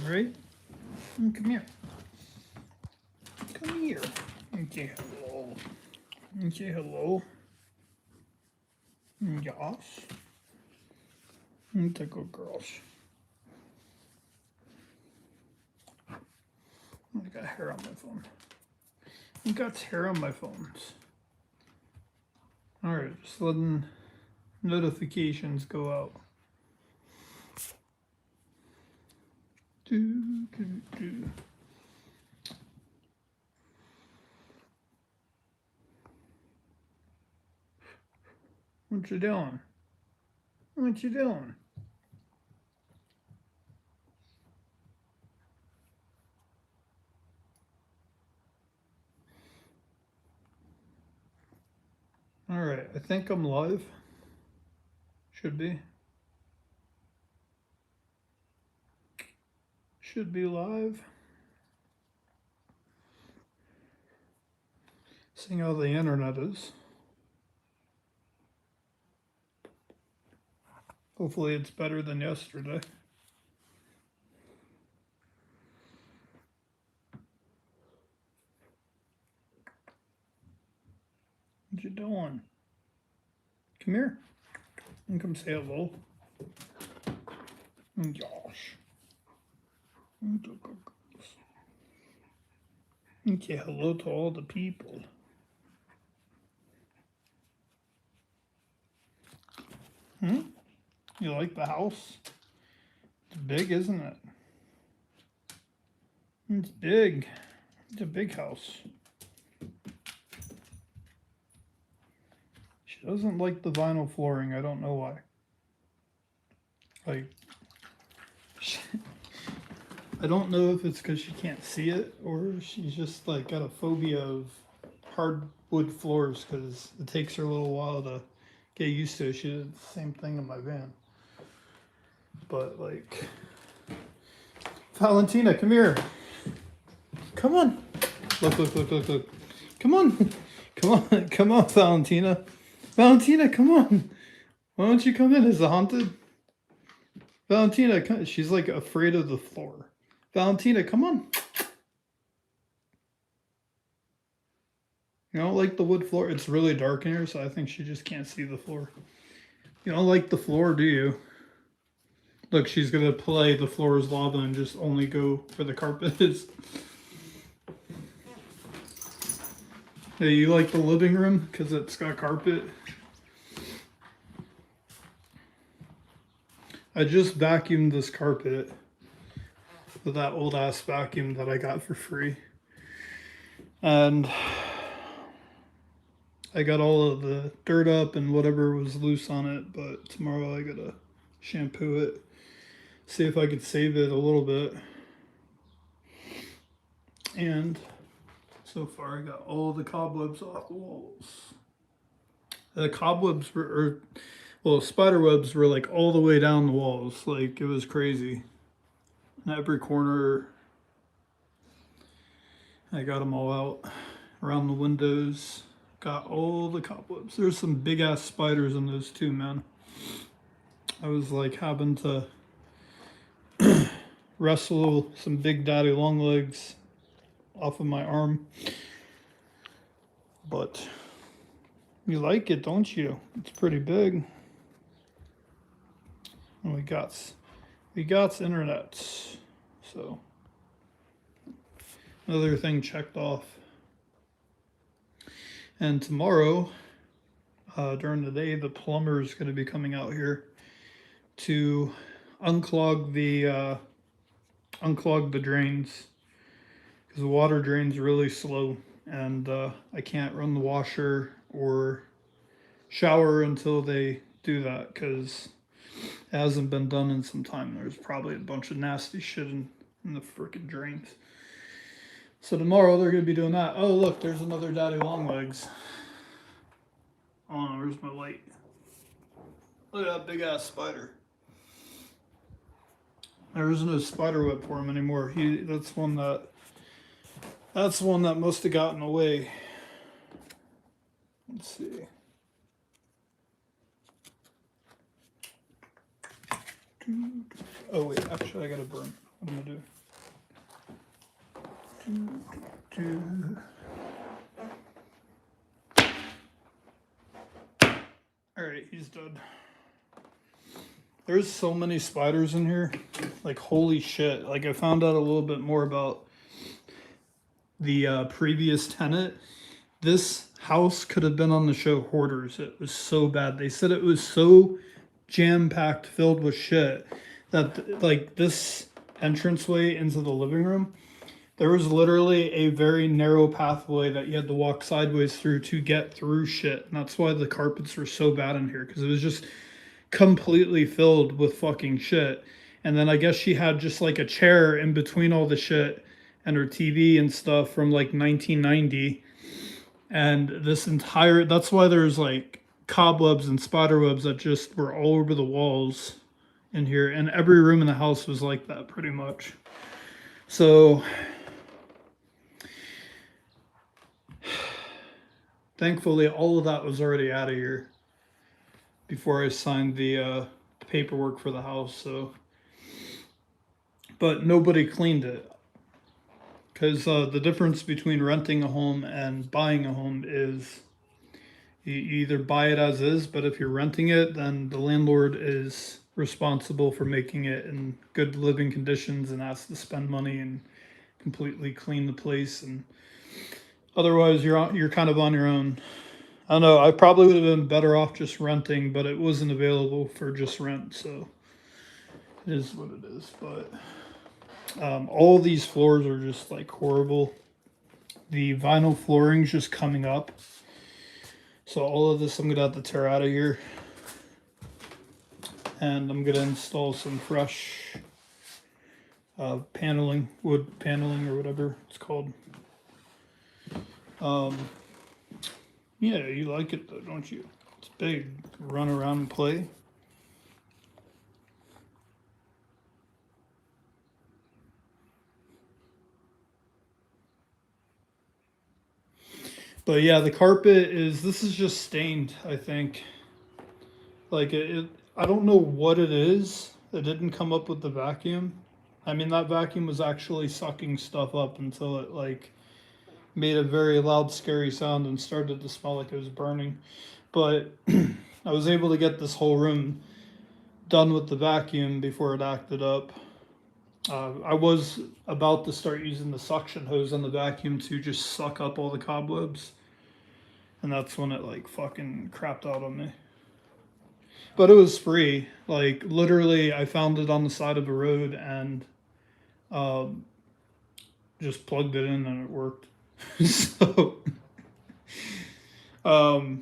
right? Come here. Come here. Okay, hello. Okay, hello. Yes. The good girls. I got hair on my phone. I got hair on my phones. Alright, just letting notifications go out. Do, do, do. What you doing? What you doing? Alright, I think I'm live. Should be. Should be live. Seeing how the internet is. Hopefully it's better than yesterday. What you doing? Come here. And come say hello. Gosh. Okay, hello to all the people. You like the house? It's big, isn't it? It's big. It's a big house. She doesn't like the vinyl flooring. I don't know why. Like, I don't know if it's because she can't see it or she's just like got a phobia of hardwood floors because it takes her a little while to get used to it. She did the same thing in my van. But like, Valentina, come here. Come on. Look, look, look, look, look. Come on. Come on. Come on, Valentina. Valentina, come on. Why don't you come in? Is it haunted? Valentina, come. She's like afraid of the floor. Valentina, come on. You don't like the wood floor? It's really dark in here, so I think she just can't see the floor. You don't like the floor, do you? Look, she's going to play the floor is lava and just only go where the carpet is. Hey, you like the living room because it's got carpet? I just vacuumed this carpet with that old ass vacuum that I got for free. And I got all of the dirt up and whatever was loose on it, but tomorrow I gotta shampoo it. See if I could save it a little bit. And so far I got all the cobwebs off the walls. The cobwebs were, well, spider webs were like all the way down the walls. Like it was crazy. In every corner, I got them all out. Around the windows, got all the cobwebs. There's some big ass spiders in those too, man. I was like having to wrestle some big daddy long legs off of my arm. But you like it, don't you? It's pretty big. And we got internet. So another thing checked off. And tomorrow, during the day, the plumber is going to be coming out here to unclog the drains because the water drain's really slow, and I can't run the washer or shower until they do that because it hasn't been done in some time. There's probably a bunch of nasty shit in the freaking drains. So tomorrow they're going to be doing that. Oh, look, there's another daddy long legs. Oh, where's my light? Look at that big ass spider. There isn't a spider web for him anymore. That's one that must have gotten away. Let's see. Oh wait, actually I gotta burn. What am I gonna do? Alright, he's dead. There's so many spiders in here. Like, holy shit. Like, I found out a little bit more about the previous tenant. This house could have been on the show Hoarders. It was so bad. They said it was so jam-packed, filled with shit, that, like, this entranceway into the living room, there was literally a very narrow pathway that you had to walk sideways through to get through shit. And that's why the carpets were so bad in here, because it was just completely filled with fucking shit. And then I guess she had just like a chair in between all the shit and her TV and stuff from like 1990. And this entire, that's why there's like cobwebs and spider webs that just were all over the walls in here. And every room in the house was like that pretty much. So thankfully all of that was already out of here before I signed the paperwork for the house. So, but nobody cleaned it, because the difference between renting a home and buying a home is you either buy it as is, but if you're renting it, then the landlord is responsible for making it in good living conditions and has to spend money and completely clean the place, and otherwise you're kind of on your own. I don't know, I probably would have been better off just renting, but it wasn't available for just rent, so it is what it is. But all these floors are just like horrible. The vinyl flooring's just coming up, so all of this I'm gonna have to tear out of here, and I'm gonna install some fresh paneling, wood paneling or whatever it's called. Yeah, you like it though, don't you? It's big. Run around and play. But yeah, the carpet this is just stained, I think. Like I don't know what it is. It didn't come up with the vacuum. I mean, that vacuum was actually sucking stuff up until it like made a very loud, scary sound and started to smell like it was burning. But I was able to get this whole room done with the vacuum before it acted up. I was about to start using the suction hose on the vacuum to just suck up all the cobwebs, and that's when it like fucking crapped out on me. But it was free. Like, literally, I found it on the side of a road and just plugged it in and it worked. So, well,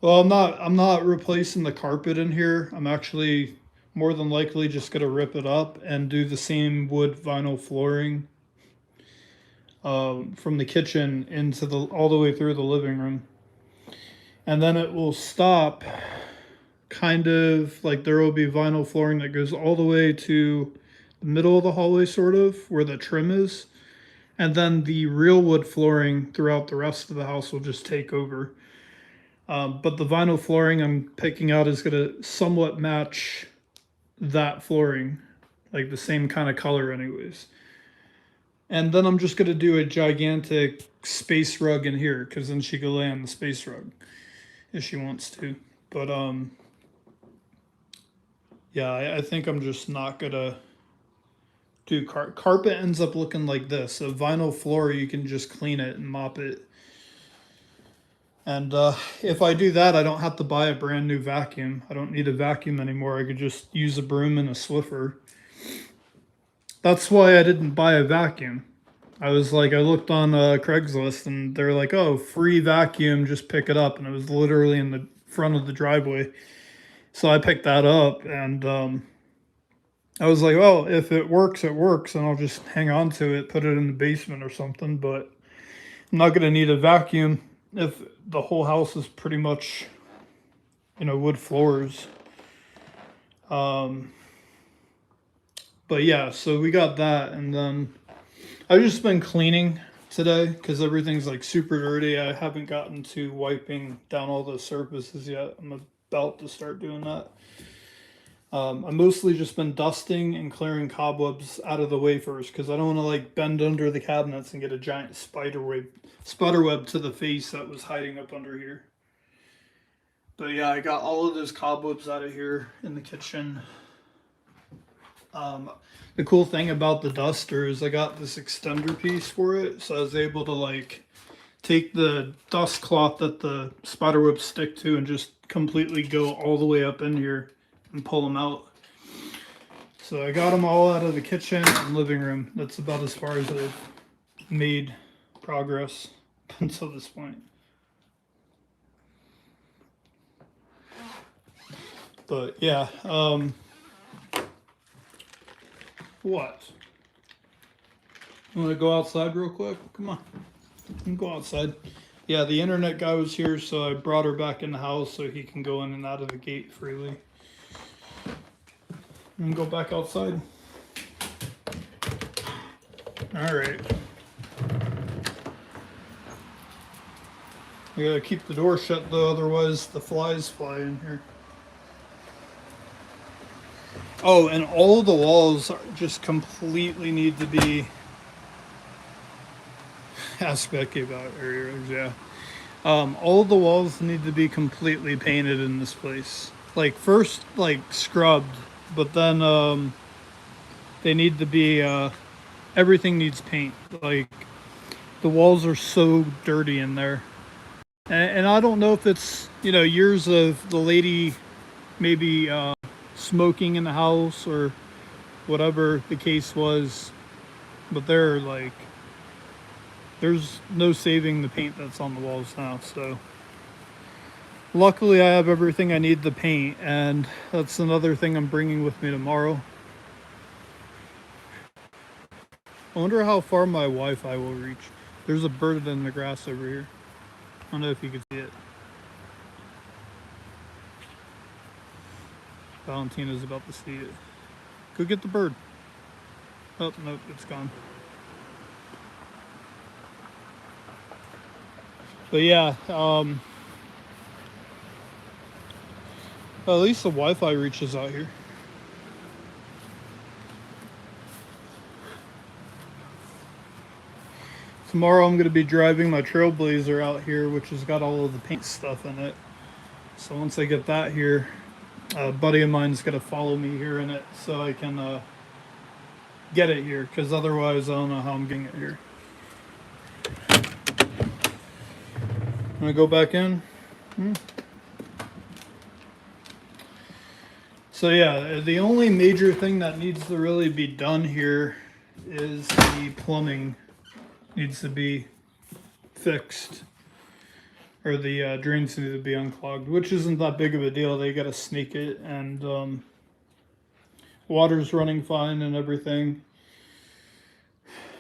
I'm not replacing the carpet in here. I'm actually more than likely just gonna rip it up and do the same wood vinyl flooring from the kitchen into all the way through the living room, and then it will stop. Kind of like there will be vinyl flooring that goes all the way to the middle of the hallway, sort of where the trim is, and then the real wood flooring throughout the rest of the house will just take over. But the vinyl flooring I'm picking out is going to somewhat match that flooring, like the same kind of color anyways. And then I'm just going to do a gigantic space rug in here, because then she can lay on the space rug if she wants to. But yeah, I think I'm just not going to do carpet. Ends up looking like this. A vinyl floor, you can just clean it and mop it. And if I do that, I don't have to buy a brand new vacuum. I don't need a vacuum anymore. I could just use a broom and a Swiffer. That's why I didn't buy a vacuum. I was like, I looked on Craigslist and they're like, oh, free vacuum, just pick it up. And it was literally in the front of the driveway. So I picked that up, and I was like, well, if it works, it works. And I'll just hang on to it, put it in the basement or something. But I'm not going to need a vacuum if the whole house is pretty much, wood floors. But yeah, so we got that, and then I've just been cleaning today because everything's like super dirty. I haven't gotten to wiping down all the surfaces yet. I'm about to start doing that. I've mostly just been dusting and clearing cobwebs out of the way first because I don't want to like bend under the cabinets and get a giant spider web to the face that was hiding up under here. But yeah, I got all of those cobwebs out of here in the kitchen. Um, the cool thing about the duster is I got this extender piece for it, so I was able to like take the dust cloth that the spider webs stick to and just completely go all the way up in here and pull them out. So I got them all out of the kitchen and living room. That's about as far as I've made progress until this point. But yeah, what? You want to go outside real quick? Come on, you can go outside. Yeah, the internet guy was here, so I brought her back in the house so he can go in and out of the gate freely. And go back outside. All right. We gotta keep the door shut though, otherwise the flies fly in here. Oh, and all the walls just completely need to be. Ask Becky about areas, yeah. All the walls need to be completely painted in this place. Like first, like scrubbed, but then they need to be. Everything needs paint. Like the walls are so dirty in there, and I don't know if it's years of the lady maybe smoking in the house or whatever the case was, but they're like. There's no saving the paint that's on the walls now, so luckily I have everything I need to paint, and that's another thing I'm bringing with me tomorrow. I wonder how far my Wi-Fi will reach. There's a bird in the grass over here. I don't know if you can see it. Valentina's about to see it. Go get the bird. Oh, nope, it's gone. But yeah, well, at least the Wi-Fi reaches out here. Tomorrow I'm going to be driving my Trailblazer out here, which has got all of the paint stuff in it. So once I get that here, a buddy of mine's going to follow me here in it so I can get it here, because otherwise I don't know how I'm getting it here. I'm going to go back in. So yeah, the only major thing that needs to really be done here is the plumbing needs to be fixed, or the drains need to be unclogged, which isn't that big of a deal. They got to snake it, and water's running fine and everything.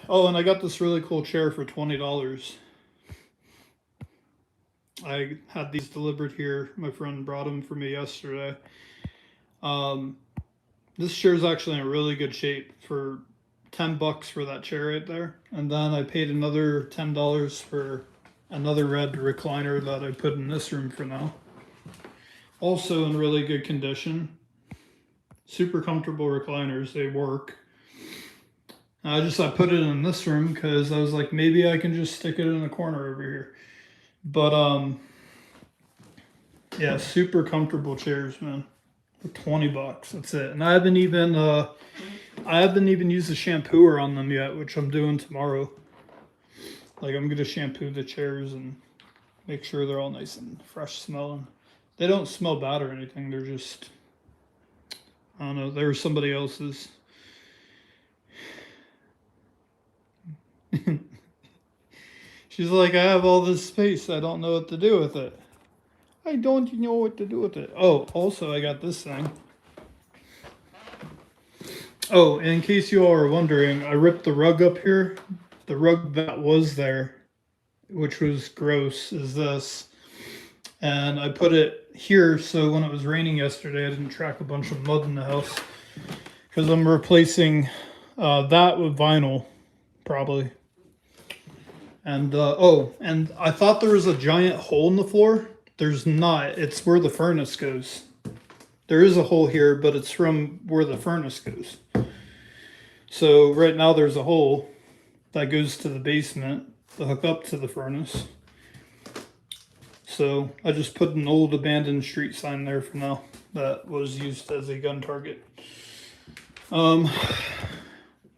Oh, and I got this really cool chair for $20. I had these delivered here. My friend brought them for me yesterday. This chair is actually in really good shape for $10 for that chair right there. And then I paid another $10 for another red recliner that I put in this room for now. Also in really good condition. Super comfortable recliners, they work. I put it in this room because I was like, maybe I can just stick it in the corner over here. But yeah, super comfortable chairs, man. For $20, that's it. And I haven't even used the shampooer on them yet, which I'm doing tomorrow. Like I'm gonna shampoo the chairs and make sure they're all nice and fresh smelling. They don't smell bad or anything. They're just, I don't know, they were somebody else's. She's like, I have all this space. I don't know what to do with it. I don't know what to do with it. Oh, also I got this thing. Oh, in case you all are wondering, I ripped the rug up here. The rug that was there, which was gross, is this. And I put it here so when it was raining yesterday, I didn't track a bunch of mud in the house. Because I'm replacing that with vinyl, probably. And and I thought there was a giant hole in the floor. There's not. It's where the furnace goes. there is a hole here, but it's from where the furnace goes. So right now there's a hole that goes to the basement to hook up to the furnace. So I just put an old abandoned street sign there for now that was used as a gun target. But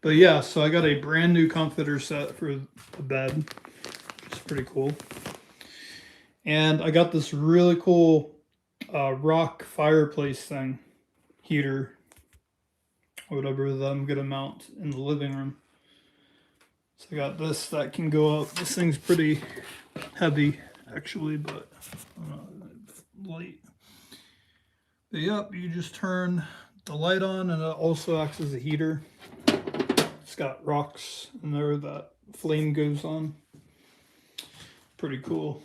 yeah, so I got a brand new comforter set for the bed. It's pretty cool. And I got this really cool rock fireplace thing, heater, whatever that I'm gonna mount in the living room. So I got this that can go up. This thing's pretty heavy actually, but light. But yep, you just turn the light on and it also acts as a heater. It's got rocks in there that flame goes on. Pretty cool.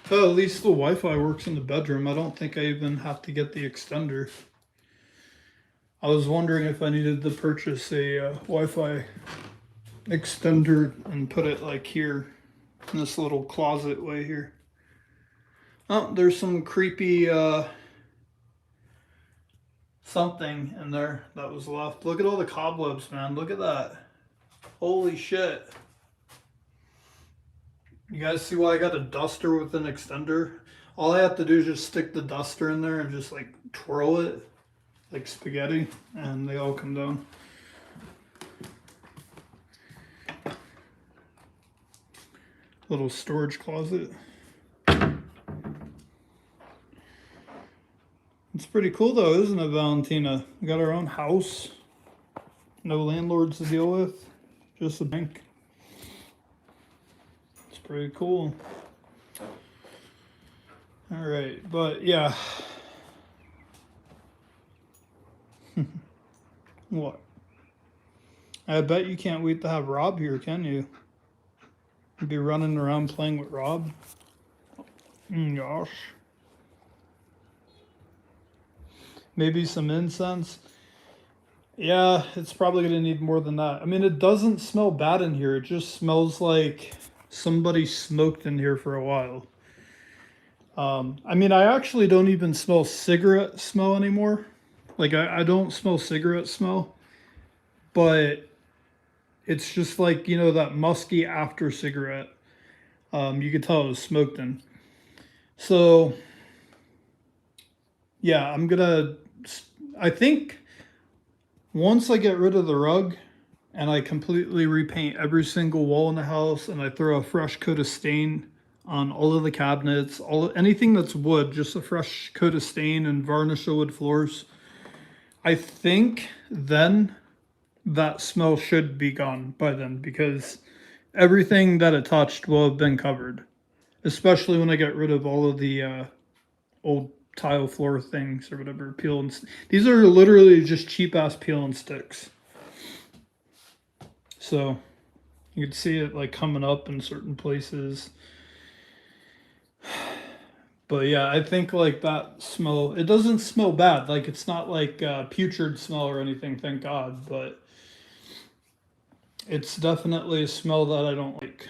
Oh, at least the Wi-Fi works in the bedroom. I don't think I even have to get the extender. I was wondering if I needed to purchase a Wi-Fi extender and put it like here in this little closet way here. Oh, there's some creepy something in there that was left. Look at all the cobwebs, man. Look at that. Holy shit. You guys see why I got a duster with an extender? All I have to do is just stick the duster in there and just like twirl it like spaghetti and they all come down. Little storage closet. It's pretty cool though, isn't it, Valentina? We got our own house. No landlords to deal with. Just a bank. It's pretty cool. Alright, but yeah. What? I bet you can't wait to have Rob here, can you? You'd be running around playing with Rob. Gosh. Maybe some incense. Yeah, it's probably going to need more than that. I mean, it doesn't smell bad in here. It just smells like somebody smoked in here for a while. I mean, I actually don't even smell cigarette smell anymore. Like, I don't smell cigarette smell. But it's just like, you know, that musky after cigarette. You could tell it was smoked in. So, yeah, I think once I get rid of the rug and I completely repaint every single wall in the house and I throw a fresh coat of stain on all of the cabinets, anything that's wood, just a fresh coat of stain and varnish the wood floors, I think then that smell should be gone by then because everything that it touched will have been covered, especially when I get rid of all of the old tile floor things or whatever, peel and these are literally just cheap ass peel and sticks. So you can see it like coming up in certain places. But yeah, I think like that smell, it doesn't smell bad. Like it's not like putrid smell or anything, thank God, but it's definitely a smell that I don't like.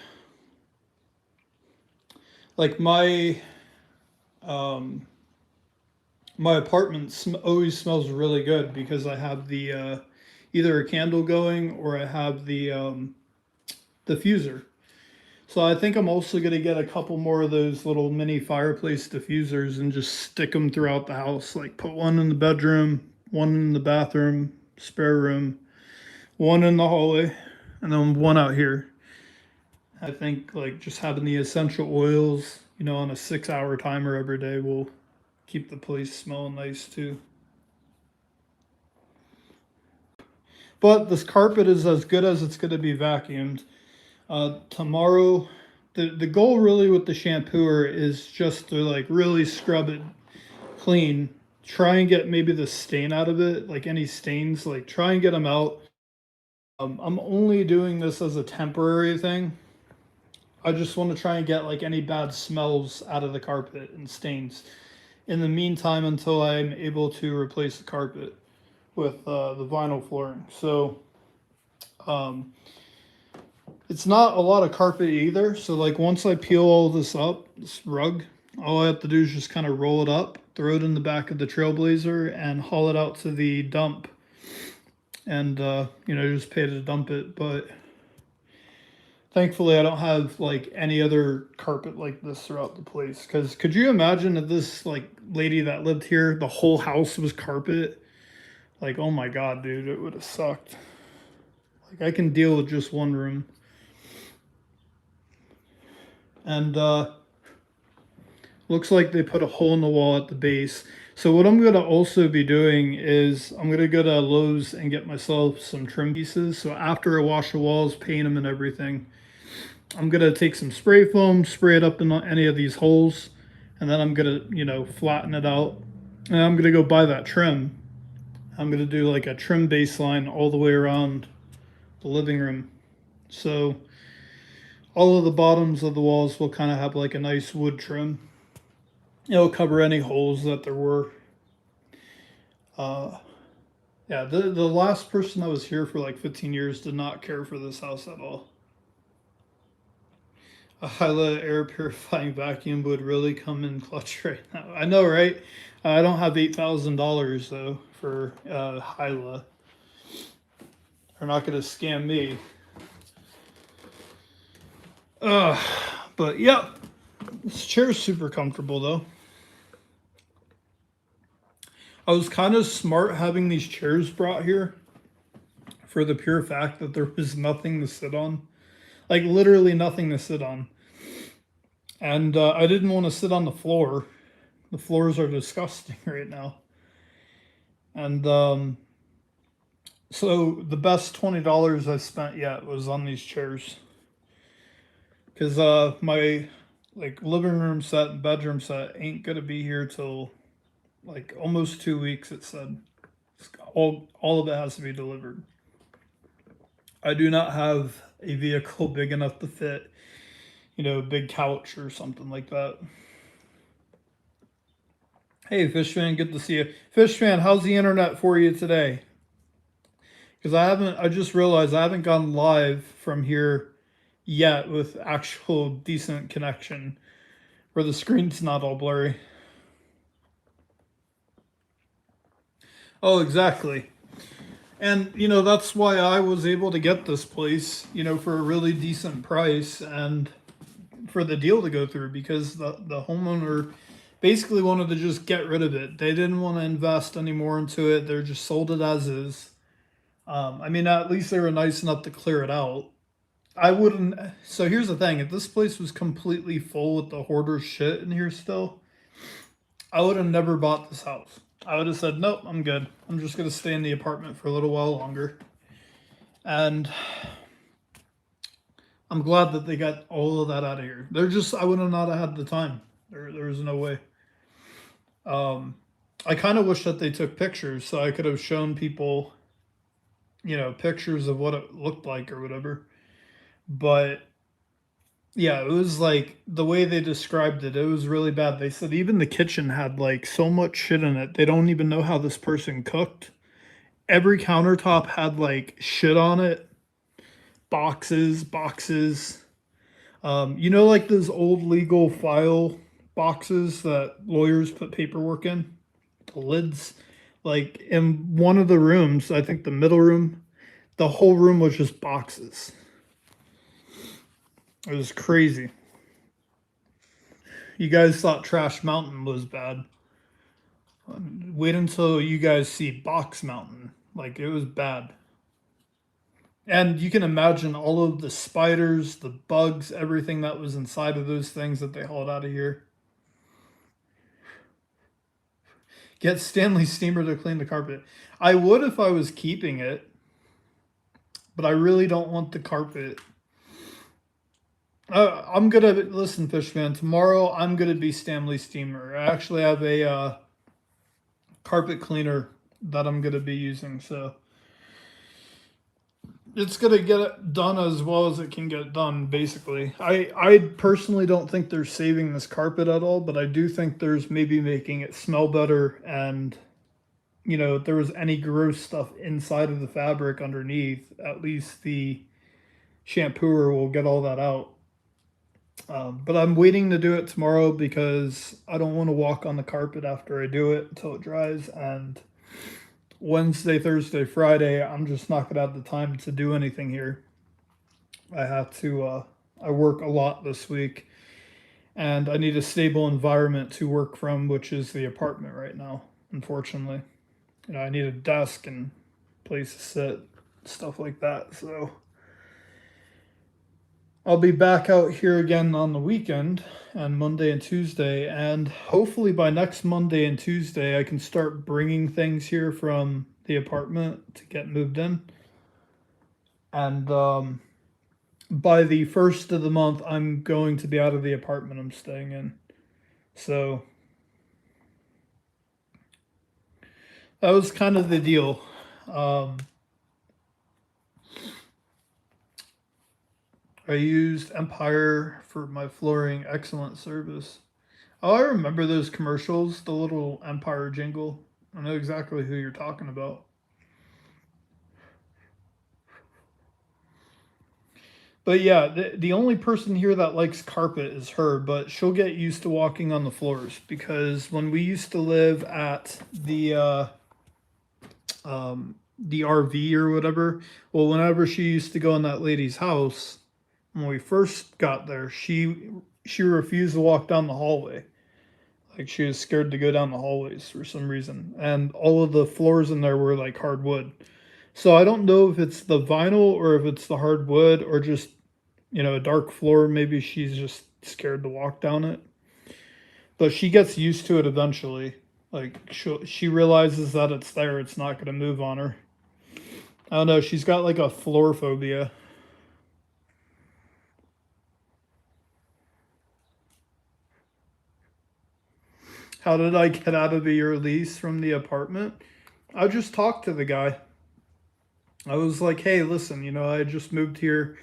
Like my apartment always smells really good because I have the either a candle going or I have the diffuser. So I think I'm also going to get a couple more of those little mini fireplace diffusers and just stick them throughout the house. Like put one in the bedroom, one in the bathroom, spare room, one in the hallway, and then one out here. I think like just having the essential oils, you know, on a 6-hour timer every day will keep the place smelling nice too. But this carpet is as good as it's going to be vacuumed. Tomorrow, the goal really with the shampooer is just to like really scrub it clean. Try and get maybe the stain out of it, like any stains, like try and get them out. I'm only doing this as a temporary thing. I just want to try and get like any bad smells out of the carpet and stains. In the meantime, until I'm able to replace the carpet with the vinyl flooring. So it's not a lot of carpet either. So like once I peel all this up, this rug, All I have to do is just kind of roll it up, throw it in the back of the Trailblazer, and haul it out to the dump. And, just pay to dump it. But thankfully, I don't have like any other carpet like this throughout the place. Because could you imagine if this like lady that lived here, the whole house was carpet? Like, oh my God, dude, it would have sucked. Like, I can deal with just one room. And looks like they put a hole in the wall at the base. So what I'm gonna also be doing is I'm gonna go to Lowe's and get myself some trim pieces. So after I wash the walls, paint them and everything, I'm gonna take some spray foam, spray it up in any of these holes, and then I'm gonna, flatten it out. And I'm gonna go buy that trim. I'm gonna do like a trim baseline all the way around the living room. So all of the bottoms of the walls will kind of have like a nice wood trim. It'll cover any holes that there were. Uh, yeah, the last person that was here for like 15 years did not care for this house at all. A Hyla air purifying vacuum would really come in clutch right now. I know, right? I don't have $8,000 though for Hyla. They're not going to scam me. But yeah, this chair's super comfortable though. I was kind of smart having these chairs brought here for the pure fact that there was nothing to sit on. Like literally nothing to sit on. And I didn't want to sit on the floor. The floors are disgusting right now. And so the best $20 I spent yet was on these chairs. Because my like living room set and bedroom set ain't gonna be here till like almost 2 weeks. It said all of it has to be delivered. I do not have a vehicle big enough to fit, a big couch or something like that. Hey, Fishman, good to see you. Fishman, how's the internet for you today? Because I just realized I haven't gone live from here yet with actual decent connection where the screen's not all blurry. Oh, exactly. And, that's why I was able to get this place, for a really decent price and for the deal to go through because the homeowner basically wanted to just get rid of it. They didn't want to invest any more into it. They're just sold it as is. At least they were nice enough to clear it out. I wouldn't. So here's the thing: if this place was completely full with the hoarder shit in here still, I would have never bought this house. I would have said, nope, I'm good. I'm just gonna stay in the apartment for a little while longer. And I'm glad that they got all of that out of here. I would have not had the time. There was no way. I kind of wish that they took pictures so I could have shown people, pictures of what it looked like or whatever. But yeah, it was like the way they described it, it was really bad. They said even the kitchen had like so much shit in it. They don't even know how this person cooked. Every countertop had like shit on it, boxes. Like those old legal file boxes that lawyers put paperwork in, the lids. Like in one of the rooms, I think the middle room, the whole room was just boxes. It was crazy. You guys thought Trash Mountain was bad. Wait until you guys see Box Mountain. Like, it was bad. And you can imagine all of the spiders, the bugs, everything that was inside of those things that they hauled out of here. Get Stanley Steamer to clean the carpet. I would if I was keeping it, but I really don't want the carpet. I'm gonna listen, Fishman. Tomorrow I'm gonna be Stanley Steamer. I actually have a carpet cleaner that I'm gonna be using, so it's gonna get it done as well as it can get done. Basically, I personally don't think they're saving this carpet at all, but I do think there's maybe making it smell better, and if there was any gross stuff inside of the fabric underneath, at least the shampooer will get all that out. But I'm waiting to do it tomorrow because I don't want to walk on the carpet after I do it until it dries. And Wednesday, Thursday, Friday, I'm just not gonna have the time to do anything here. I have to. I work a lot this week, and I need a stable environment to work from, which is the apartment right now. Unfortunately, I need a desk and place to sit, stuff like that. So I'll be back out here again on the weekend and Monday and Tuesday, and hopefully by next Monday and Tuesday, I can start bringing things here from the apartment to get moved in. And by the first of the month, I'm going to be out of the apartment I'm staying in. So that was kind of the deal. Um, I used Empire for my flooring, excellent service. Oh, I remember those commercials, the little Empire jingle. I know exactly who you're talking about. But yeah, the only person here that likes carpet is her, but she'll get used to walking on the floors because when we used to live at the RV or whatever, well, whenever she used to go in that lady's house, when we first got there, she refused to walk down the hallway. Like she was scared to go down the hallways for some reason, and all of the floors in there were like hardwood. So I don't know if it's the vinyl or if it's the hardwood or just a dark floor. Maybe she's just scared to walk down it. But she gets used to it eventually. Like she realizes that it's there. It's not going to move on her. I don't know. She's got like a floor phobia. How did I get out of your lease from the apartment? I just talked to the guy. I was like, hey, listen, I just moved here.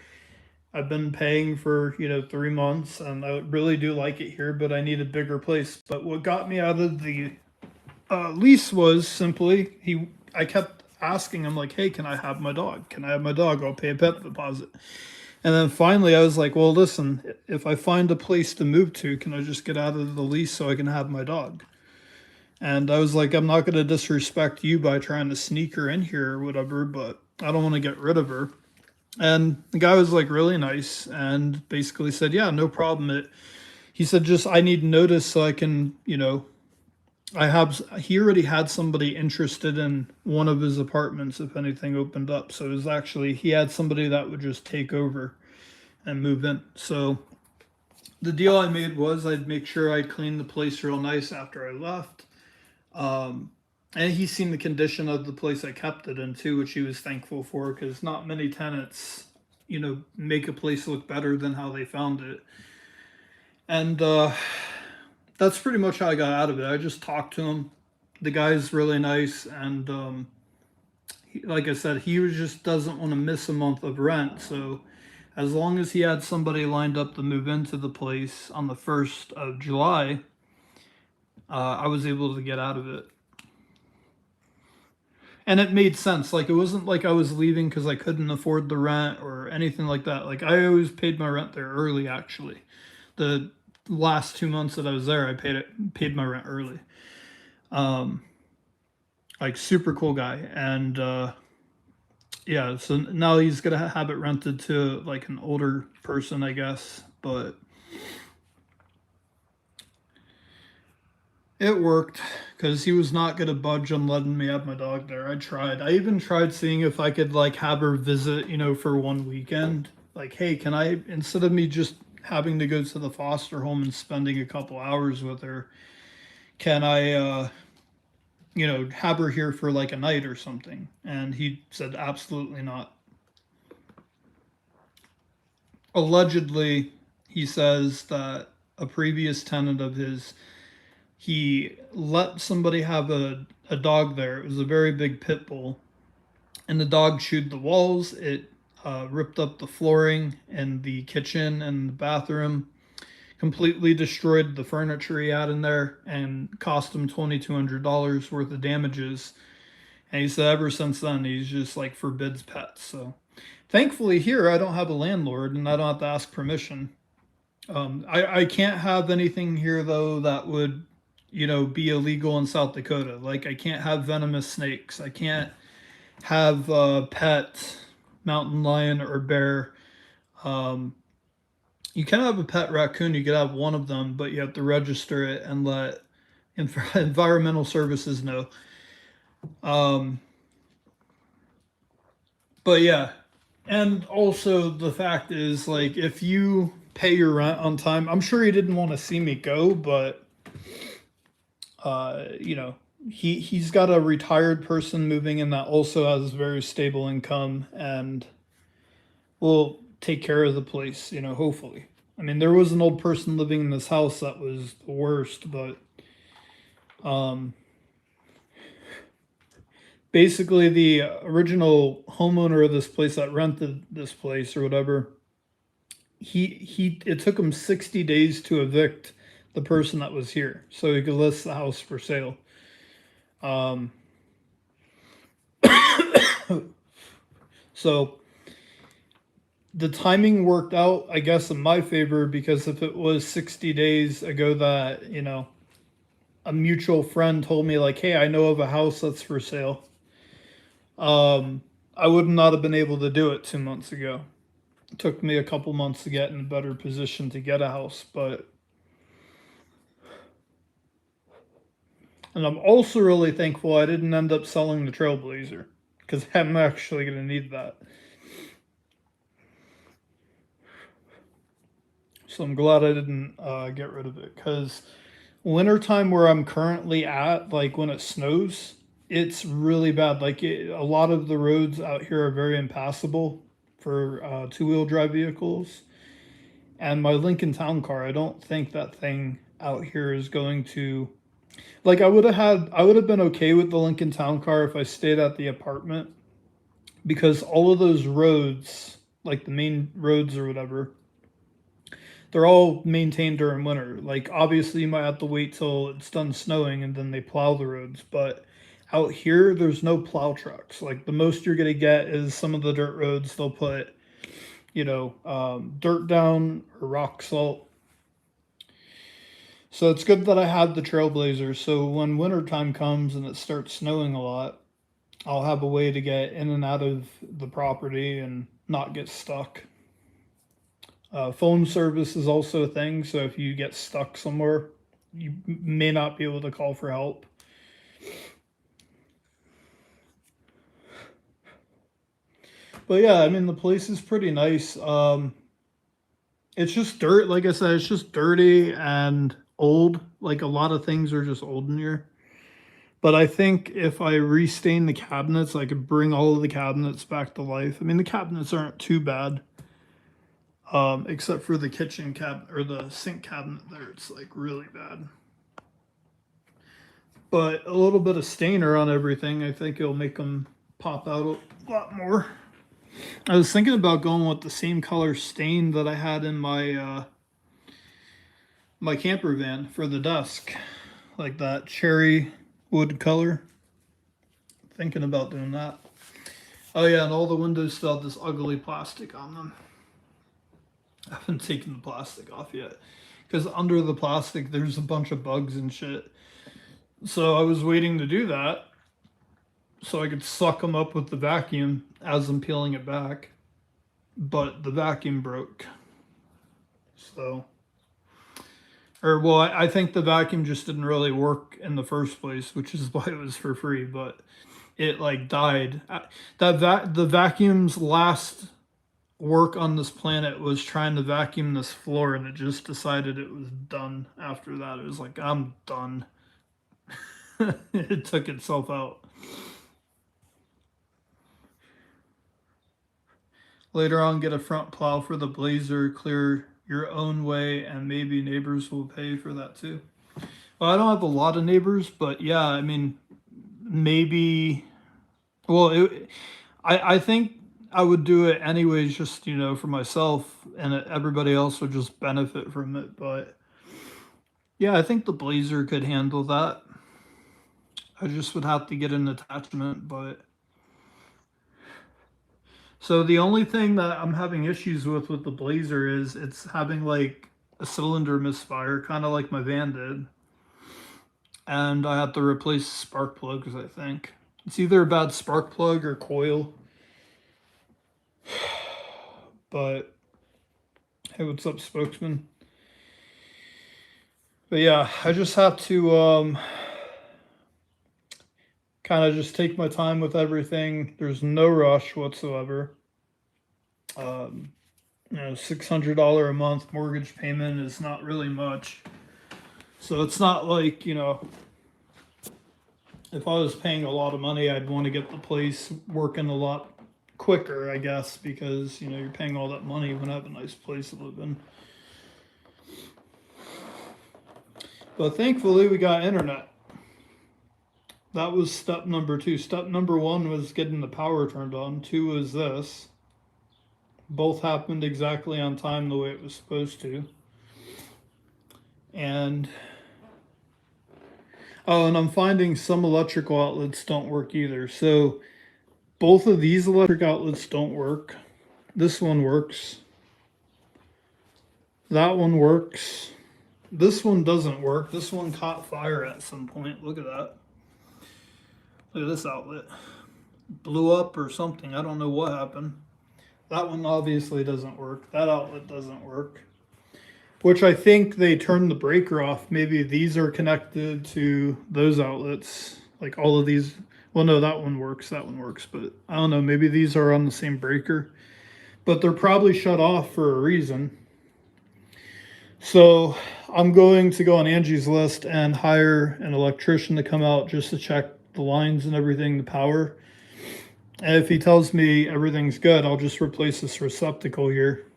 I've been paying for, 3 months and I really do like it here, but I need a bigger place. But what got me out of the lease was simply I kept asking him, like, hey, can I have my dog? Can I have my dog? I'll pay a pet deposit. And then finally I was like, well, listen, if I find a place to move to, can I just get out of the lease so I can have my dog? And I was like, I'm not going to disrespect you by trying to sneak her in here or whatever, but I don't want to get rid of her. And the guy was like really nice and basically said, yeah, no problem. He said, just I need notice so I can, he already had somebody interested in one of his apartments if anything opened up. So it was actually, he had somebody that would just take over and move in. So the deal I made was I'd make sure I'd clean the place real nice after I left. Um, and he's seen the condition of the place I kept it in too, which he was thankful for because not many tenants, make a place look better than how they found it. And that's pretty much how I got out of it. I just talked to him. The guy's really nice, and like I said, he just doesn't want to miss a month of rent. So as long as he had somebody lined up to move into the place on the 1st of July, I was able to get out of it. And it made sense. Like it wasn't like I was leaving because I couldn't afford the rent or anything like that. Like I always paid my rent there early. Actually, the last 2 months that I was there, I paid my rent early. Um, like super cool guy, and yeah. So now he's gonna have it rented to like an older person, I guess. But it worked because he was not going to budge on letting me have my dog there. I tried. I even tried seeing if I could like have her visit, for one weekend. Like, hey, can I, instead of me just having to go to the foster home and spending a couple hours with her, can I, have her here for like a night or something? And he said, absolutely not. Allegedly, he says that a previous tenant of his he let somebody have a dog there. It was a very big pit bull, and the dog chewed the walls. It ripped up the flooring in the kitchen and the bathroom, completely destroyed the furniture he had in there, and cost him $2,200 worth of damages. And he said ever since then he's just like forbids pets. So thankfully here I don't have a landlord and I don't have to ask permission. I can't have anything here though that would, be illegal in South Dakota. Like I can't have venomous snakes. I can't have pet mountain lion or bear. Um, you can have a pet raccoon. You could have one of them, but you have to register it and let environmental services know. Um, but yeah, and also the fact is like if you pay your rent on time, I'm sure he didn't want to see me go, but you know, he's got a retired person moving in that also has very stable income and will take care of the place, hopefully. I mean, there was an old person living in this house that was the worst, but um, basically the original homeowner of this place that rented this place or whatever, he it took him 60 days to evict the person that was here so he could list the house for sale. Um, so the timing worked out, I guess, in my favor because if it was 60 days ago that, a mutual friend told me, like, hey, I know of a house that's for sale, um, I would not have been able to do it 2 months ago. It took me a couple months to get in a better position to get a house, but, and I'm also really thankful I didn't end up selling the Trailblazer because I'm actually going to need that. So I'm glad I didn't get rid of it because wintertime where I'm currently at, like when it snows, it's really bad. Like a lot of the roads out here are very impassable for two-wheel drive vehicles. And my Lincoln Town Car, I don't think that thing out here is going to like I would have been okay with the Lincoln Town Car if I stayed at the apartment because all of those roads, like the main roads or whatever, they're all maintained during winter. Like obviously you might have to wait till it's done snowing and then they plow the roads, but out here there's no plow trucks. Like the most you're gonna get is some of the dirt roads they'll put, dirt down or rock salt. So it's good that I have the Trailblazer. So when wintertime comes and it starts snowing a lot, I'll have a way to get in and out of the property and not get stuck. Phone service is also a thing, so if you get stuck somewhere, you may not be able to call for help. But yeah, I mean the place is pretty nice. It's just dirt, like I said, it's just dirty and old. Like a lot of things are just old in here. But I think if I restain the cabinets, I could bring all of the cabinets back to life. I mean, the cabinets aren't too bad, except for the kitchen cabinet or the sink cabinet there. It's like really bad. But a little bit of stainer on everything, I think it'll make them pop out a lot more. I was thinking about going with the same color stain that I had in my camper van for the desk, like that cherry wood color. Thinking about doing that. Oh yeah, and all the windows still have this ugly plastic on them. I haven't taken the plastic off yet because under the plastic there's a bunch of bugs and shit. So I was waiting to do that so I could suck them up with the vacuum as I'm peeling it back. But the vacuum broke. So, or well, I think the vacuum just didn't really work in the first place, which is why it was for free. But it like died. The vacuum's last work on this planet was trying to vacuum this floor, and it just decided it was done. After that, it was like I'm done. It took itself out. Later on, get a front plow for the Blazer, clear your own way, and maybe neighbors will pay for that too. Well, I don't have a lot of neighbors, but yeah, I mean, maybe. Well, I think I would do it anyways, just for myself, and everybody else would just benefit from it. But yeah, I think the Blazer could handle that. I just would have to get an attachment, but so the only thing that I'm having issues with the Blazer is it's having like a a cylinder misfire, kind of like my van did. And I had to replace spark plugs, I think. It's either a bad spark plug or coil. But hey, what's up, spokesman? But yeah, I just have to kind of just take my time with everything. There's no rush whatsoever. $600 a month mortgage payment is not really much. So it's not like, if I was paying a lot of money, I'd want to get the place working a lot quicker, I guess, because, you're paying all that money. You want to have a nice place to live in. But thankfully, we got internet. That was step number 2. Step number 1 was getting the power turned on. 2 was this. Both happened exactly on time the way it was supposed to. And I'm finding some electrical outlets don't work either. So both of these electric outlets don't work. This one works. That one works. This one doesn't work. This one caught fire at some point. Look at that. Look at this outlet. Blew up or something. I don't know what happened. That one obviously doesn't work. That outlet doesn't work. Which I think they turned the breaker off. Maybe these are connected to those outlets. Like all of these. Well, no, that one works. That one works. But I don't know. Maybe these are on the same breaker. But they're probably shut off for a reason. So I'm going to go on Angie's list and hire an electrician to come out just to check the lines and everything, the power. And if he tells me everything's good, I'll just replace this receptacle here.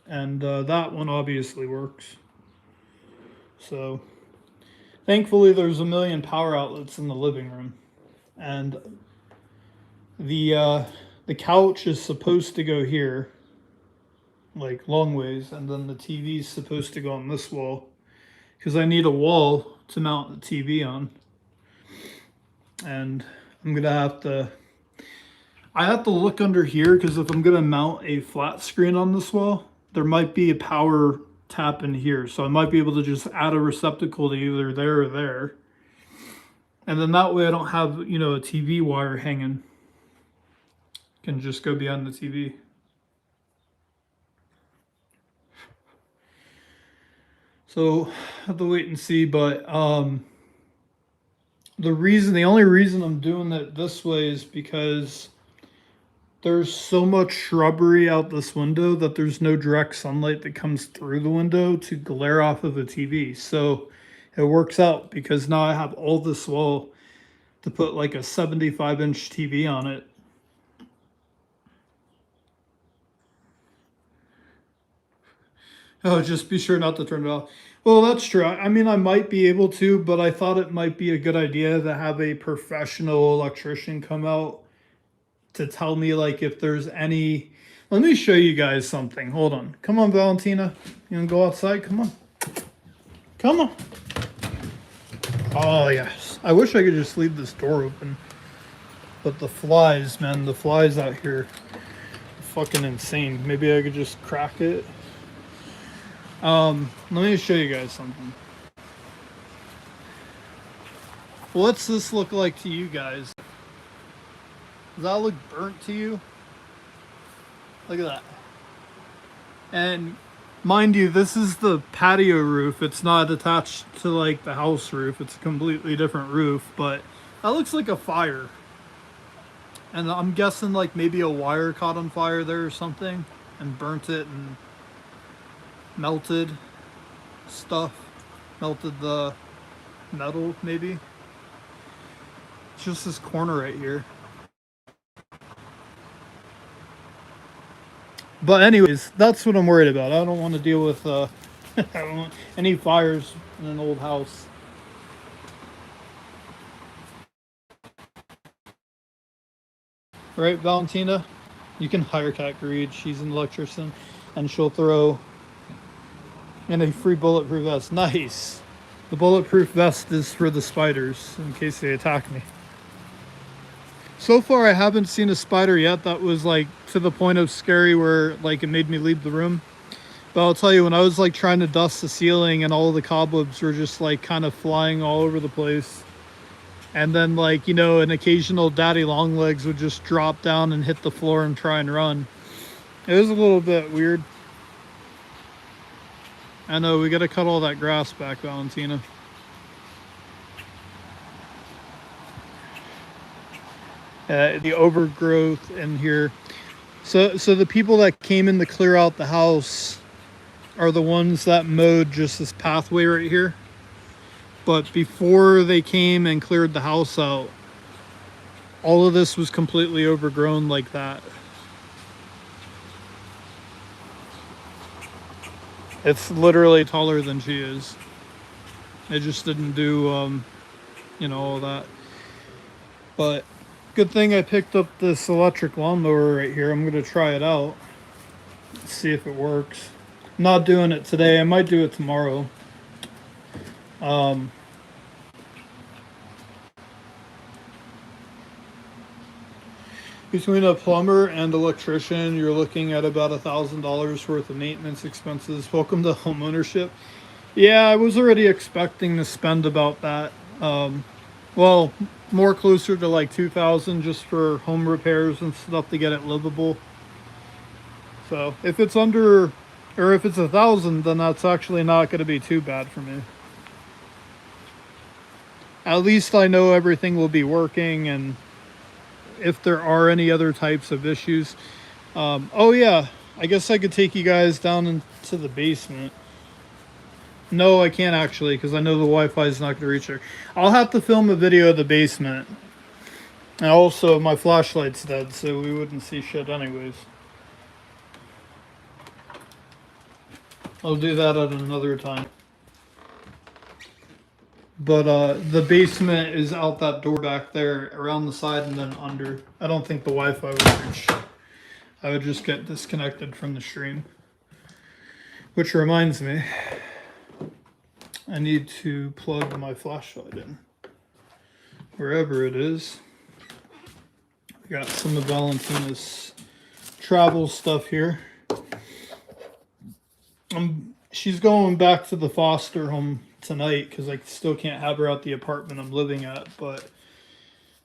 And that one obviously works. So thankfully there's a million power outlets in the living room. And the couch is supposed to go here, like long ways, and then the TV is supposed to go on this wall because I need a wall to mount the TV on. And I'm gonna have to look under here because if I'm gonna mount a flat screen on this wall, there might be a power tap in here, so I might be able to just add a receptacle to either there or there, and then that way I don't have a TV wire hanging. Can just go behind the TV. So I have to wait and see, but the only reason I'm doing it this way is because there's so much shrubbery out this window that there's no direct sunlight that comes through the window to glare off of the TV. So it works out because now I have all this wall to put like a 75-inch TV on it. Oh, just be sure not to turn it off. Well, that's true. I mean, I might be able to, but I thought it might be a good idea to have a professional electrician come out to tell me, like, if there's any... Let me show you guys something. Hold on. Come on, Valentina. You want to go outside? Come on. Come on. Oh, yes. I wish I could just leave this door open. But the flies, man, the flies out here are fucking insane. Maybe I could just crack it. Let me show you guys something. What's this look like to you guys? Does that look burnt to you? Look at that. And mind you, this is the patio roof. It's not attached to like the house roof. It's a completely different roof, but that looks like a fire. And I'm guessing like maybe a wire caught on fire there or something and burnt it and melted stuff, melted the metal maybe. It's just this corner right here. But anyways, that's what I'm worried about. I don't want to deal with I don't want any fires in an old house. Right, Valentina? You can hire Cat Greed. She's an electrician, and she'll throw in a free bulletproof vest. Nice. The bulletproof vest is for the spiders in case they attack me. So far, I haven't seen a spider yet that was like to the point of scary where like it made me leave the room. But I'll tell you, when I was like trying to dust the ceiling and all the cobwebs were just like kind of flying all over the place. And then like, you know, an occasional daddy long legs would just drop down and hit the floor and try and run. It was a little bit weird. I know, we gotta cut all that grass back, Valentina. The overgrowth in here. So the people that came in to clear out the house are the ones that mowed just this pathway right here. But before they came and cleared the house out, all of this was completely overgrown like that. It's literally taller than she is. It just didn't do, you know, all that. But good thing I picked up this electric lawnmower right here. I'm going to try it out. See if it works. I'm not doing it today. I might do it tomorrow. Between a plumber and electrician, you're looking at about $1,000 worth of maintenance expenses. Welcome to homeownership. Yeah, I was already expecting to spend about that. Well, more closer to like 2,000 just for home repairs and stuff to get it livable. So if it's under, or if it's 1,000, then that's actually not going to be too bad for me. At least I know everything will be working, and if there are any other types of issues. Oh yeah, I guess I could take you guys down into the basement. No, I can't actually, because I know the Wi-Fi is not going to reach there. I'll have to film a video of the basement. And also, my flashlight's dead, so we wouldn't see shit anyways. I'll do that at another time. But the basement is out that door back there, around the side and then under. I don't think the Wi-Fi would reach. I would just get disconnected from the stream. Which reminds me, I need to plug my flashlight in. Wherever it is. I got some of Valentina's travel stuff here. She's going back to the foster home tonight because I still can't have her at the apartment I'm living at. But,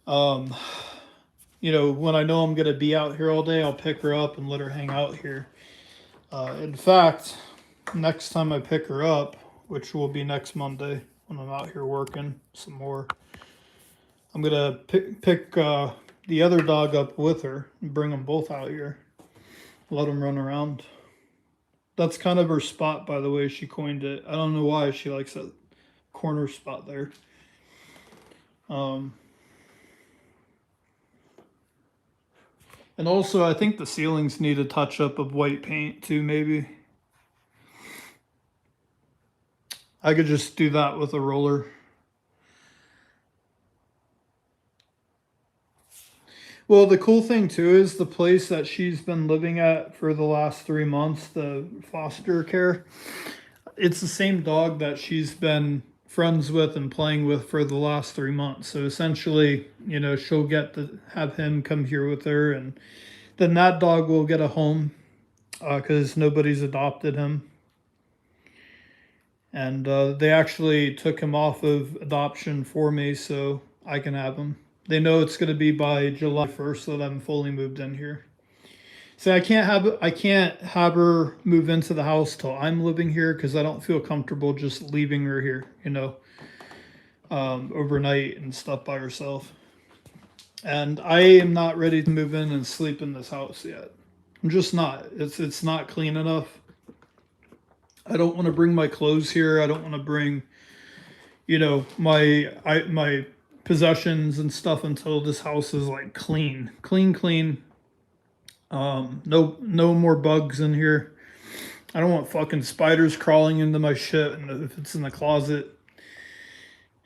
you know, when I know I'm going to be out here all day, I'll pick her up and let her hang out here. In fact, next time I pick her up, which will be next Monday when I'm out here working some more, I'm going to pick the other dog up with her and bring them both out here. Let them run around. That's kind of her spot, by the way. She coined it. I don't know why she likes that corner spot there. And also, I think the ceilings need a touch-up of white paint, too, maybe. I could just do that with a roller. Well, the cool thing too is the place that she's been living at for the last 3 months, the foster care, it's the same dog that she's been friends with and playing with for the last 3 months. So essentially, you know, she'll get to have him come here with her, and then that dog will get a home because nobody's adopted him. And they actually took him off of adoption for me so I can have him. They know it's going to be by July 1st that I'm fully moved in here. See, I can't have her move into the house till I'm living here because I don't feel comfortable just leaving her here, you know, overnight and stuff by herself. And I am not ready to move in and sleep in this house yet. I'm just not. It's not clean enough. I don't want to bring my clothes here. I don't want to bring, you know, my possessions and stuff until this house is like clean. No more bugs in here. I don't want fucking spiders crawling into my shit and if it's in the closet.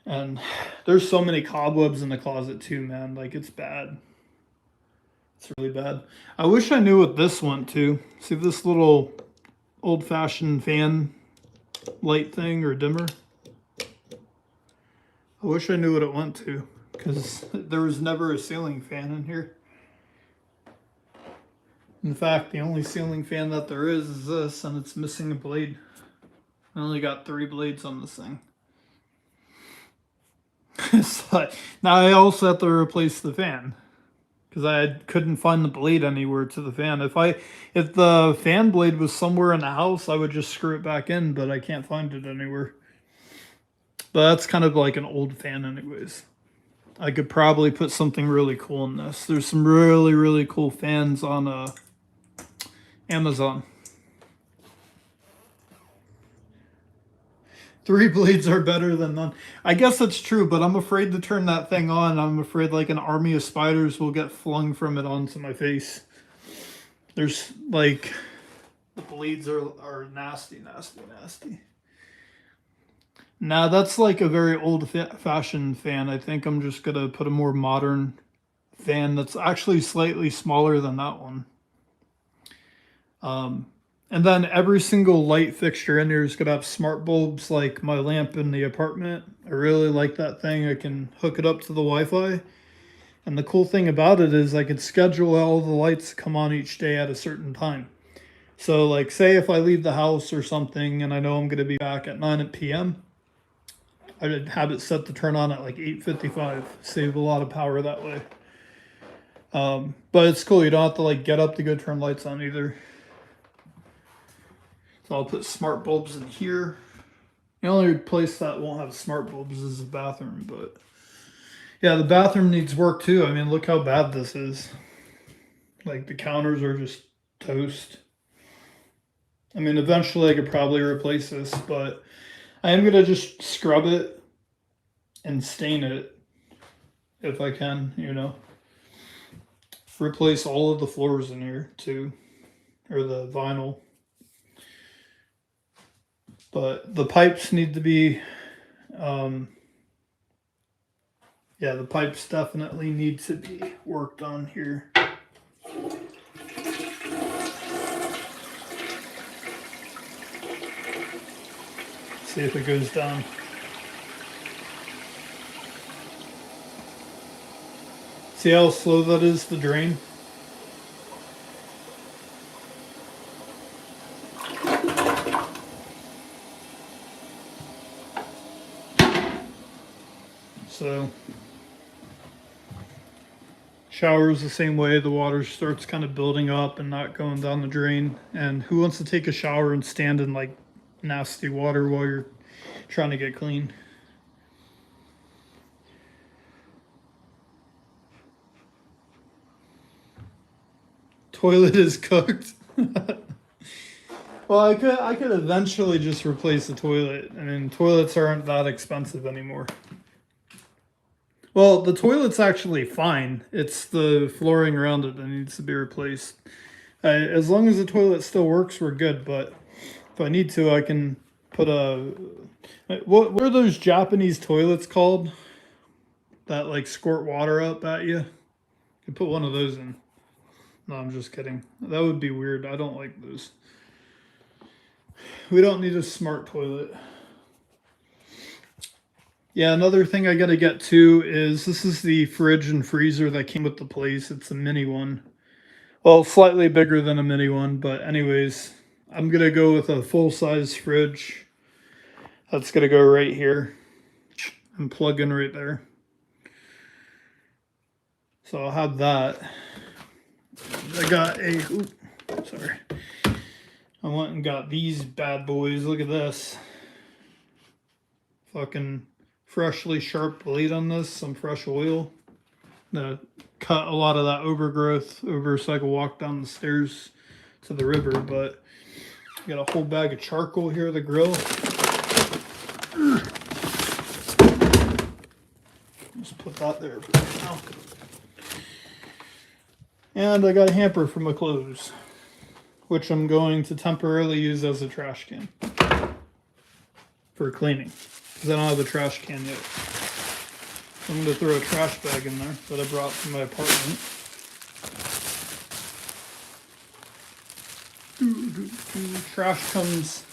And there's so many cobwebs in the closet too, man. Like, it's bad. It's really bad. I wish I knew what this went to. See this little old-fashioned fan light thing or dimmer? I wish I knew what it went to, because there was never a ceiling fan in here. In fact, the only ceiling fan that there is this, and it's missing a blade. I only got 3 blades on this thing. So, now I also have to replace the fan because I couldn't find the blade anywhere to the fan. If the fan blade was somewhere in the house, I would just screw it back in, but I can't find it anywhere. But that's kind of like an old fan anyways. I could probably put something really cool in this. There's some really, really cool fans on Amazon. 3 blades are better than none. I guess that's true, but I'm afraid to turn that thing on. I'm afraid like an army of spiders will get flung from it onto my face. There's like, the blades are nasty, nasty, nasty. Now that's like a very old-fashioned fan. I think I'm just gonna put a more modern fan that's actually slightly smaller than that one. And then every single light fixture in here is gonna have smart bulbs like my lamp in the apartment. I really like that thing. I can hook it up to the Wi-Fi. And the cool thing about it is I can schedule all the lights to come on each day at a certain time. So like say if I leave the house or something and I know I'm gonna be back at 9 p.m., I'd have it set to turn on at like 8:55. Save a lot of power that way. But it's cool. You don't have to like get up to go turn lights on either. So I'll put smart bulbs in here. The only place that won't have smart bulbs is the bathroom. But yeah, the bathroom needs work too. I mean, look how bad this is. Like the counters are just toast. I mean, eventually I could probably replace this, but I am going to just scrub it and stain it if I can, you know. Replace all of the floors in here too, or the vinyl. But the pipes need to be, yeah, the pipes definitely need to be worked on here. See if it goes down. See how slow that is to drain? So, showers the same way. The water starts kind of building up and not going down the drain. And who wants to take a shower and stand in like nasty water while you're trying to get clean? Toilet is cooked. Well, I could eventually just replace the toilet. I mean, toilets aren't that expensive anymore. Well, the toilet's actually fine. It's the flooring around it that needs to be replaced. As long as the toilet still works, we're good. But if I need to, I can put a... What are those Japanese toilets called? That like squirt water up at you? You can put one of those in. No, I'm just kidding. That would be weird. I don't like those. We don't need a smart toilet. Yeah, another thing I gotta get to is this is the fridge and freezer that came with the place. It's a mini one. Well, slightly bigger than a mini one, but anyways, I'm gonna go with a full-size fridge. That's gonna go right here and plug in right there. So I'll have that. I got sorry. I went and got these bad boys. Look at this. Fucking freshly sharp blade on this, some fresh oil to cut a lot of that overgrowth over so I can walk down the stairs to the river. But I got a whole bag of charcoal here at the grill. Just put that there for now. And I got a hamper for my clothes, which I'm going to temporarily use as a trash can for cleaning, because I don't have a trash can yet. So I'm going to throw a trash bag in there that I brought from my apartment. Trash comes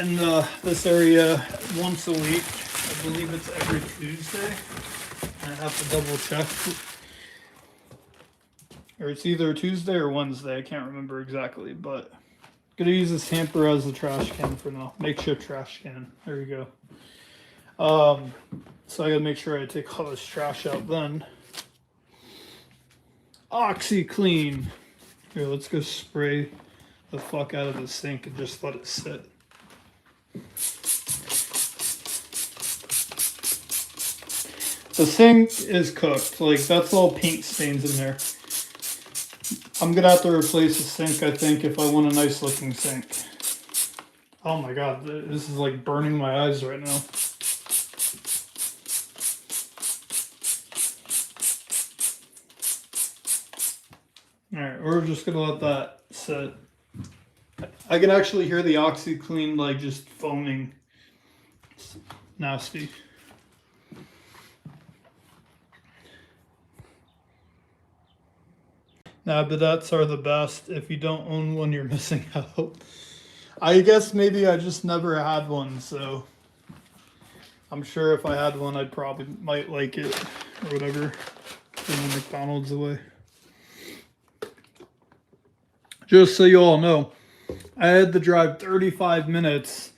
in this area once a week. I believe it's every Tuesday. I have to double check. or it's either Tuesday or Wednesday. I can't remember exactly, but gonna use this hamper as a trash can for now. Makeshift trash can. There you go. So I gotta make sure I take all this trash out then. OxyClean. Here, let's go spray the fuck out of the sink and just let it sit. The sink is cooked. Like, that's all paint stains in there. I'm gonna have to replace the sink, I think, if I want a nice looking sink. Oh my god, this is like burning my eyes right now. Alright, we're just gonna let that sit. I can actually hear the OxyClean like just foaming. It's nasty. Nah, bidets are the best. If you don't own one, you're missing out. I guess maybe I just never had one, so I'm sure if I had one, I'd probably might like it or whatever. Throwing the McDonald's away. Just so you all know, I had to drive 35 minutes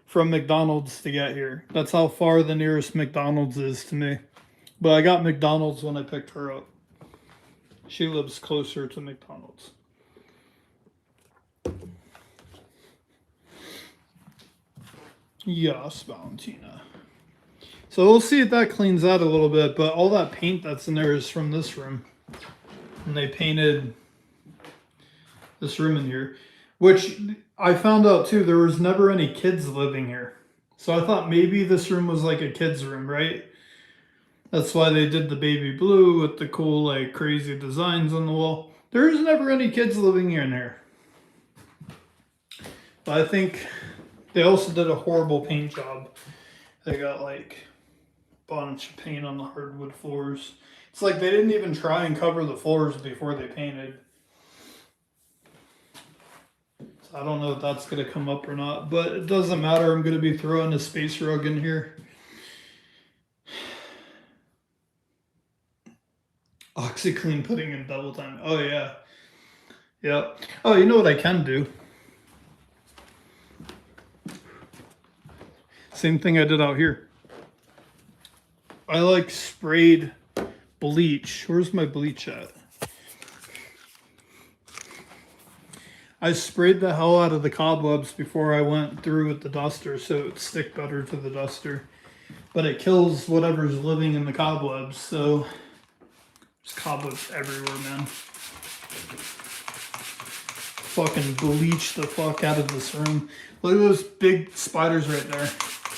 from McDonald's to get here. That's how far the nearest McDonald's is to me. But I got McDonald's when I picked her up. She lives closer to McDonald's. Yes, Valentina. So we'll see if that cleans out a little bit, but all that paint that's in there is from this room. And they painted this room in here, which I found out too, there was never any kids living here. So I thought maybe this room was like a kid's room, right? That's why they did the baby blue with the cool, like, crazy designs on the wall. There's never any kids living here in there. But I think they also did a horrible paint job. They got, like, a bunch of paint on the hardwood floors. It's like they didn't even try and cover the floors before they painted. So I don't know if that's going to come up or not. But it doesn't matter. I'm going to be throwing a space rug in here. OxyClean putting in double time. Oh, yeah. Yep. Oh, you know what I can do? Same thing I did out here. I like sprayed bleach. Where's my bleach at? I sprayed the hell out of the cobwebs before I went through with the duster so it would stick better to the duster. But it kills whatever's living in the cobwebs, so there's cobwebs everywhere, man. Fucking bleach the fuck out of this room. Look at those big spiders right there.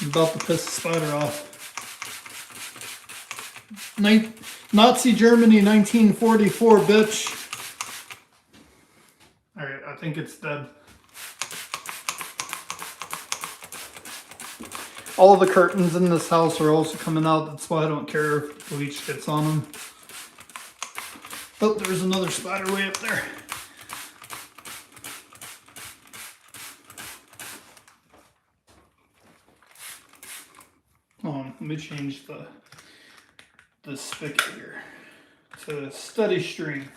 I'm about to piss the spider off. Nazi Germany, 1944, bitch. Alright, I think it's dead. All the curtains in this house are also coming out. That's why I don't care if bleach gets on them. Oh, there's another spider way up there. Hold on, let me change the spigot here to steady stream.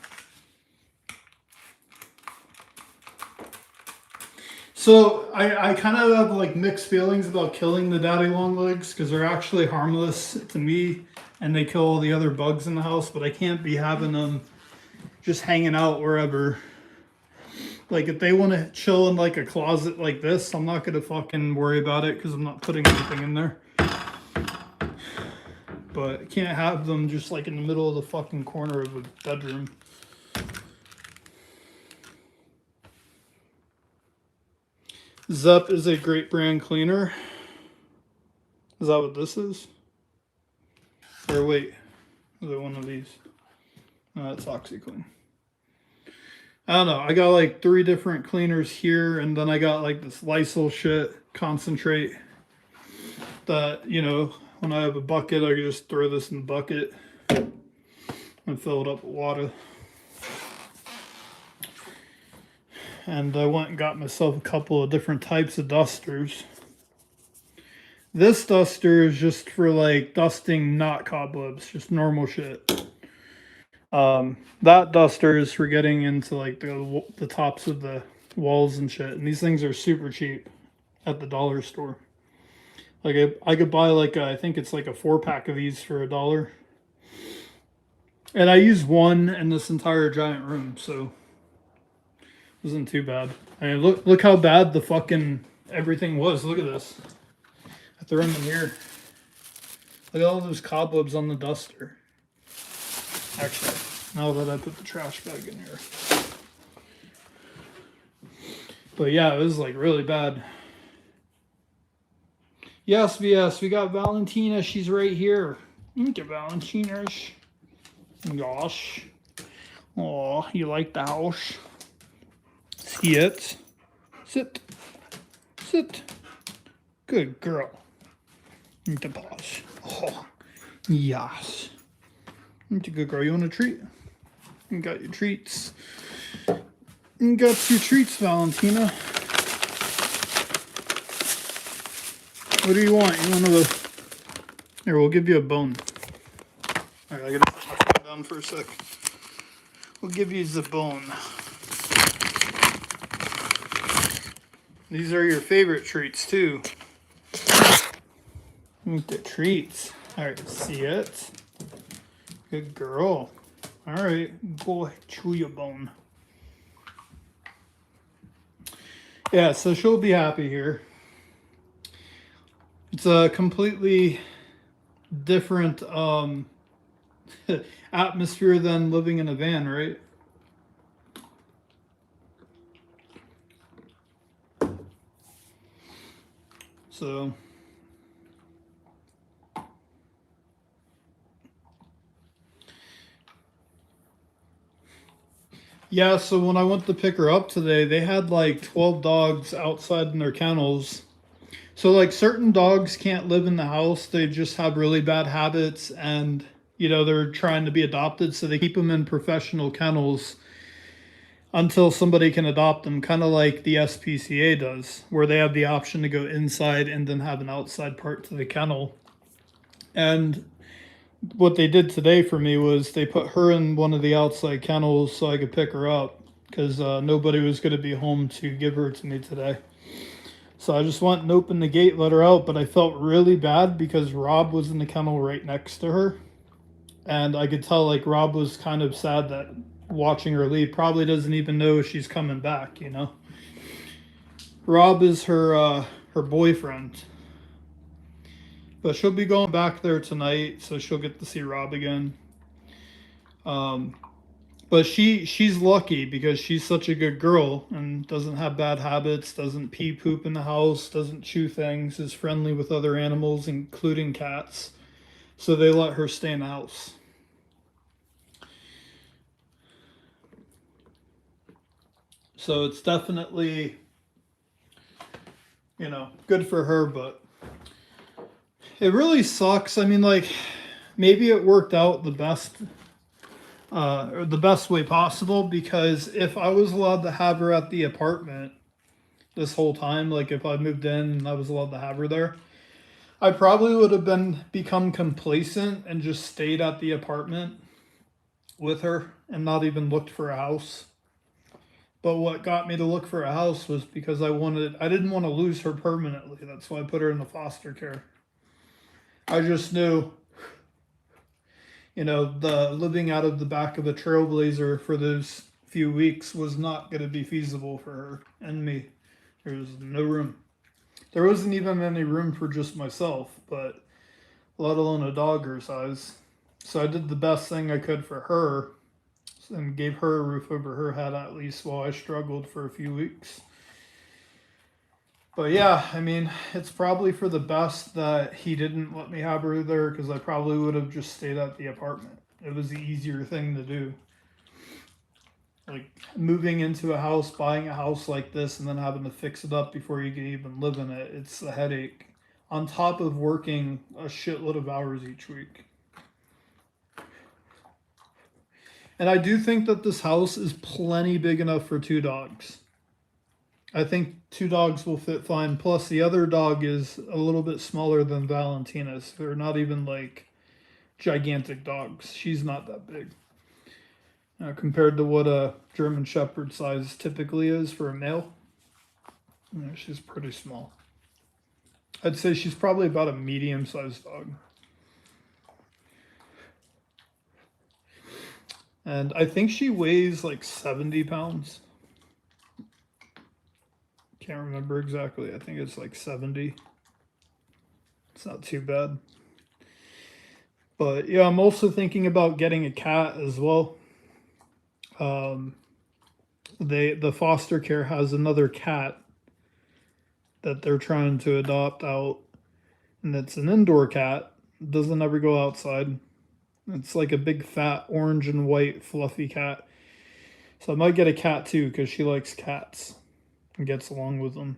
So I kind of have like mixed feelings about killing the daddy long legs because they're actually harmless to me and they kill all the other bugs in the house, but I can't be having them just hanging out wherever. Like if they want to chill in like a closet like this, I'm not going to fucking worry about it because I'm not putting anything in there. But I can't have them just like in the middle of the fucking corner of a bedroom. Zep is a great brand cleaner. Is that what this is? Or wait, is it one of these? No, that's OxyClean. I don't know. I got like 3 different cleaners here, and then I got like this Lysol shit concentrate that, you know, when I have a bucket, I can just throw this in the bucket and fill it up with water. And I went and got myself a couple of different types of dusters. This duster is just for like dusting not cobwebs, just normal shit. That duster is for getting into like the tops of the walls and shit. And these things are super cheap at the dollar store. Like I could buy like I think it's like a 4-pack of these for $1. And I used one in this entire giant room, so it wasn't too bad. I mean, look how bad the fucking everything was. Look at this. I threw them in here. Look at all those cobwebs on the duster. Actually, now that I put the trash bag in here. But yeah, it was like really bad. Yes, VS, we got Valentina. She's right here. Look at Valentina. Gosh. Oh, you like the house? See it? Sit. Sit. Good girl. Need to pause. Oh, yes. Need a good girl. You want a treat? You got your treats. You got your treats, Valentina. What do you want? You want to... Here, we'll give you a bone. Alright, I gotta put my phone down for a sec. We'll give you the bone. These are your favorite treats, too. Eat the treats. Alright, see it? Good girl. Alright, go chew your bone. Yeah, so she'll be happy here. It's a completely different atmosphere than living in a van, right? So yeah, so when I went to pick her up today, they had like 12 dogs outside in their kennels. So like certain dogs can't live in the house. They just have really bad habits and they're trying to be adopted, so they keep them in professional kennels until somebody can adopt them, kind of like the SPCA does, where they have the option to go inside and then have an outside part to the kennel. And what they did today for me was they put her in one of the outside kennels so I could pick her up, because nobody was going to be home to give her to me today. So I just went and opened the gate, let her out, but I felt really bad because Rob was in the kennel right next to her. And I could tell like Rob was kind of sad that watching her leave. Probably doesn't even know she's coming back, Rob is her boyfriend. But she'll be going back there tonight, so she'll get to see Rob again. But she's lucky because she's such a good girl and doesn't have bad habits, doesn't pee poop in the house, doesn't chew things, is friendly with other animals, including cats. So they let her stay in the house. So it's definitely, good for her, but it really sucks. I mean, like, maybe it worked out the best or the best way possible, because if I was allowed to have her at the apartment this whole time, like if I moved in and I was allowed to have her there, I probably would have become complacent and just stayed at the apartment with her and not even looked for a house. But what got me to look for a house was because I didn't want to lose her permanently. That's why I put her in the foster care. I just knew, the living out of the back of a Trailblazer for those few weeks was not going to be feasible for her and me. There was no room. There wasn't even any room for just myself, but let alone a dog her size. So I did the best thing I could for her and gave her a roof over her head at least while I struggled for a few weeks. But yeah, I mean, it's probably for the best that he didn't let me have her there, because I probably would have just stayed at the apartment. It was the easier thing to do. Like moving into a house, buying a house like this, and then having to fix it up before you can even live in it. It's a headache. On top of working a shitload of hours each week. And I do think that this house is plenty big enough for 2 dogs. I think 2 dogs will fit fine. Plus, the other dog is a little bit smaller than Valentina's. They're not even like gigantic dogs. She's not that big. compared to what a German Shepherd size typically is for a male. She's pretty small. I'd say she's probably about a medium-sized dog. And I think she weighs like 70 pounds. Can't remember exactly. I think it's like 70. It's not too bad. But yeah, I'm also thinking about getting a cat as well. The foster care has another cat that they're trying to adopt out, and it's an indoor cat. It doesn't ever go outside. It's like a big fat orange and white fluffy cat. So I might get a cat too because she likes cats and gets along with them.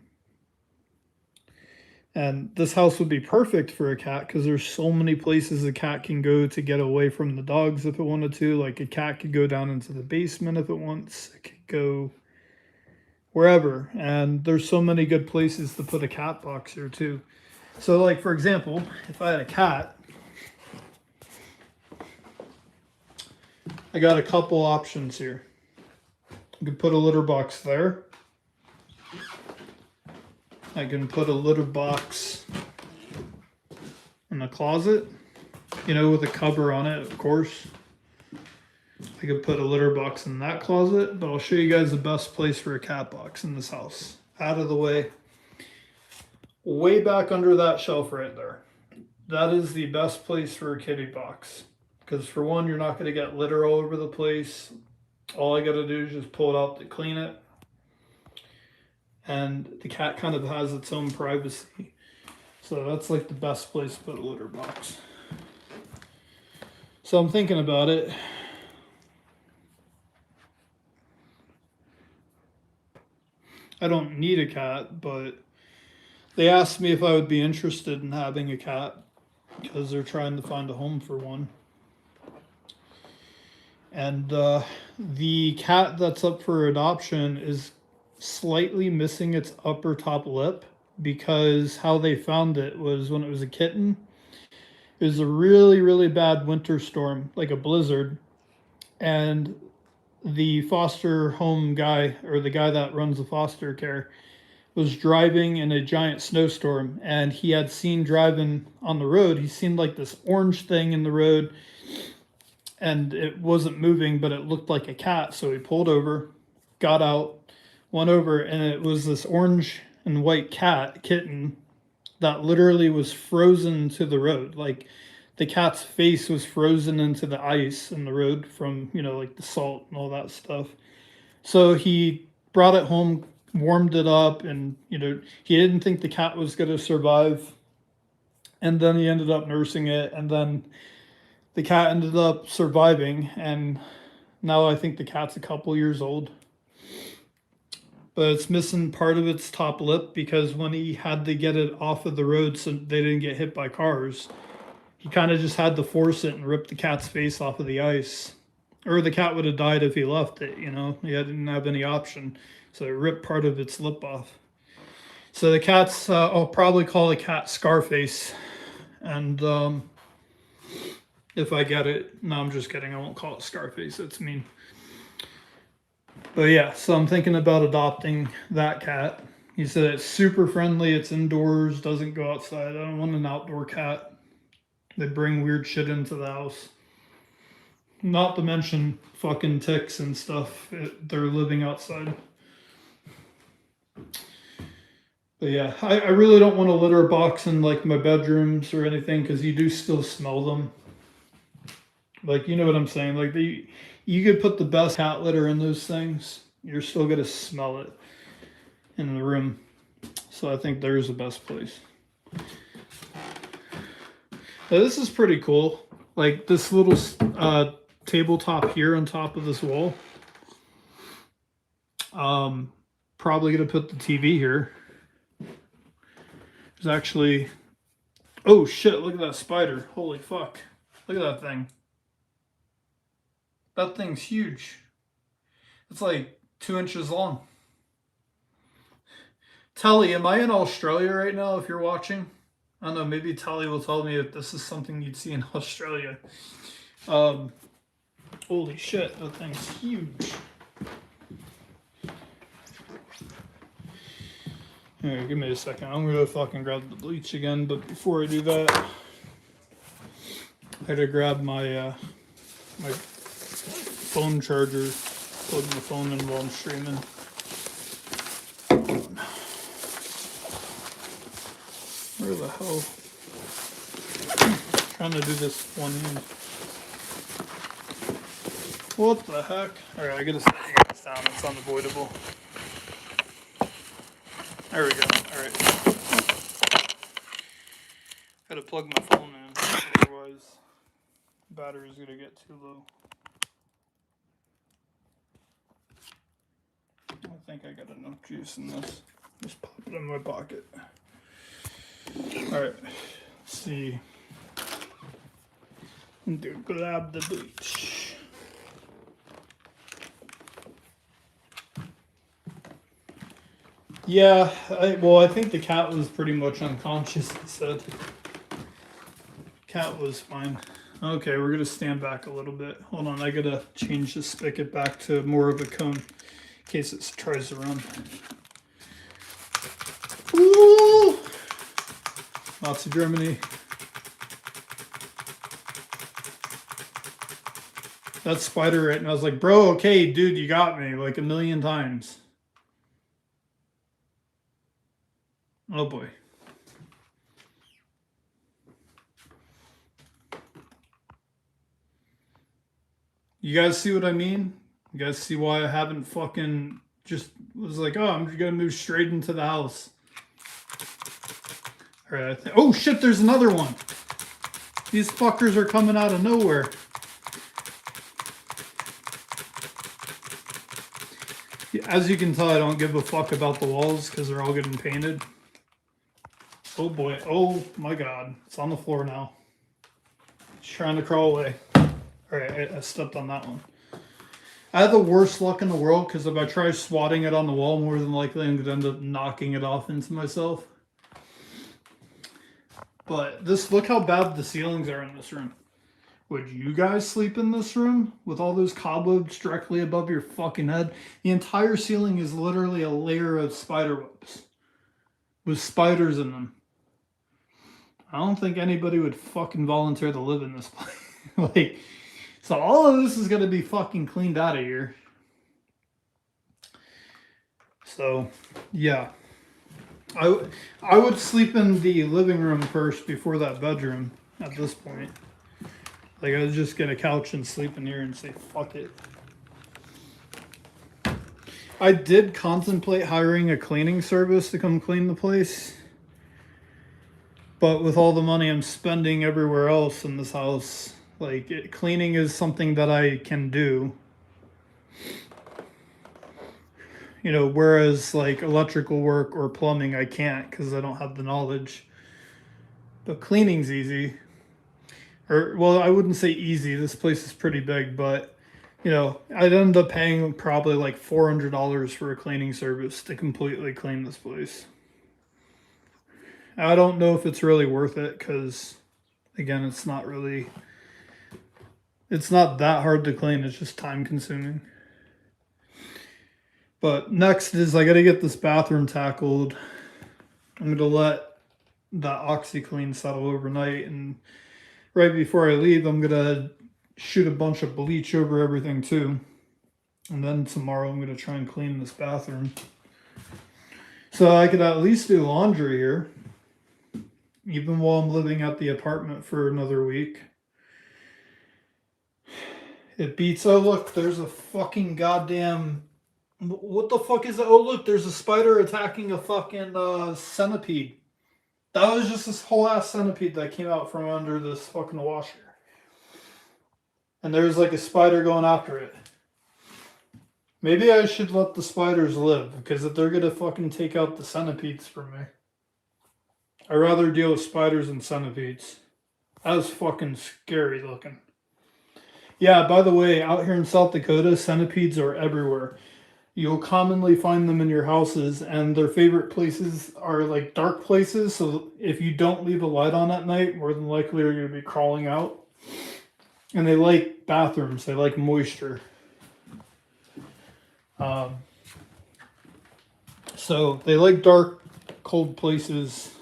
And this house would be perfect for a cat because there's so many places a cat can go to get away from the dogs if it wanted to. Like a cat could go down into the basement if it wants. It could go wherever. And there's so many good places to put a cat box here too. So like for example, if I had a cat, I got a couple options here. I could put a litter box there. I can put a litter box in the closet, with a cover on it, of course. I could put a litter box in that closet, but I'll show you guys the best place for a cat box in this house. Out of the way. Way back under that shelf right there. That is the best place for a kitty box. Because for one, you're not going to get litter all over the place. All I got to do is just pull it out to clean it. And the cat kind of has its own privacy. So that's like the best place to put a litter box. So I'm thinking about it. I don't need a cat, but they asked me if I would be interested in having a cat because they're trying to find a home for one. And the cat that's up for adoption is slightly missing its upper top lip because how they found it was when it was a kitten. It was a really, really bad winter storm, like a blizzard. And the foster home guy, or the guy that runs the foster care, was driving in a giant snowstorm. And he had seen driving on the road, he seen like this orange thing in the road. And it wasn't moving, but it looked like a cat. So he pulled over, got out, went over, and it was this orange and white kitten that literally was frozen to the road. Like the cat's face was frozen into the ice in the road from, like the salt and all that stuff. So he brought it home, warmed it up, and, he didn't think the cat was going to survive. And then he ended up nursing it, and then the cat ended up surviving, and now I think the cat's a couple years old. But it's missing part of its top lip because when he had to get it off of the road so they didn't get hit by cars, he kind of just had to force it and rip the cat's face off of the ice. Or the cat would have died if he left it, He didn't have any option. So it ripped part of its lip off. So the cat's, I'll probably call the cat Scarface. And if I get it, no, I'm just kidding. I won't call it Scarface. That's mean. But yeah, so I'm thinking about adopting that cat. He said it's super friendly. It's indoors, doesn't go outside. I don't want an outdoor cat. They bring weird shit into the house. Not to mention fucking ticks and stuff. They're living outside. But yeah, I really don't want a litter box in like my bedrooms or anything because you do still smell them. Like, you know what I'm saying? Like you could put the best cat litter in those things. You're still going to smell it in the room. So I think there's the best place. Now, this is pretty cool. Like this little tabletop here on top of this wall. Probably going to put the TV here. There's actually... Oh shit, look at that spider. Holy fuck. Look at that thing. That thing's huge. It's like 2 inches long. Telly, am I in Australia right now if you're watching? I don't know, maybe Telly will tell me if this is something you'd see in Australia. Holy shit, that thing's huge. Alright, give me a second. I'm gonna fucking grab the bleach again, but before I do that, I had to grab my my phone charger, plug my phone in while I'm streaming. Where the hell? I'm trying to do this one hand. What the heck? Alright, I gotta set you guys down. It's unavoidable. There we go. Alright. Gotta plug my phone in, otherwise the battery's gonna get too low. I think I got enough juice in this. Just pop it in my pocket. Alright, let's see. Grab the bleach. Yeah, I think the cat was pretty much unconscious, he said. Cat was fine. Okay, we're gonna stand back a little bit. Hold on, I gotta change the spigot back to more of a cone in case it tries to run. Ooh! Nazi Germany. That spider right now, I was like, bro, okay, dude, you got me like a million times. Oh boy. You guys see what I mean? You guys see why I haven't fucking just was like, oh, I'm gonna move straight into the house. All right, oh shit, there's another one. These fuckers are coming out of nowhere. As you can tell, I don't give a fuck about the walls because they're all getting painted. Oh boy, oh my god, it's on the floor now. It's trying to crawl away. Alright, I stepped on that one. I have the worst luck in the world because if I try swatting it on the wall, more than likely I'm going to end up knocking it off into myself. But look how bad the ceilings are in this room. Would you guys sleep in this room with all those cobwebs directly above your fucking head? The entire ceiling is literally a layer of spider webs with spiders in them. I don't think anybody would fucking volunteer to live in this place. Like, so all of this is going to be fucking cleaned out of here. So, yeah. I would sleep in the living room first before that bedroom at this point. Like, I would just get a couch and sleep in here and say, fuck it. I did contemplate hiring a cleaning service to come clean the place. But with all the money I'm spending everywhere else in this house, like, cleaning is something that I can do. You know, whereas, like, electrical work or plumbing, I can't because I don't have the knowledge. But cleaning's easy. Or, well, I wouldn't say easy. This place is pretty big, but, you know, I'd end up paying probably like $400 for a cleaning service to completely clean this place. I don't know if it's really worth it because, again, it's not that hard to clean. It's just time consuming. But next is I got to get this bathroom tackled. I'm going to let that OxyClean settle overnight, and right before I leave, I'm going to shoot a bunch of bleach over everything too. And then tomorrow I'm going to try and clean this bathroom. So I could at least do laundry here, even while I'm living at the apartment for another week. It beats, oh look, there's a fucking goddamn, what the fuck is that? Oh look, there's a spider attacking a fucking centipede. That was just this whole ass centipede that came out from under this fucking washer. And there's like a spider going after it. Maybe I should let the spiders live, because if they're gonna fucking take out the centipedes from me, I'd rather deal with spiders than centipedes. That was fucking scary looking. Yeah, by the way, out here in South Dakota, centipedes are everywhere. You'll commonly find them in your houses, and their favorite places are like dark places, so if you don't leave a light on at night, more than likely you're going to be crawling out. And they like bathrooms. They like moisture. So they like dark, cold places.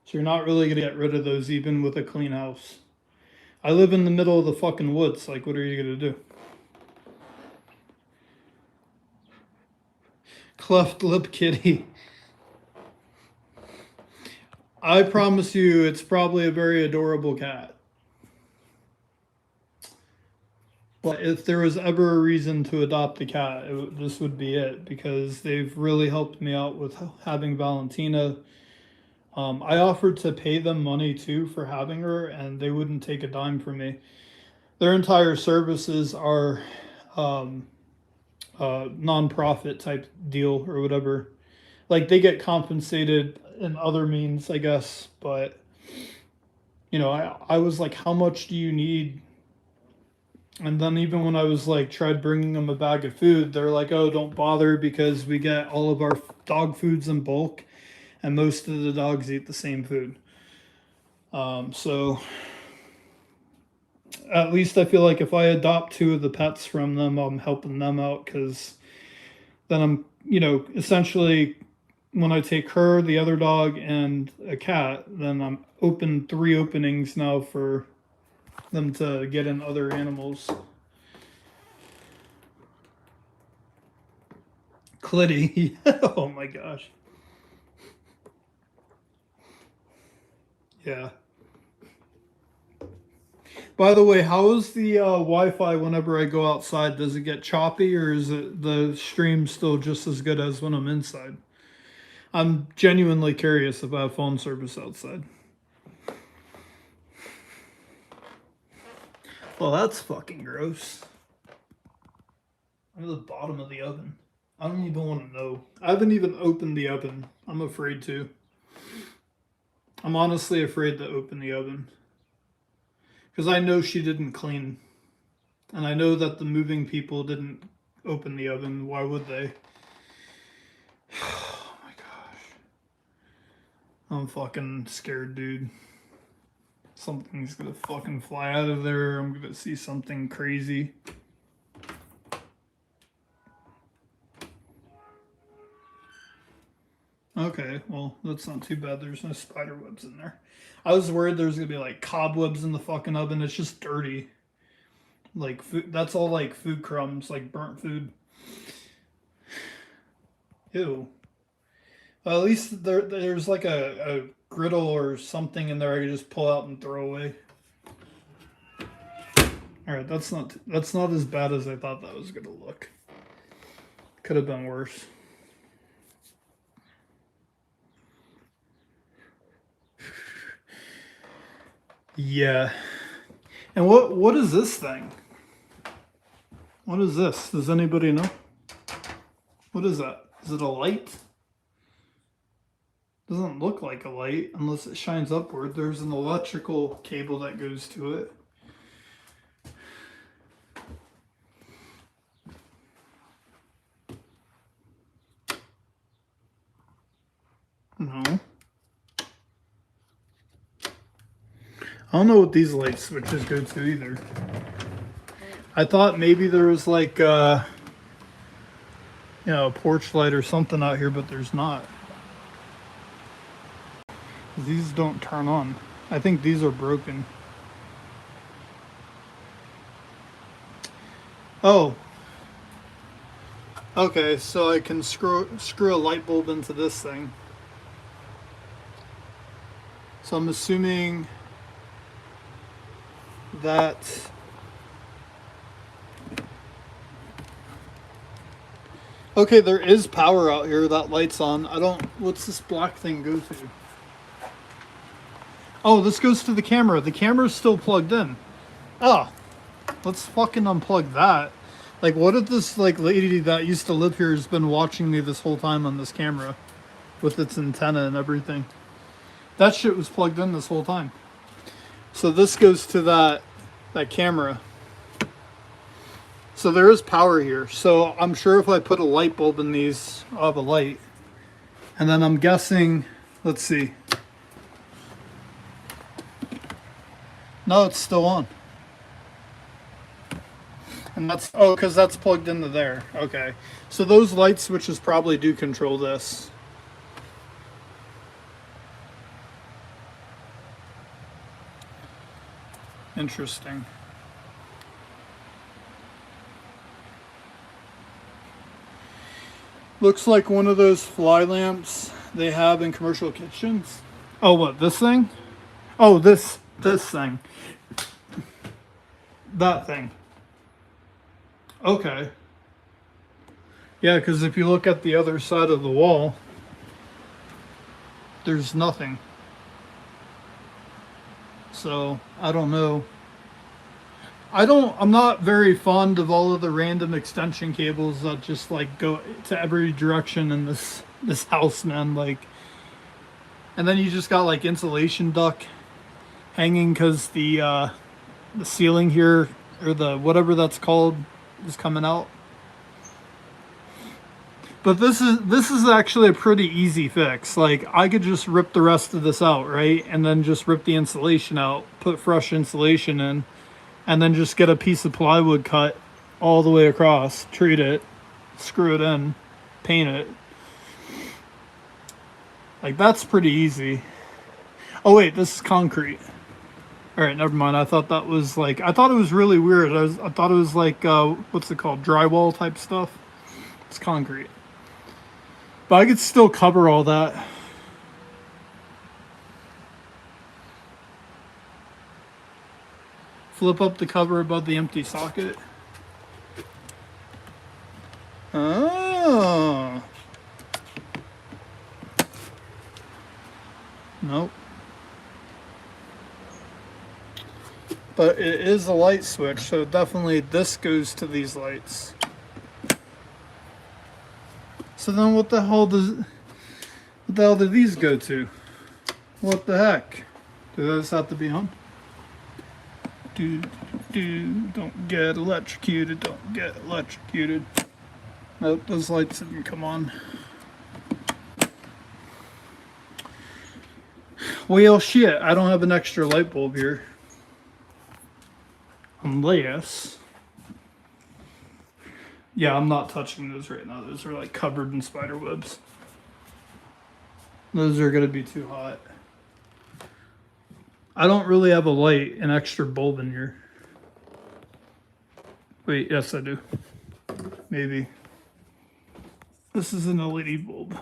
So you're not really gonna get rid of those even with a clean house. I live in the middle of the fucking woods. Like, what are you gonna do? Cleft lip kitty. I promise you, it's probably a very adorable cat. But if there was ever a reason to adopt a cat, this would be it, because they've really helped me out with having Valentina. I offered to pay them money too for having her, and they wouldn't take a dime from me. Their entire services are non-profit type deal or whatever. Like, they get compensated in other means, I guess. But you know, I was like, how much do you need? And then even when I was like tried bringing them a bag of food, they're like, oh, don't bother because we get all of our dog foods in bulk, and most of the dogs eat the same food. So at least I feel like if I adopt two of the pets from them, I'm helping them out, because then I'm, you know, essentially when I take her, the other dog, and a cat, then I'm open 3 openings now for them to get in other animals. Clitty. Oh my gosh. Yeah. By the way, how is the Wi-Fi whenever I go outside? Does it get choppy, or is it the stream still just as good as when I'm inside? I'm genuinely curious if I have phone service outside. Well, that's fucking gross. I'm at the bottom of the oven. I don't even want to know. I haven't even opened the oven. I'm afraid to. I'm honestly afraid to open the oven. Because I know she didn't clean. And I know that the moving people didn't open the oven. Why would they? Oh my gosh. I'm fucking scared, dude. Something's gonna fucking fly out of there. I'm gonna see something crazy. Okay, well, that's not too bad. There's no spider webs in there. I was worried there's gonna be like cobwebs in the fucking oven. It's just dirty. Like, food, that's all like food crumbs, like burnt food. Ew. Well, at least there's like a griddle or something in there I could just pull out and throw away. All right, that's not as bad as I thought that was gonna look. Could have been worse. Yeah. And what is this thing? What is this? Does anybody know? What is that? Is it a light? Doesn't look like a light unless it shines upward. There's an electrical cable that goes to it. No. I don't know what these light switches go to either. I thought maybe there was like you know, a porch light or something out here, but there's not. These don't turn on. I think these are broken. Oh. Okay, so I can screw a light bulb into this thing. So I'm assuming that okay, there is power out here. That light's on. I don't. What's this black thing go to? Oh, this goes to the camera. The camera's still plugged in. Oh, let's fucking unplug that. Like, what if this like lady that used to live here has been watching me this whole time on this camera with its antenna and everything? That shit was plugged in this whole time. So this goes to that camera. So there is power here. So I'm sure if I put a light bulb in these, I'll have a light. And then I'm guessing, let's see. No, it's still on. And that's, oh, because that's plugged into there. Okay. So those light switches probably do control this. Interesting. Looks like one of those fly lamps they have in commercial kitchens. Oh, what, this thing? Oh, this thing. That thing. Okay. Yeah, because if you look at the other side of the wall, there's nothing. So, I don't know. I'm not very fond of all of the random extension cables that just like go to every direction in this house, man. Like, and then you just got like insulation duct hanging because the ceiling here, or the whatever that's called, is coming out. But this is actually a pretty easy fix. Like, I could just rip the rest of this out, right? And then just rip the insulation out, put fresh insulation in, and then just get a piece of plywood cut all the way across, treat it, screw it in, paint it. Like, that's pretty easy. Oh wait, this is concrete. All right, never mind. I thought that was like, I thought it was really weird. I thought it was like, what's it called? Drywall type stuff. It's concrete. But I could still cover all that. Flip up the cover above the empty socket. Oh. Nope. But it is a light switch, so definitely this goes to these lights. So then what the hell do these go to? What the heck? Do those have to be on? Don't get electrocuted, don't get electrocuted. Nope, those lights didn't come on. Well, shit, I don't have an extra light bulb here. Unless... Yeah, I'm not touching those right now. Those are like covered in spider webs. Those are going to be too hot. I don't really have a light, an extra bulb in here. Wait, yes I do. Maybe. This is an LED bulb.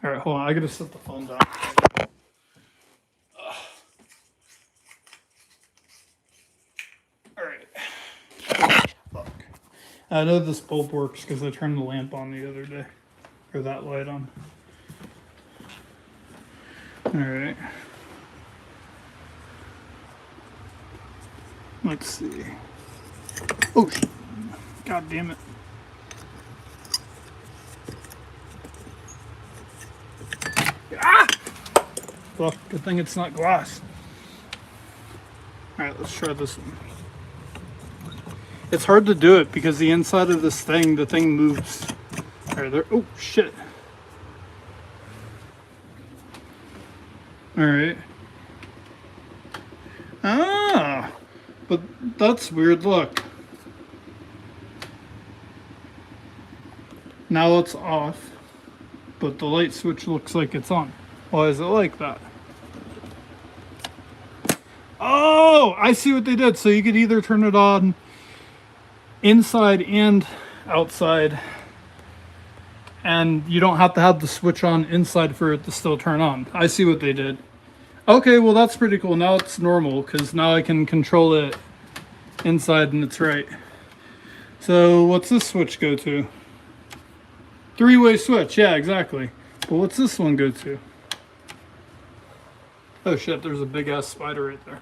Alright, hold on. I gotta set the phone down. Alright. Fuck. I know this bulb works because I turned the lamp on the other day. Or that light on. Alright. Let's see. Oh, god damn it. Ah! Fuck, good thing it's not glass. Alright, let's try this one. It's hard to do it because the inside of this thing, the thing moves. Alright, there. Oh, shit. Alright. Ah! But that's weird, look. Now it's off, but the light switch looks like it's on. Why is it like that? Oh, I see what they did. So you could either turn it on inside and outside, and you don't have to have the switch on inside for it to still turn on. I see what they did. Okay, well that's pretty cool. Now it's normal because now I can control it inside and it's right. So what's this switch go to? Three-way switch, yeah, exactly. But what's this one go to? Oh shit, there's a big ass spider right there.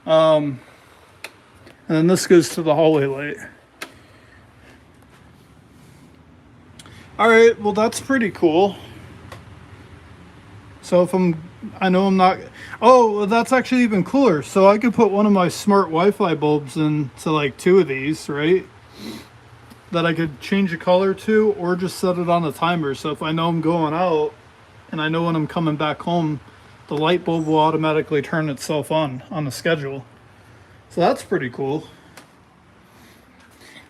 And then this goes to the hallway light. Alright, well that's pretty cool. So if I know I'm not, oh, well, that's actually even cooler. So I could put one of my smart Wi-Fi bulbs into like two of these, right? that I could change the color to or just set it on a timer. So if I know I'm going out and I know when I'm coming back home, the light bulb will automatically turn itself on the schedule. So that's pretty cool.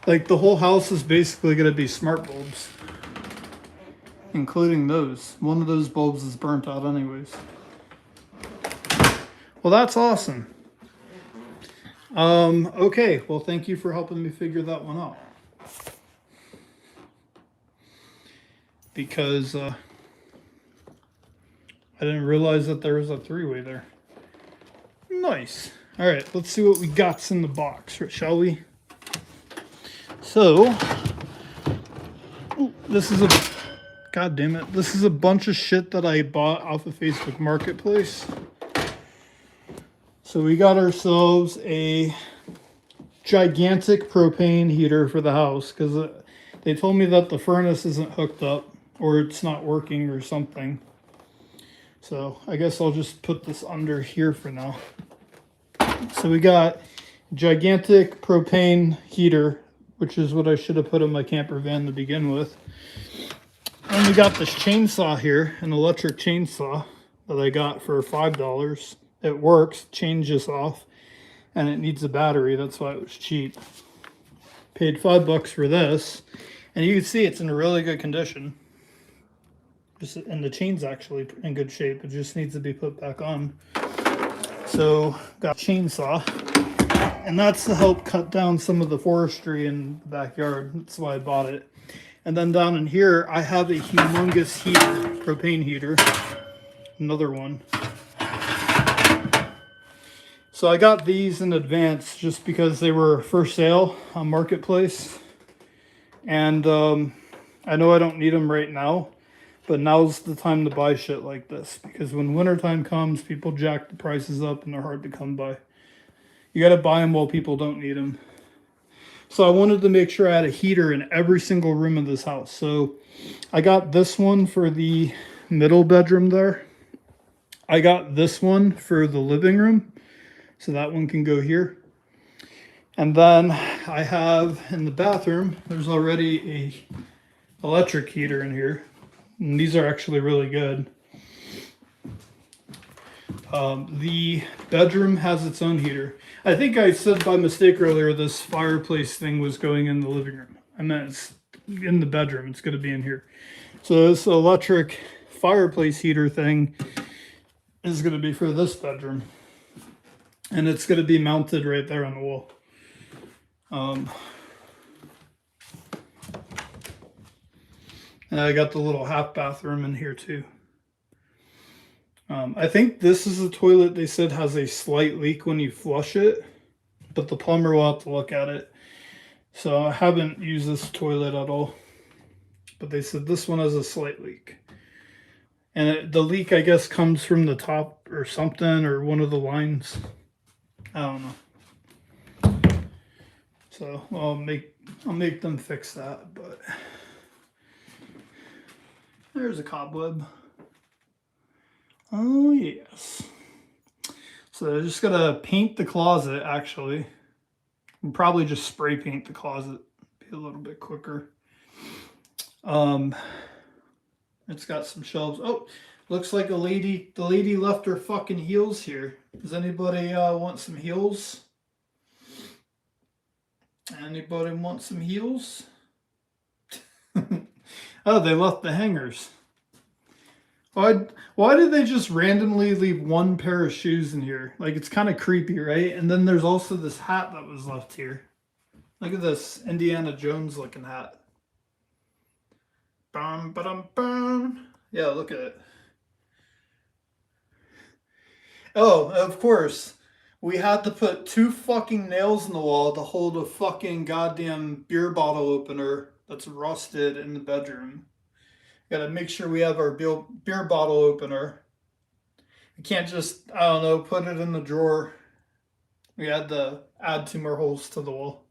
Like the whole house is basically going to be smart bulbs, including those. One of those bulbs is burnt out anyways. Well, that's awesome. Okay, well, thank you for helping me figure that one out. Because I didn't realize that there was a three-way there. Nice. All right, let's see what we got in the box, shall we? So, this is God damn it. This is a bunch of shit that I bought off of Facebook Marketplace. So we got ourselves a gigantic propane heater for the house because they told me that the furnace isn't hooked up or it's not working or something. So I guess I'll just put this under here for now. So we got gigantic propane heater, which is what I should have put in my camper van to begin with. And we got this chainsaw here, an electric chainsaw that I got for $5. It works, changes off, and it needs a battery. That's why it was cheap. Paid $5 for this, and you can see it's in really good condition. And the chain's actually in good shape. It just needs to be put back on. So got a chainsaw, and that's to help cut down some of the forestry in the backyard. That's why I bought it. And then down in here, I have a humongous heater, propane heater, another one. So I got these in advance just because they were for sale on Marketplace. And I know I don't need them right now, but now's the time to buy shit like this. Because when wintertime comes, people jack the prices up and they're hard to come by. You gotta buy them while people don't need them. So I wanted to make sure I had a heater in every single room of this house. So I got this one for the middle bedroom there. I got this one for the living room. So that one can go here. And then I have in the bathroom, there's already a electric heater in here. And these are actually really good. The bedroom has its own heater. I think I said by mistake earlier this fireplace thing was going in the living room. I meant it's in the bedroom. It's going to be in here. So this electric fireplace heater thing is going to be for this bedroom. And it's going to be mounted right there on the wall. And I got the little half bathroom in here too. I think this is a toilet they said has a slight leak when you flush it, but the plumber will have to look at it. So I haven't used this toilet at all, but they said this one has a slight leak. And the leak, I guess, comes from the top or something, or one of the lines. I don't know. So I'll make them fix that, but there's a cobweb. Oh yes. So I just gotta paint the closet actually. And probably just spray paint the closet. Be a little bit quicker. It's got some shelves. Oh, looks like the lady left her fucking heels here. Does anybody want some heels? Anybody want some heels? Oh, they left the hangers. Why did they just randomly leave one pair of shoes in here? Like, it's kind of creepy, right? And then there's also this hat that was left here. Look at this Indiana Jones looking hat. Bum, ba-dum, bum. Yeah, look at it. Oh, of course. We had to put 2 fucking nails in the wall to hold a fucking goddamn beer bottle opener that's rusted in the bedroom. Gotta make sure we have our beer bottle opener. We can't just, I don't know, put it in the drawer. We had to add 2 more holes to the wall.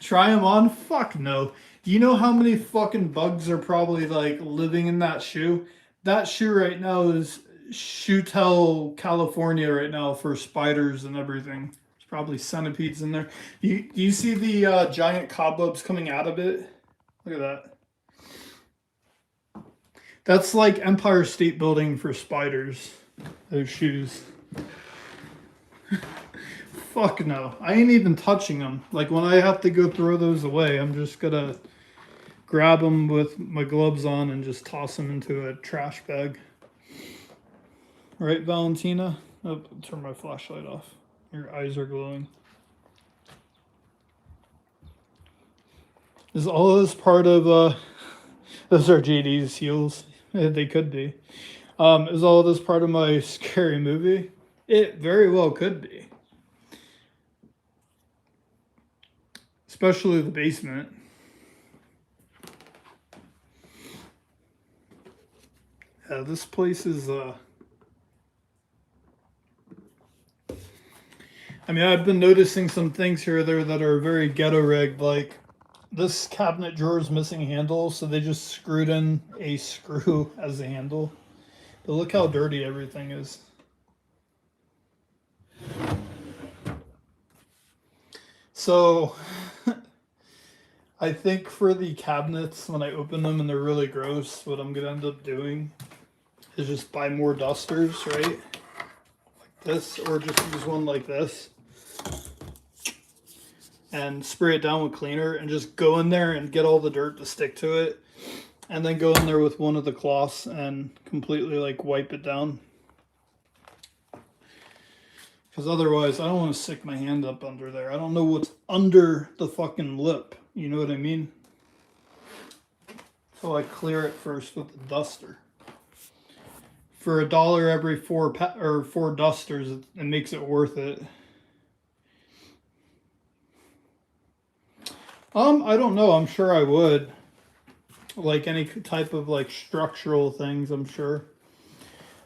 Try them on? Fuck no. Do you know how many fucking bugs are probably like living in that shoe? That shoe right now is Shoetel, California right now for spiders and everything. There's probably centipedes in there. You see the giant cobwebs coming out of it? Look at that. That's like Empire State Building for spiders. Those shoes. Fuck no. I ain't even touching them. Like when I have to go throw those away, I'm just gonna grab them with my gloves on and just toss them into a trash bag. Right, Valentina? Oh, turn my flashlight off. Your eyes are glowing. Is all of this part of those are JD's heels? They could be. Is all of this part of my scary movie? It very well could be. Especially the basement. Yeah, this place is I mean, I've been noticing some things here or there that are very ghetto rigged, like this cabinet drawer is missing a handle, so they just screwed in a screw as a handle. But look how dirty everything is. So, I think for the cabinets, when I open them and they're really gross, what I'm going to end up doing is just buy more dusters, right? Like this, or just use one like this. And spray it down with cleaner and just go in there and get all the dirt to stick to it. And then go in there with one of the cloths and completely like wipe it down. Because otherwise I don't want to stick my hand up under there. I don't know what's under the fucking lip. You know what I mean? So I clear it first with the duster. For $1 every four dusters, it makes it worth it. I don't know. I'm sure I would. Like any type of like structural things, I'm sure.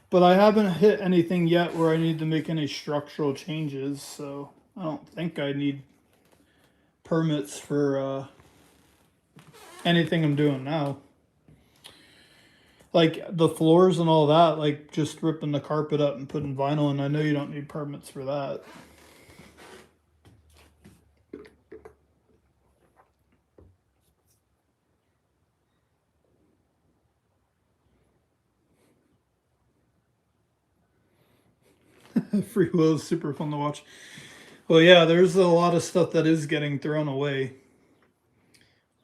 But I haven't hit anything yet where I need to make any structural changes, so I don't think I need permits for anything I'm doing now. Like the floors and all that, like just ripping the carpet up and putting vinyl in, I know you don't need permits for that. Free Will is super fun to watch. Well, yeah, there's a lot of stuff that is getting thrown away.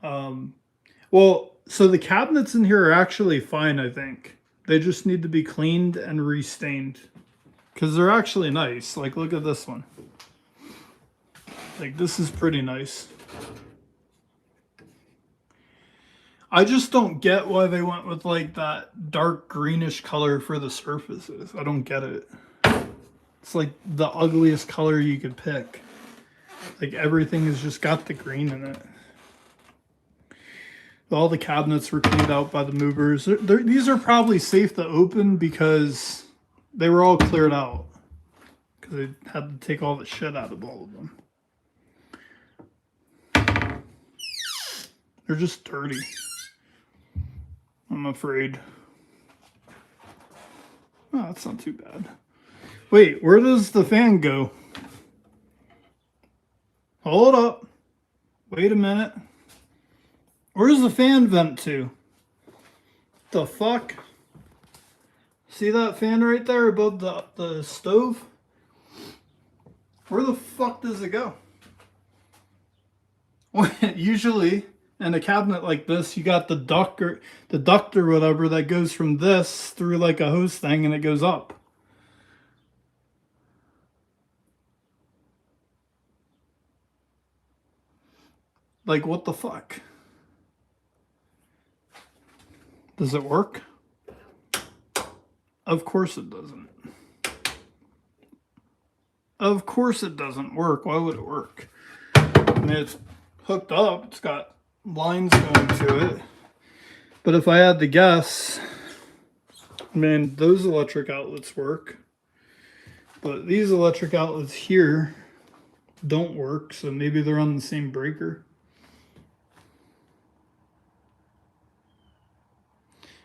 Well, so the cabinets in here are actually fine, I think. They just need to be cleaned and restained. Because they're actually nice. Like, look at this one. Like, this is pretty nice. I just don't get why they went with, like, that dark greenish color for the surfaces. I don't get it. It's like the ugliest color you could pick. Like everything has just got the green in it. All the cabinets were cleaned out by the movers. These are probably safe to open because they were all cleared out. Because they had to take all the shit out of all of them. They're just dirty. I'm afraid. Oh, that's not too bad. Wait, where does the fan go? Hold up. Wait a minute. Where's the fan vent to? The fuck? See that fan right there above the stove? Where the fuck does it go? Usually in a cabinet like this, you got the duct or whatever that goes from this through like a hose thing and it goes up. Like, what the fuck? Does it work? Of course it doesn't. Of course it doesn't work. Why would it work? I mean, it's hooked up. It's got lines going to it. But if I had to guess, I mean, those electric outlets work. But these electric outlets here don't work, so maybe they're on the same breaker.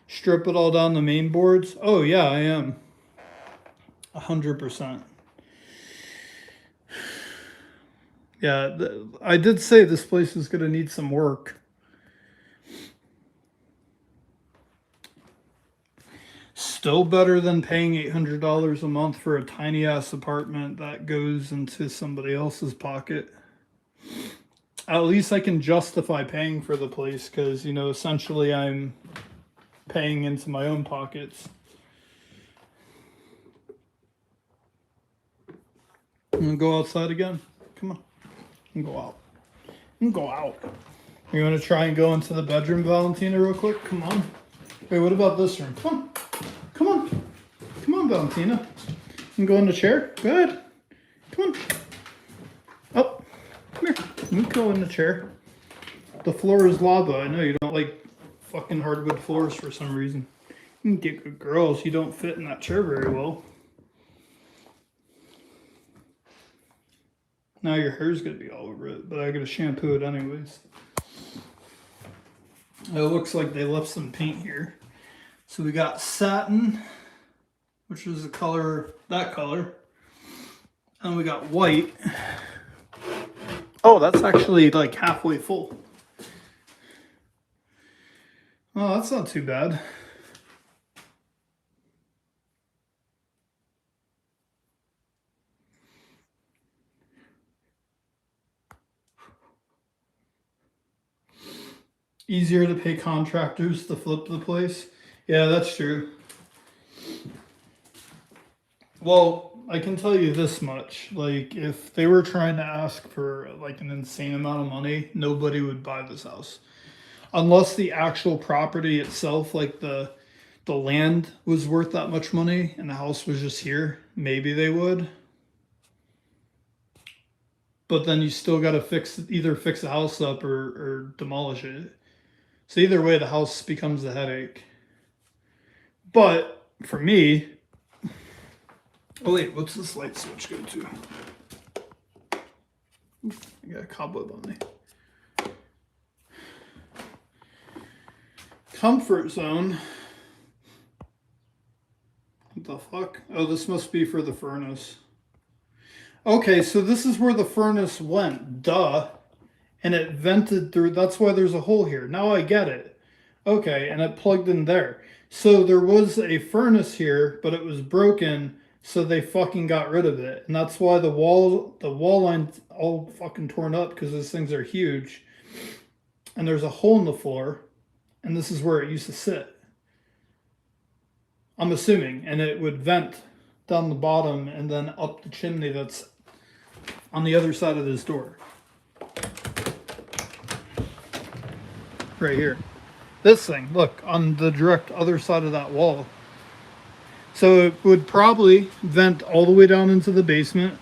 Strip it all down the main boards? Oh yeah, I am. 100%. Yeah, I did say this place is going to need some work. Still better than paying $800 a month for a tiny ass apartment that goes into somebody else's pocket. At least I can justify paying for the place because, you know, essentially I'm paying into my own pockets. I'm gonna go outside again. Come on. And go out. And go out. You want to try and go into the bedroom, Valentina, real quick? Come on. Wait, what about this room? Come on. Come on. Come on, Valentina. You can go in the chair. Go ahead. Come on. Oh, come here. You can go in the chair. The floor is lava. I know you don't like fucking hardwood floors for some reason. You can get good girls. You don't fit in that chair very well. Now your hair's gonna be all over it, but I gotta shampoo it anyways. It looks like they left some paint here. So we got satin, which is the color, that color. And we got white. Oh, that's actually like halfway full. Oh, that's not too bad. Easier to pay contractors to flip the place. Yeah, that's true. Well, I can tell you this much. Like, if they were trying to ask for like an insane amount of money, nobody would buy this house. Unless the actual property itself, like the land was worth that much money and the house was just here, maybe they would. But then you still got to either fix the house up or demolish it. So either way, the house becomes a headache. But for me, oh wait, what's this light switch go to? I got a cobweb on me. Comfort zone. What the fuck? Oh, this must be for the furnace. Okay, so this is where the furnace went. Duh. And it vented through. That's why there's a hole here. Now I get it. Okay, and it plugged in there. So there was a furnace here, but it was broken, so they fucking got rid of it. And that's why the wall line's all fucking torn up, because those things are huge. And there's a hole in the floor, and this is where it used to sit. I'm assuming. And it would vent down the bottom and then up the chimney that's on the other side of this door. Right here. This thing, look, on the direct other side of that wall. So it would probably vent all the way down into the basement,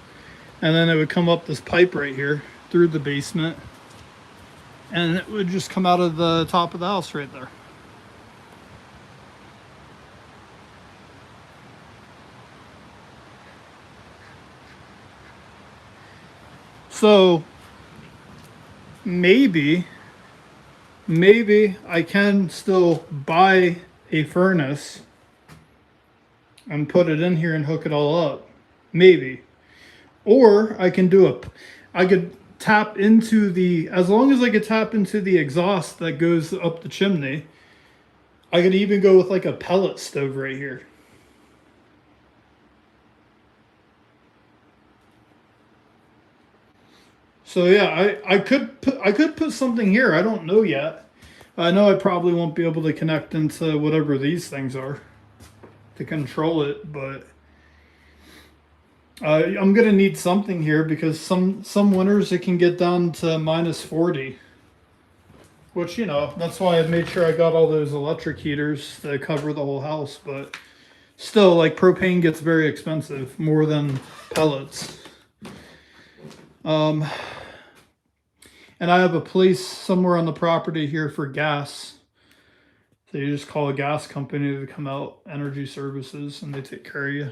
and then it would come up this pipe right here through the basement, and it would just come out of the top of the house right there. So maybe I can still buy a furnace and put it in here and hook it all up. Maybe. Or I can I could tap into as long as I could tap into the exhaust that goes up the chimney, I could even go with like a pellet stove right here. So yeah, I could put something here. I don't know yet. I know I probably won't be able to connect into whatever these things are to control it, but I'm gonna need something here because some winters it can get down to -40, which, you know, that's why I made sure I got all those electric heaters to cover the whole house. But still, like, propane gets very expensive, more than pellets. And I have a place somewhere on the property here for gas. So you just call a gas company to come out, Energy Services, and they take care of you.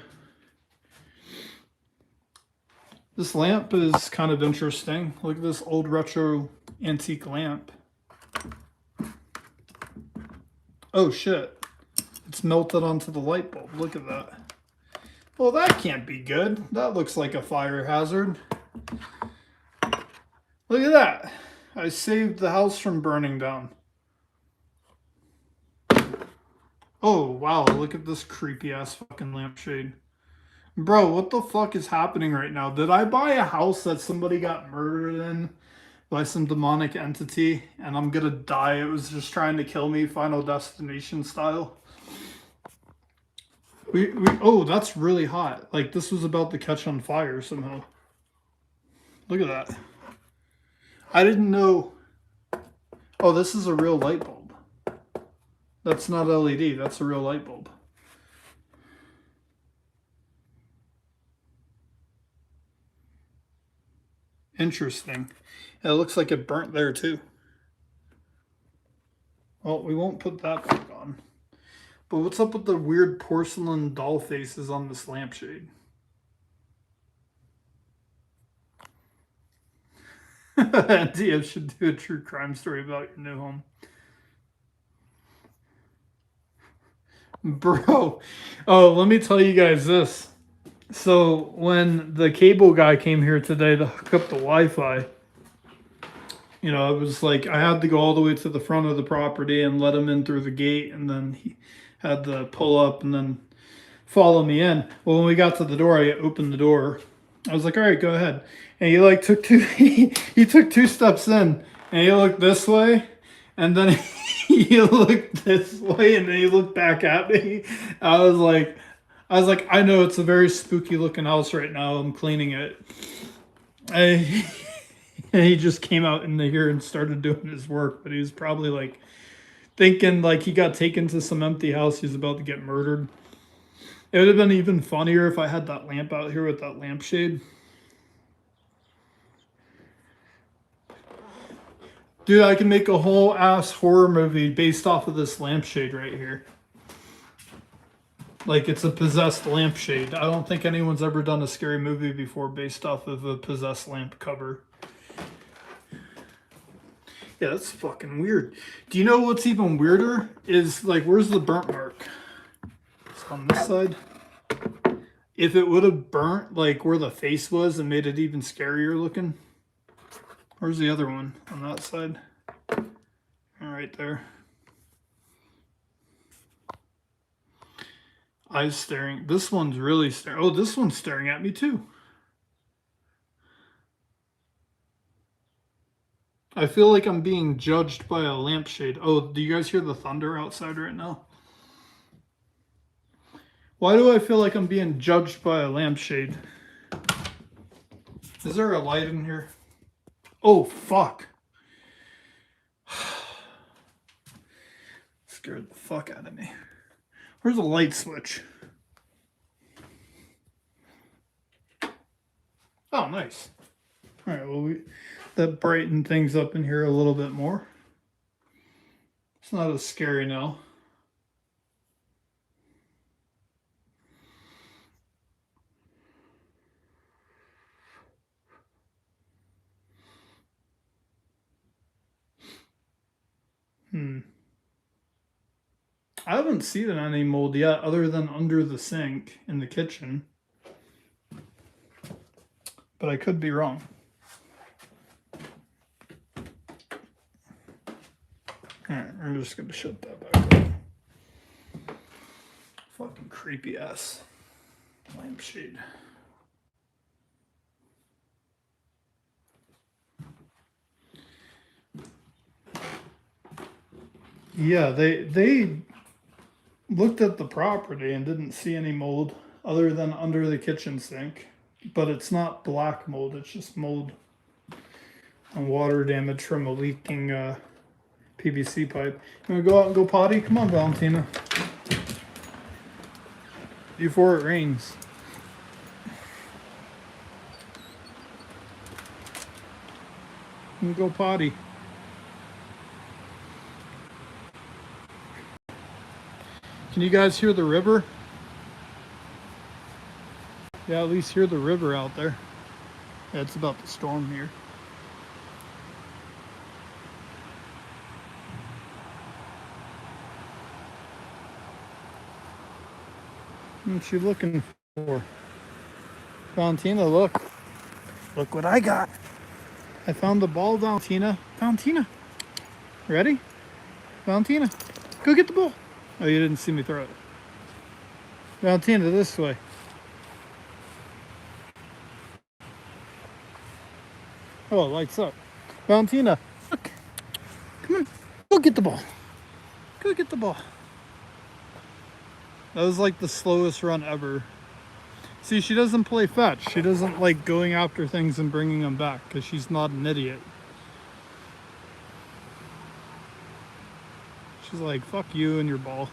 This lamp is kind of interesting. Look at this old retro antique lamp. Oh shit. It's melted onto the light bulb. Look at that. Well, that can't be good. That looks like a fire hazard. Look at that. I saved the house from burning down. Oh, wow. Look at this creepy ass fucking lampshade. Bro, what the fuck is happening right now? Did I buy a house that somebody got murdered in by some demonic entity and I'm gonna die? It was just trying to kill me, Final Destination style. Oh, that's really hot. Like this was about to catch on fire somehow. Look at that. I didn't know. Oh, this is a real light bulb. That's not LED, that's a real light bulb. Interesting. It looks like it burnt there too. Well, we won't put that back on. But what's up with the weird porcelain doll faces on this lampshade? Dia should do a true crime story about your new home. Bro, oh, let me tell you guys this. So when the cable guy came here today to hook up the Wi-Fi, you know, it was like I had to go all the way to the front of the property and let him in through the gate, and then he had to pull up and then follow me in. Well, when we got to the door, I opened the door. I was like, all right, go ahead. And he like took two, he took 2 steps in and he looked this way and then he looked this way and then he looked back at me. I was like, I know it's a very spooky looking house right now. I'm cleaning it. And he just came out into here and started doing his work, but he was probably like thinking like he got taken to some empty house. He's about to get murdered. It would have been even funnier if I had that lamp out here with that lampshade. Dude, I can make a whole ass horror movie based off of this lampshade right here. Like it's a possessed lampshade. I don't think anyone's ever done a scary movie before based off of a possessed lamp cover. Yeah, that's fucking weird. Do you know what's even weirder? Is like, where's the burnt mark? It's on this side. If it would have burnt like where the face was and made it even scarier looking. Where's the other one? On that side. All right there. Eyes staring. This one's really staring. Oh, this one's staring at me too. I feel like I'm being judged by a lampshade. Oh, do you guys hear the thunder outside right now? Why do I feel like I'm being judged by a lampshade? Is there a light in here? Oh, fuck. Scared the fuck out of me. Where's the light switch? Oh, nice. All right, well, that brightened things up in here a little bit more. It's not as scary now. I haven't seen any mold yet other than under the sink in the kitchen. But I could be wrong. Alright, I'm just gonna shut that back up. Fucking creepy ass lampshade. Yeah, they looked at the property and didn't see any mold other than under the kitchen sink. But it's not black mold, it's just mold and water damage from a leaking PVC pipe. You wanna go out and go potty? Come on, Valentina. Before it rains. You can go potty. Can you guys hear the river? Yeah, at least hear the river out there. Yeah, it's about to storm here. What's she looking for? Valentina, look. Look what I got. I found the ball, Valentina. Valentina. Ready? Valentina. Go get the ball. Oh, you didn't see me throw it. Valentina, this way. Oh, it lights up. Valentina, look. Come on. Go get the ball. Go get the ball. That was like the slowest run ever. See, she doesn't play fetch. She doesn't like going after things and bringing them back because she's not an idiot. She's like, fuck you and your ball.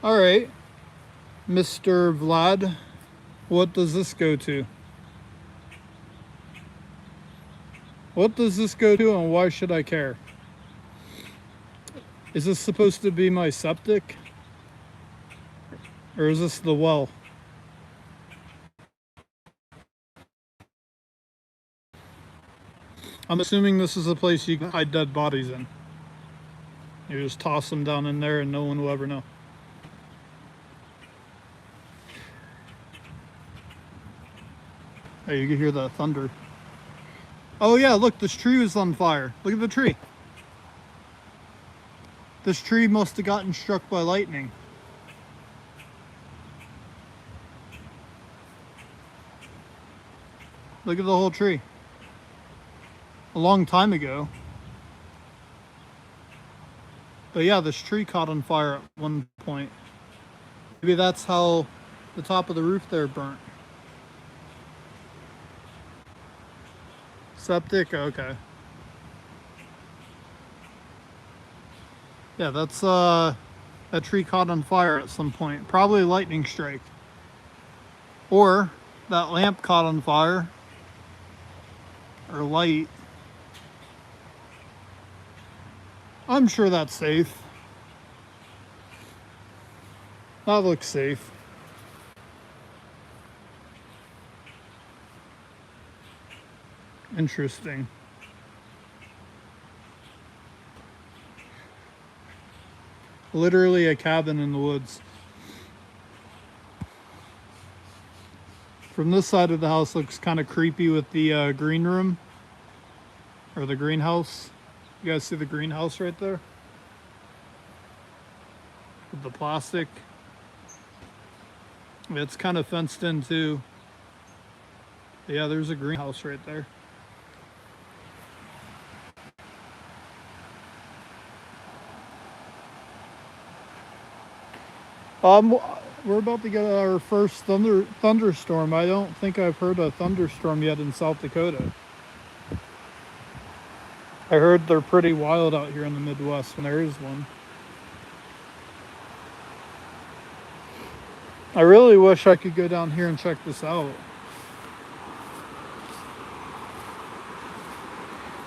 All right, Mr. Vlad, what does this go to? What does this go to and why should I care? Is this supposed to be my septic? Or is this the well? I'm assuming this is a place you can hide dead bodies in. You just toss them down in there and no one will ever know. Hey, you can hear that thunder. Oh yeah, look, this tree was on fire. Look at the tree. This tree must have gotten struck by lightning. Look at the whole tree. A long time ago. But yeah, this tree caught on fire at one point. Maybe that's how the top of the roof there burnt. Septic, okay. Yeah, that's that tree caught on fire at some point. Probably a lightning strike. Or that lamp caught on fire. Or light. I'm sure that's safe. That looks safe. Interesting. Literally a cabin in the woods. From this side of the house looks kind of creepy with the green room. Or the greenhouse. You guys see the greenhouse right there? With the plastic. It's kind of fenced in too. Yeah, there's a greenhouse right there. We're about to get our first thunderstorm. I don't think I've heard a thunderstorm yet in South Dakota. I heard they're pretty wild out here in the Midwest when there is one. I really wish I could go down here and check this out.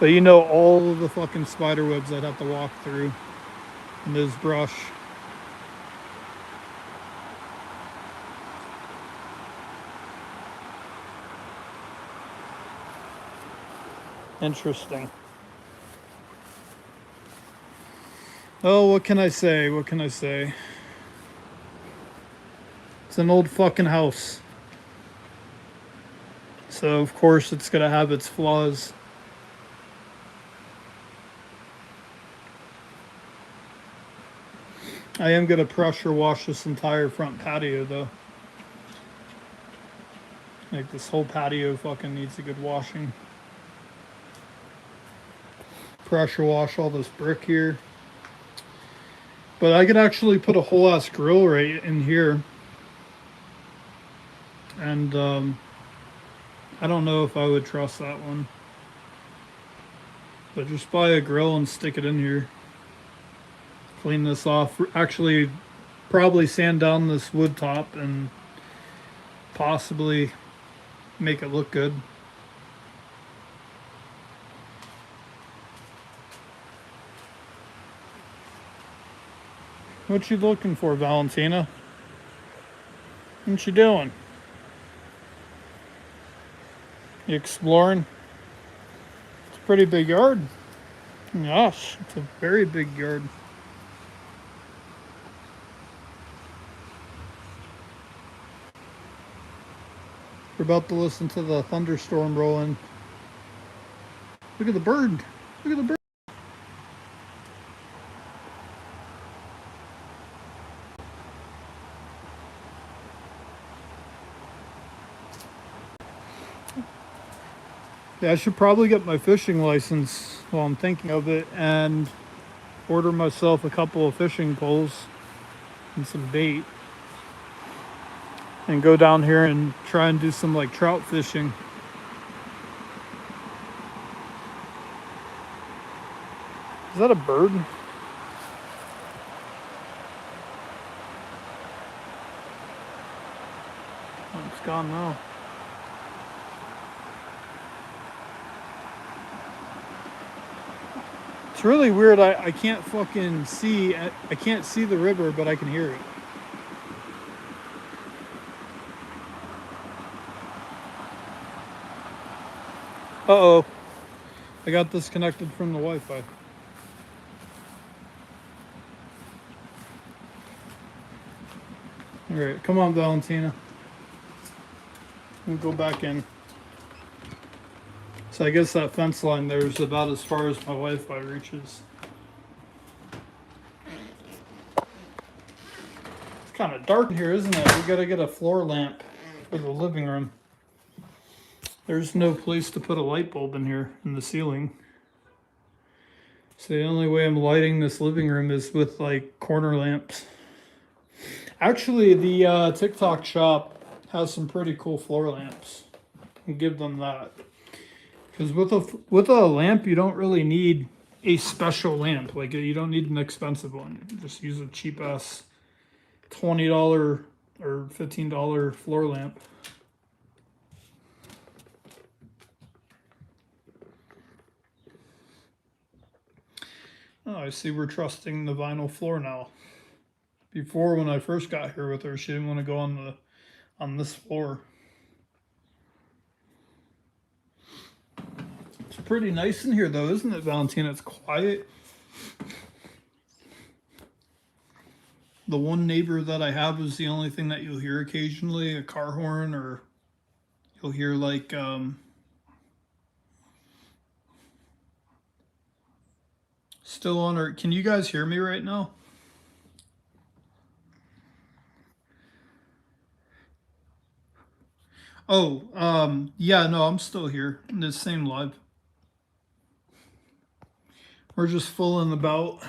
But you know, all of the fucking spider webs I'd have to walk through in this brush. Interesting. Oh, what can I say? What can I say? It's an old fucking house. So, of course, it's gonna have its flaws. I am gonna pressure wash this entire front patio, though. Like, this whole patio fucking needs a good washing. Pressure wash all this brick here. But I could actually put a whole ass grill right in here. And I don't know if I would trust that one. But just buy a grill and stick it in here. Clean this off. Actually, probably sand down this wood top and possibly make it look good. What you looking for, Valentina? What you doing? You exploring? It's a pretty big yard. Gosh, it's a very big yard. We're about to listen to the thunderstorm rolling. Look at the bird. Look at the bird. Yeah, I should probably get my fishing license while I'm thinking of it and order myself a couple of fishing poles and some bait and go down here and try and do some like trout fishing. Is that a bird? Oh, it's gone now. It's really weird. I can't fucking see. I can't see the river, but I can hear it. Uh-oh. I got disconnected from the Wi-Fi. All right, come on, Valentina. We'll go back in. So I guess that fence line there is about as far as my Wi-Fi reaches. It's kind of dark in here, isn't it? We gotta get a floor lamp for the living room. There's no place to put a light bulb in here in the ceiling. So the only way I'm lighting this living room is with like corner lamps. Actually, the TikTok shop has some pretty cool floor lamps. I'll give them that. Because with a lamp, you don't really need a special lamp. Like you don't need an expensive one. You just use a cheap ass $20 or $15 floor lamp. Oh, I see we're trusting the vinyl floor now. Before, when I first got here with her, she didn't want to go on this floor. It's pretty nice in here though, isn't it, Valentina? It's quiet. The one neighbor that I have is the only thing that you'll hear occasionally, a car horn, or you'll hear like still on her. Can you guys hear me right now? Oh, yeah, no, I'm still here in this same live. We're just fooling about.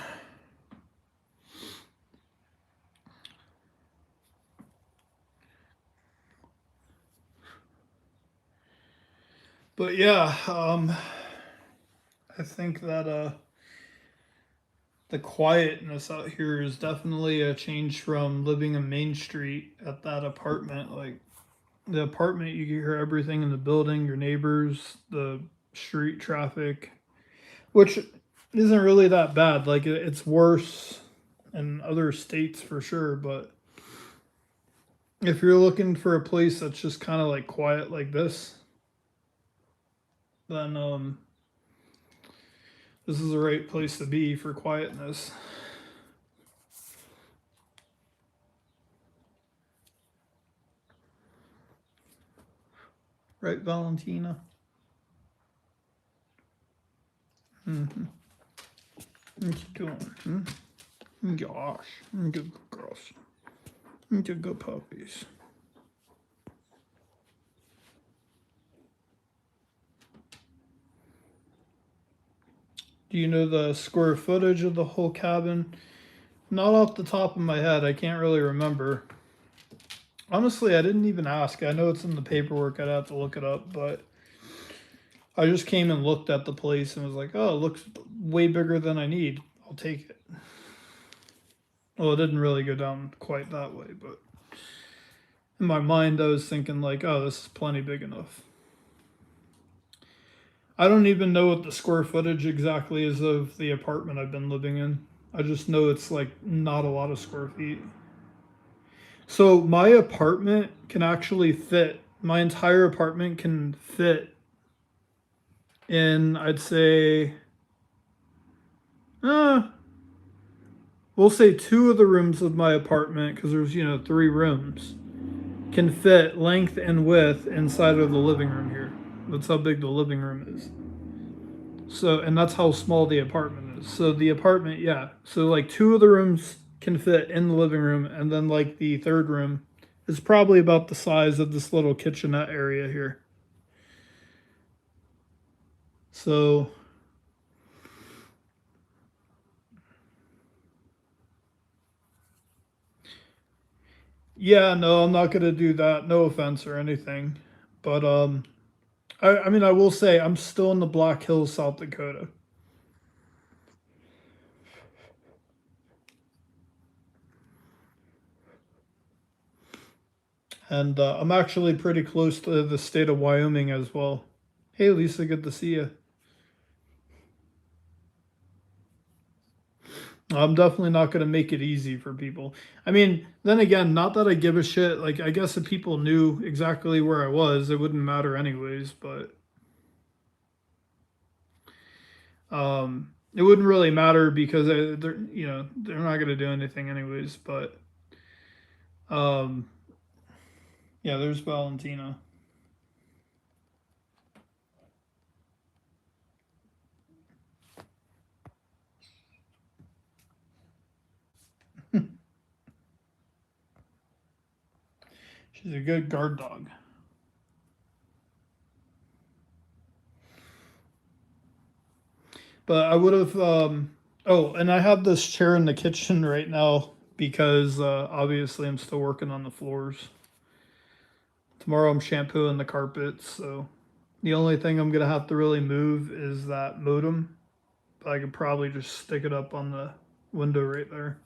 But yeah, I think that the quietness out here is definitely a change from living in Main Street at that apartment. Like the apartment, you can hear everything in the building, your neighbors, the street traffic, which isn't really that bad. Like it's worse in other states for sure, but if you're looking for a place that's just kind of like quiet like this, then this is the right place to be for quietness. Right, Valentina? Mm-hmm. What you doing? Hmm? Gosh, good girls. Good puppies. Do you know the square footage of the whole cabin? Not off the top of my head. I can't really remember. Honestly, I didn't even ask. I know it's in the paperwork. I'd have to look it up, but I just came and looked at the place and was like, oh, it looks way bigger than I need. I'll take it. Well, it didn't really go down quite that way, but in my mind, I was thinking like, oh, this is plenty big enough. I don't even know what the square footage exactly is of the apartment I've been living in. I just know it's like not a lot of square feet. So my apartment can actually fit, my entire apartment can fit in, I'd say, we'll say two of the rooms of my apartment, because there's, 3 rooms, can fit length and width inside of the living room here. That's how big the living room is. So, and that's how small the apartment is. So the apartment, yeah. So like two of the rooms can fit in the living room, and then like the third room is probably about the size of this little kitchenette area here. So yeah, no, I'm not gonna do that. No offense or anything, but I mean, I will say I'm still in the Black Hills, South Dakota, and I'm actually pretty close to the state of Wyoming as well. Hey, Lisa, good to see you. I'm definitely not going to make it easy for people. I mean, then again, not that I give a shit. Like, I guess if people knew exactly where I was, it wouldn't matter anyways. But it wouldn't really matter because they're, they're not going to do anything anyways. But um, yeah, there's Valentina. She's a good guard dog. But I would have. Oh, and I have this chair in the kitchen right now because obviously I'm still working on the floors. Tomorrow I'm shampooing the carpets, so the only thing I'm gonna have to really move is that modem. But I could probably just stick it up on the window right there.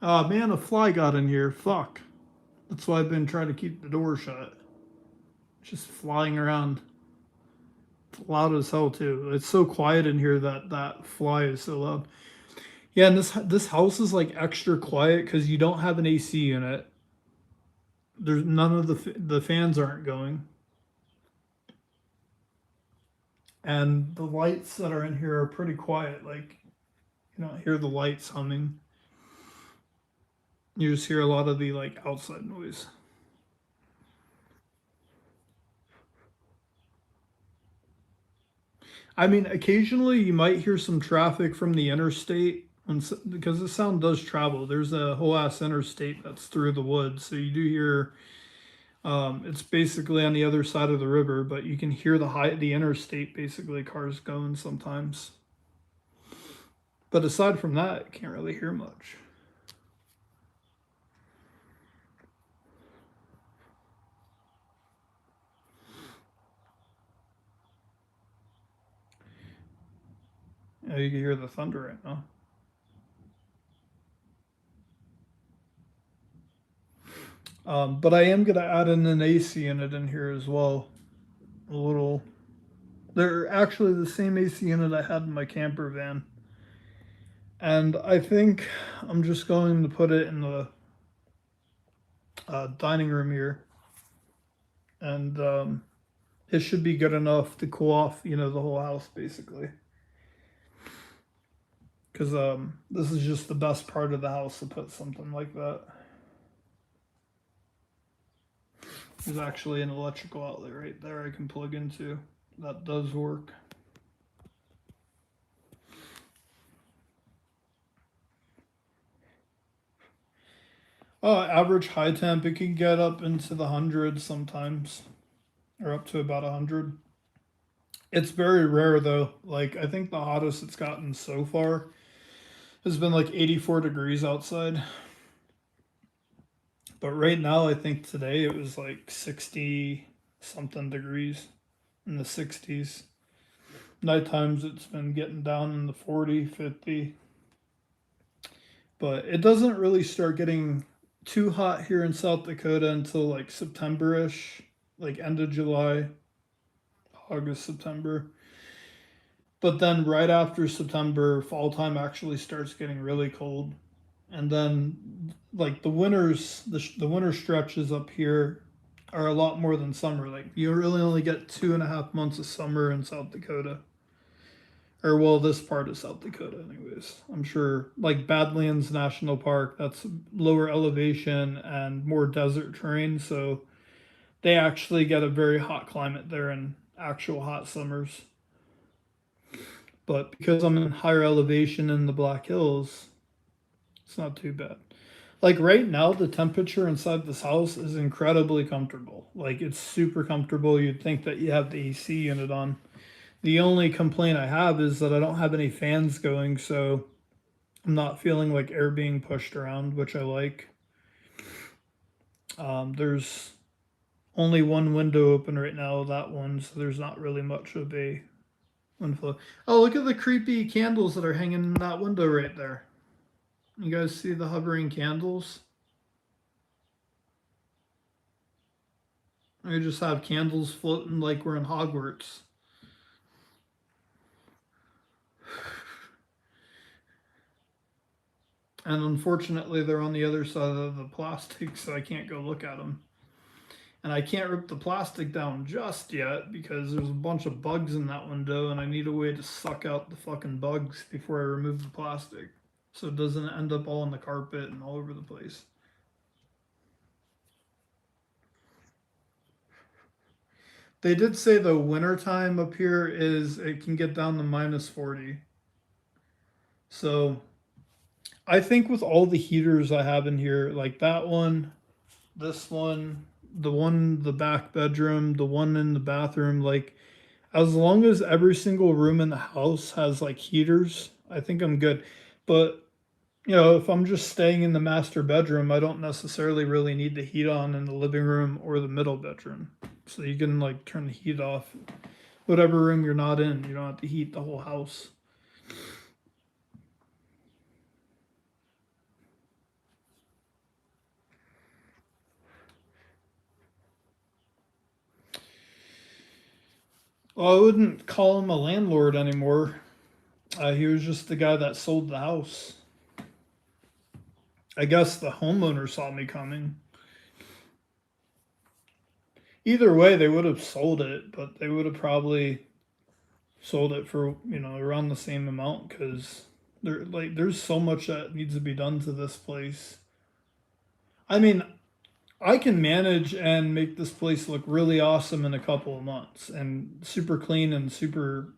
Oh man, a fly got in here. Fuck. That's why I've been trying to keep the door shut. Just flying around. It's loud as hell too. It's so quiet in here that that fly is so loud. Yeah, and this house is like extra quiet because you don't have an AC in it. There's none of the fans aren't going, and the lights that are in here are pretty quiet. Like you don't hear the lights humming. You just hear a lot of the like outside noise. I mean, occasionally you might hear some traffic from the interstate because the sound does travel. There's a whole ass interstate that's through the woods, so you do hear. It's basically on the other side of the river, but you can hear the interstate basically cars going sometimes. But aside from that, you can't really hear much. Yeah, you can hear the thunder right now. But I am gonna add in an AC unit in here as well. A little. They're actually the same AC unit I had in my camper van, and I think I'm just going to put it in the dining room here, and it should be good enough to cool off, the whole house basically. Because this is just the best part of the house to put something like that. There's actually an electrical outlet right there I can plug into. That does work. Average high temp, it can get up into the hundreds sometimes, or up to about 100. It's very rare though. Like I think the hottest it's gotten so far has been like 84 degrees outside. But right now, I think today it was like 60 something degrees in the 60s. Night times it's been getting down in the 40, 50. But it doesn't really start getting too hot here in South Dakota until like September ish, like end of July, August, September. But then right after September, fall time actually starts getting really cold. And then like the winter stretches up here are a lot more than summer. Like you really only get 2.5 months of summer in South Dakota, Or well, this part of South Dakota, anyways. I'm sure like Badlands National Park, that's lower elevation and more desert terrain, so they actually get a very hot climate there in actual hot summers. But because I'm in higher elevation in the Black Hills, it's not too bad. Like right now, the temperature inside this house is incredibly comfortable. Like it's super comfortable. You'd think that you have the AC unit on. The only complaint I have is that I don't have any fans going, so I'm not feeling like air being pushed around, which I like. There's only one window open right now, that one, so there's not really much of a wind flow. Oh, look at the creepy candles that are hanging in that window right there. You guys see the hovering candles? I just have candles floating like we're in Hogwarts. And unfortunately, they're on the other side of the plastic, so I can't go look at them. And I can't rip the plastic down just yet because there's a bunch of bugs in that window, and I need a way to suck out the fucking bugs before I remove the plastic so it doesn't end up all on the carpet and all over the place. They did say the winter time up here is it can get down to -40. So I think with all the heaters I have in here, like that one, this one in the back bedroom, the one in the bathroom, like as long as every single room in the house has like heaters, I think I'm good. But if I'm just staying in the master bedroom, I don't necessarily really need the heat on in the living room or the middle bedroom. So you can like turn the heat off. Whatever room you're not in, you don't have to heat the whole house. Well, I wouldn't call him a landlord anymore. He was just the guy that sold the house. I guess the homeowner saw me coming. Either way, they would have sold it, but they would have probably sold it for around the same amount because there's so much that needs to be done to this place. I mean, I can manage and make this place look really awesome in a couple of months and super clean and super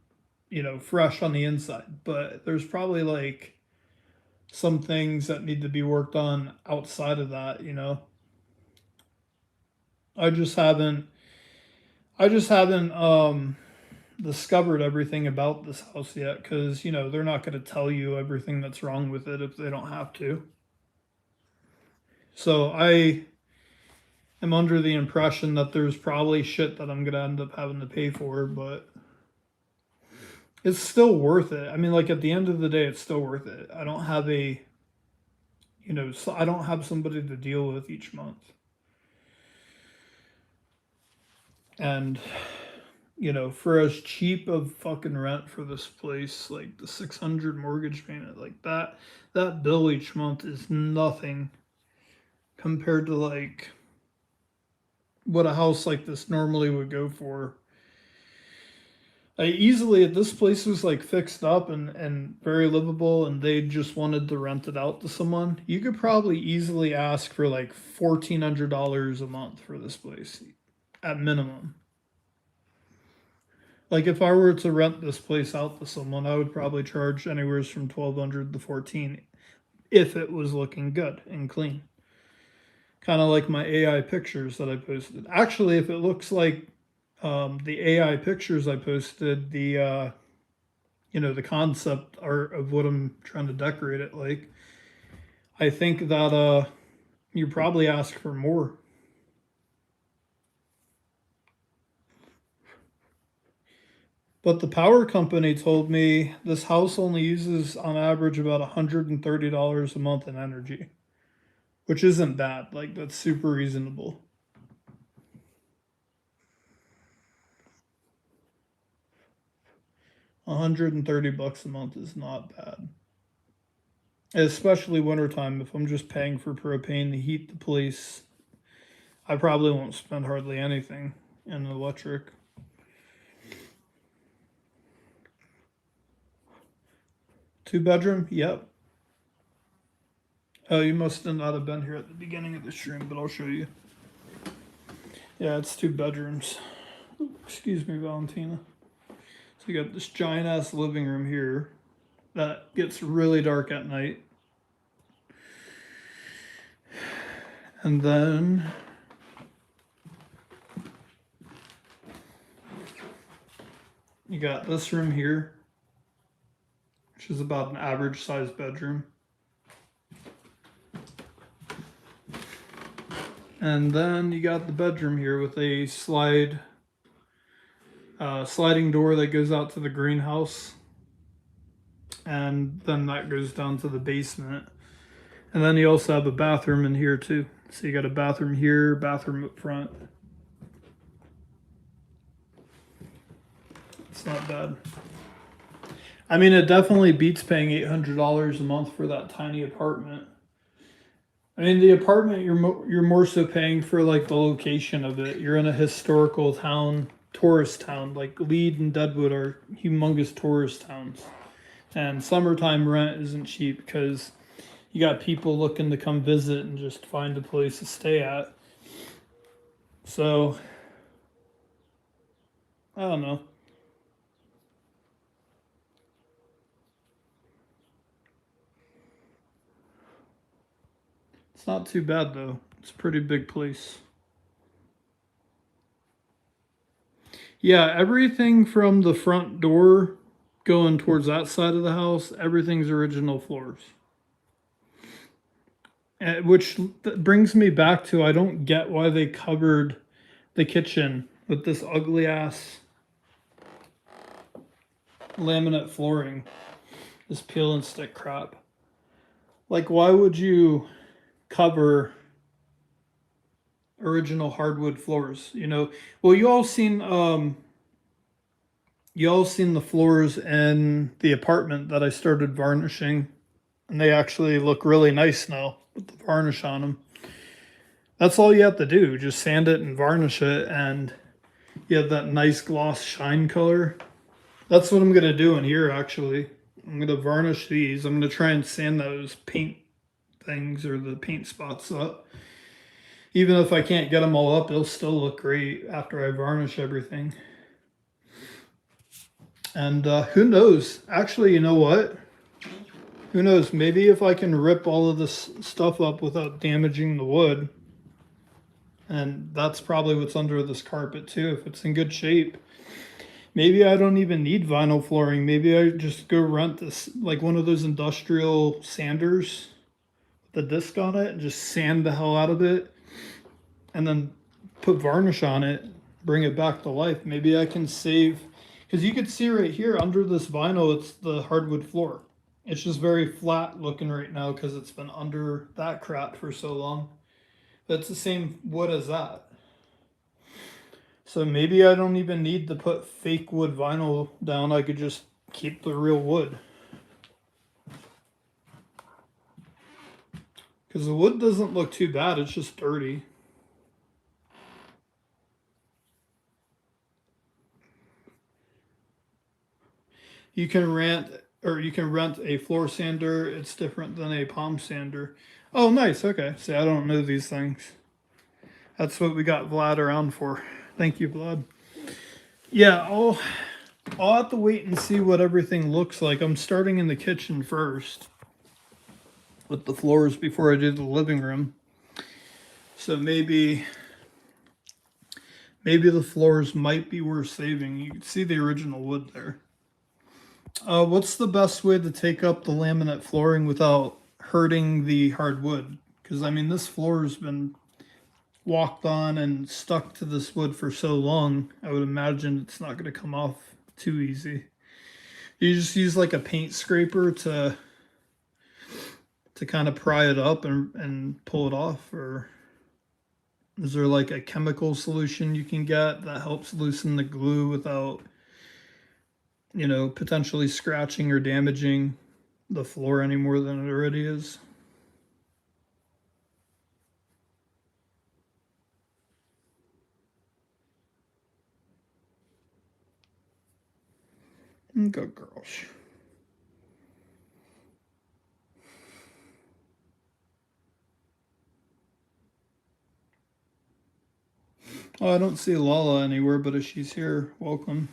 fresh on the inside, but there's probably like some things that need to be worked on outside of that. I just haven't I just haven't discovered everything about this house yet because they're not going to tell you everything that's wrong with it if they don't have to. So I am under the impression that there's probably shit that I'm going to end up having to pay for, but it's still worth it. I mean, like at the end of the day, it's still worth it. I don't have so I don't have somebody to deal with each month. And for as cheap of fucking rent for this place, like the 600 mortgage payment, like that bill each month is nothing compared to like what a house like this normally would go for. I easily if this place was like fixed up and very livable and they just wanted to rent it out to someone, you could probably easily ask for like $1,400 a month for this place at minimum. Like if I were to rent this place out to someone, I would probably charge anywhere from 1,200 to 14 if it was looking good and clean. Kind of like my AI pictures that I posted. Actually, if it looks like the AI pictures I posted, the concept art of what I'm trying to decorate it like, I think that you probably ask for more. But the power company told me this house only uses on average about $130 a month in energy, which isn't bad. Like that's super reasonable. 130 bucks a month is not bad. Especially wintertime, if I'm just paying for propane to heat the place, I probably won't spend hardly anything in electric. Two bedroom? Yep. Oh, you must not have been here at the beginning of this room, but I'll show you. Yeah, it's two bedrooms. Excuse me, Valentina. So you got this giant ass living room here that gets really dark at night. And then you got this room here, which is about an average sized bedroom. And then you got the bedroom here with a sliding door that goes out to the greenhouse. And then that goes down to the basement. And then you also have a bathroom in here too. So you got a bathroom here, bathroom up front. It's not bad. I mean, it definitely beats paying $800 a month for that tiny apartment. I mean, the apartment you're more so paying for like the location of it. You're in a historical town, tourist town. Like Lead and Deadwood are humongous tourist towns, and summertime rent isn't cheap because you got people looking to come visit and just find a place to stay at. So I don't know. It's not too bad though. It's a pretty big place. Yeah, everything from the front door going towards that side of the house, everything's original floors. Which brings me back to I don't get why they covered the kitchen with this ugly ass laminate flooring, this peel and stick crap. Like, why would you cover original hardwood floors? You know, well, you all seen the floors in the apartment that I started varnishing, and they actually look really nice now with the varnish on them. That's all you have to do, just sand it and varnish it, and you have that nice gloss shine color. That's what I'm gonna do in here actually. I'm gonna varnish these. I'm gonna try and sand those paint things or the paint spots up. Even if I can't get them all up, it'll still look great after I varnish everything. And who knows? Actually, you know what? Who knows? Maybe if I can rip all of this stuff up without damaging the wood, and that's probably what's under this carpet too, if it's in good shape. Maybe I don't even need vinyl flooring. Maybe I just go rent this, like one of those industrial sanders, the disc on it, and just sand the hell out of it, and then put varnish on it, bring it back to life. Maybe I can save, because you could see right here under this vinyl, it's the hardwood floor. It's just very flat looking right now because it's been under that crap for so long. That's the same wood as that. So maybe I don't even need to put fake wood vinyl down. I could just keep the real wood. Because the wood doesn't look too bad. It's just dirty. You can rent a floor sander. It's different than a palm sander. Oh, nice. Okay. See, I don't know these things. That's what we got Vlad around for. Thank you, Vlad. Yeah, I'll have to wait and see what everything looks like. I'm starting in the kitchen first with the floors before I do the living room. So maybe the floors might be worth saving. You can see the original wood there. What's the best way to take up the laminate flooring without hurting the hardwood? Because I mean, this floor has been walked on and stuck to this wood for so long. I would imagine it's not going to come off too easy. You just use like a paint scraper to kind of pry it up and pull it off, or is there like a chemical solution you can get that helps loosen the glue without, you know, potentially scratching or damaging the floor any more than it already is? Good girls. Oh, I don't see Lala anywhere, but if she's here, welcome.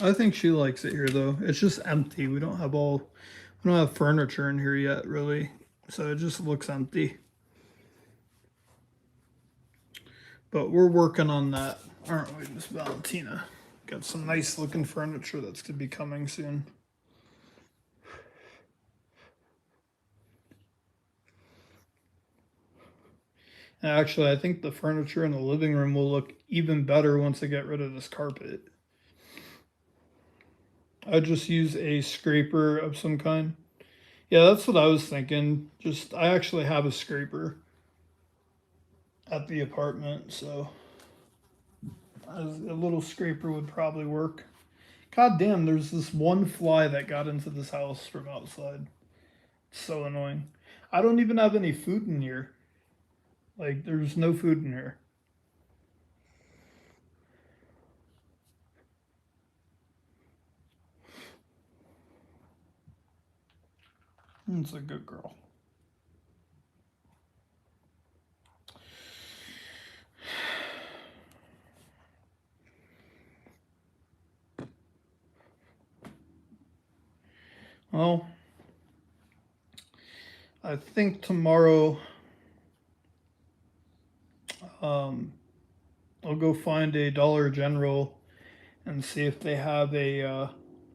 I think she likes it here though. It's just empty. We don't have furniture in here yet, really. So it just looks empty. But we're working on that, aren't we, Miss Valentina? Got some nice looking furniture that's gonna be coming soon. And actually, I think the furniture in the living room will look even better once I get rid of this carpet. I just use a scraper of some kind. Yeah, that's what I was thinking. I actually have a scraper at the apartment, so a little scraper would probably work. God damn, there's this one fly that got into this house from outside. It's so annoying. I don't even have any food in here. Like, there's no food in here. It's a good girl. Well, I think tomorrow I'll go find a Dollar General and see if they have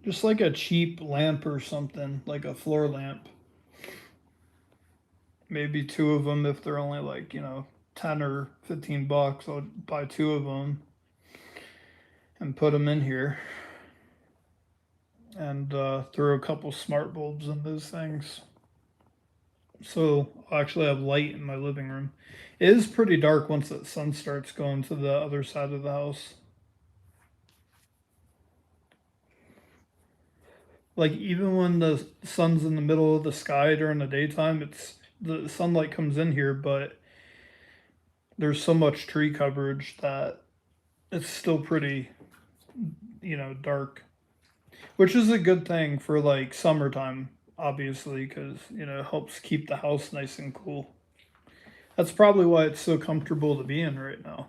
just like a cheap lamp or something, like a floor lamp. Maybe two of them if they're only like, 10 or 15 bucks. I'll buy two of them and put them in here and throw a couple smart bulbs in those things. So I'll actually have light in my living room. It is pretty dark once the sun starts going to the other side of the house. Like even when the sun's in the middle of the sky during the daytime, it's the sunlight comes in here, but there's so much tree coverage that it's still pretty, dark, which is a good thing for like summertime, obviously, because it helps keep the house nice and cool. That's probably why it's so comfortable to be in right now.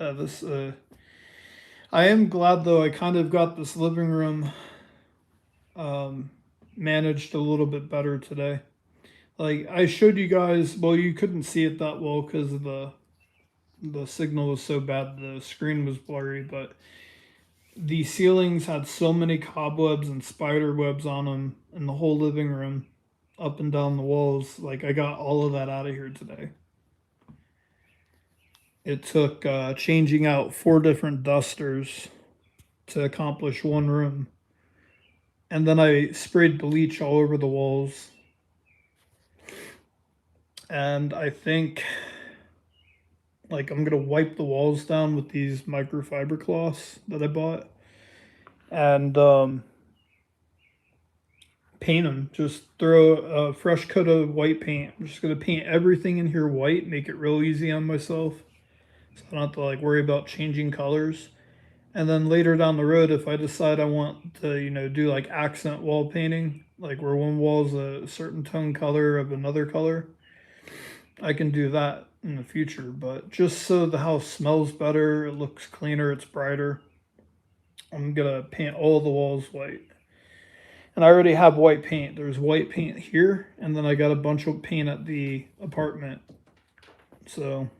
This I am glad though. I kind of got this living room um, managed a little bit better today. Like I showed you guys. Well, you couldn't see it that well because the signal was so bad. The screen was blurry, but the ceilings had so many cobwebs and spider webs on them in the whole living room, up and down the walls. Like I got all of that out of here today. It took changing out 4 different dusters to accomplish one room. And then I sprayed bleach all over the walls. And I think like I'm gonna wipe the walls down with these microfiber cloths that I bought and paint them. Just throw a fresh coat of white paint. I'm just gonna paint everything in here white, make it real easy on myself, so I don't have to like worry about changing colors. And then later down the road, if I decide I want to, do like accent wall painting, like where one wall is a certain tone color of another color, I can do that in the future. But just so the house smells better, it looks cleaner, it's brighter, I'm gonna paint all the walls white. And I already have white paint. There's white paint here, and then I got a bunch of paint at the apartment. So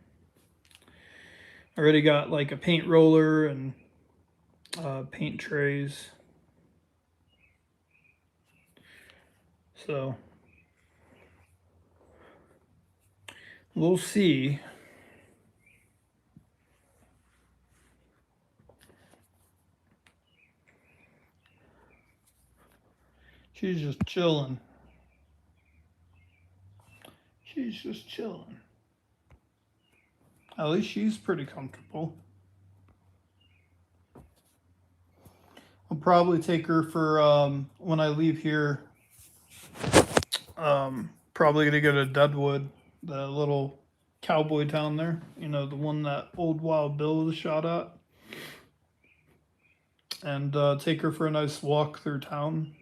I already got like a paint roller and paint trays. So we'll see. She's just chilling. She's just chilling. At least she's pretty comfortable. I'll probably take her for when I leave here. Probably gonna go to Deadwood, the little cowboy town there. You know, the one that old Wild Bill was shot at. And take her for a nice walk through town.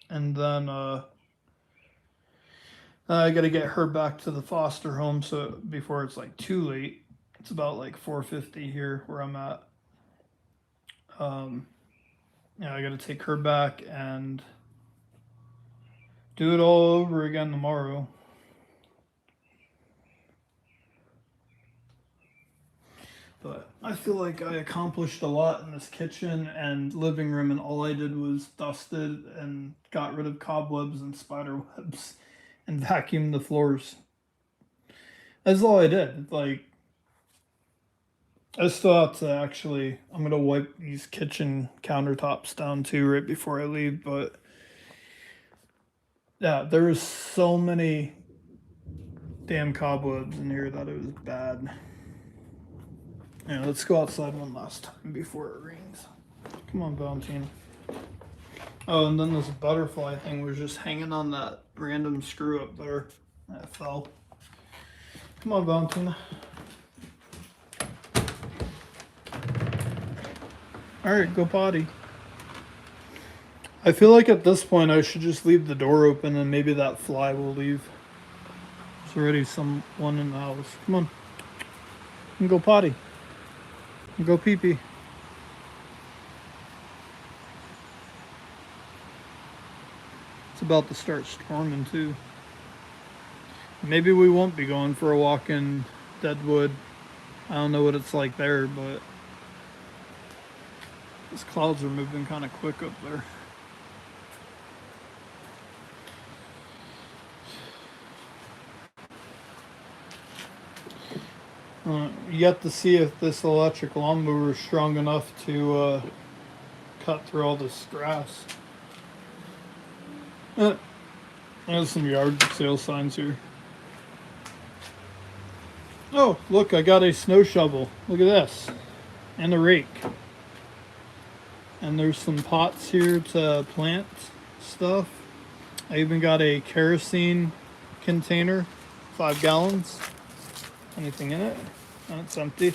And then I got to get her back to the foster home so before it's like too late. It's about like 4:50 here where I'm at. Yeah, I got to take her back and do it all over again tomorrow. But I feel like I accomplished a lot in this kitchen and living room, and all I did was dusted and got rid of cobwebs and spider webs and vacuumed the floors. That's all I did. Like, I still have to actually, I'm gonna wipe these kitchen countertops down too right before I leave, but yeah, there was so many damn cobwebs in here that it was bad. Yeah, let's go outside one last time before it rains. Come on, Valentina. Oh, and then this butterfly thing was just hanging on that random screw up there. That fell. Come on, Valentina. Alright, go potty. I feel like at this point I should just leave the door open and maybe that fly will leave. There's already someone in the house. Come on. You can go potty. You can go pee pee. It's about to start storming too. Maybe we won't be going for a walk in Deadwood. I don't know what it's like there, but these clouds are moving kind of quick up there. Yet to see if this electric lawnmower is strong enough to cut through all this grass. There's some yard sale signs here. Oh, look, I got a snow shovel. Look at this. And a rake. And there's some pots here to plant stuff. I even got a kerosene container, 5 gallons. Anything in it? Oh, it's empty.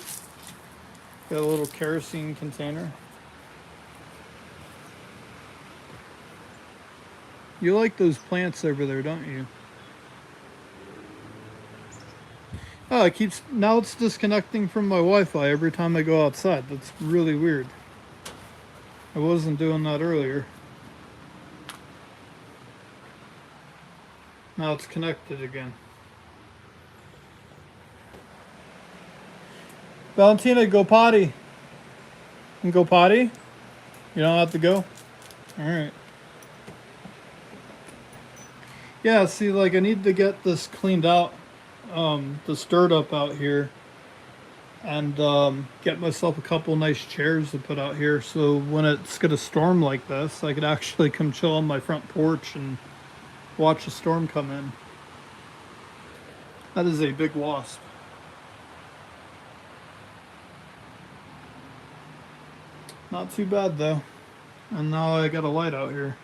Got a little kerosene container. You like those plants over there, don't you? Oh, it keeps, now it's disconnecting from my Wi-Fi every time I go outside. That's really weird. I wasn't doing that earlier. Now it's connected again. Valentina, go potty. You can go potty? You don't have to go? Alright. Yeah, see, like, I need to get this cleaned out, the stirred up out here, and get myself a couple nice chairs to put out here, so when it's gonna storm like this, I could actually come chill on my front porch and watch the storm come in. That is a big wasp. Not too bad though. And now I got a light out here.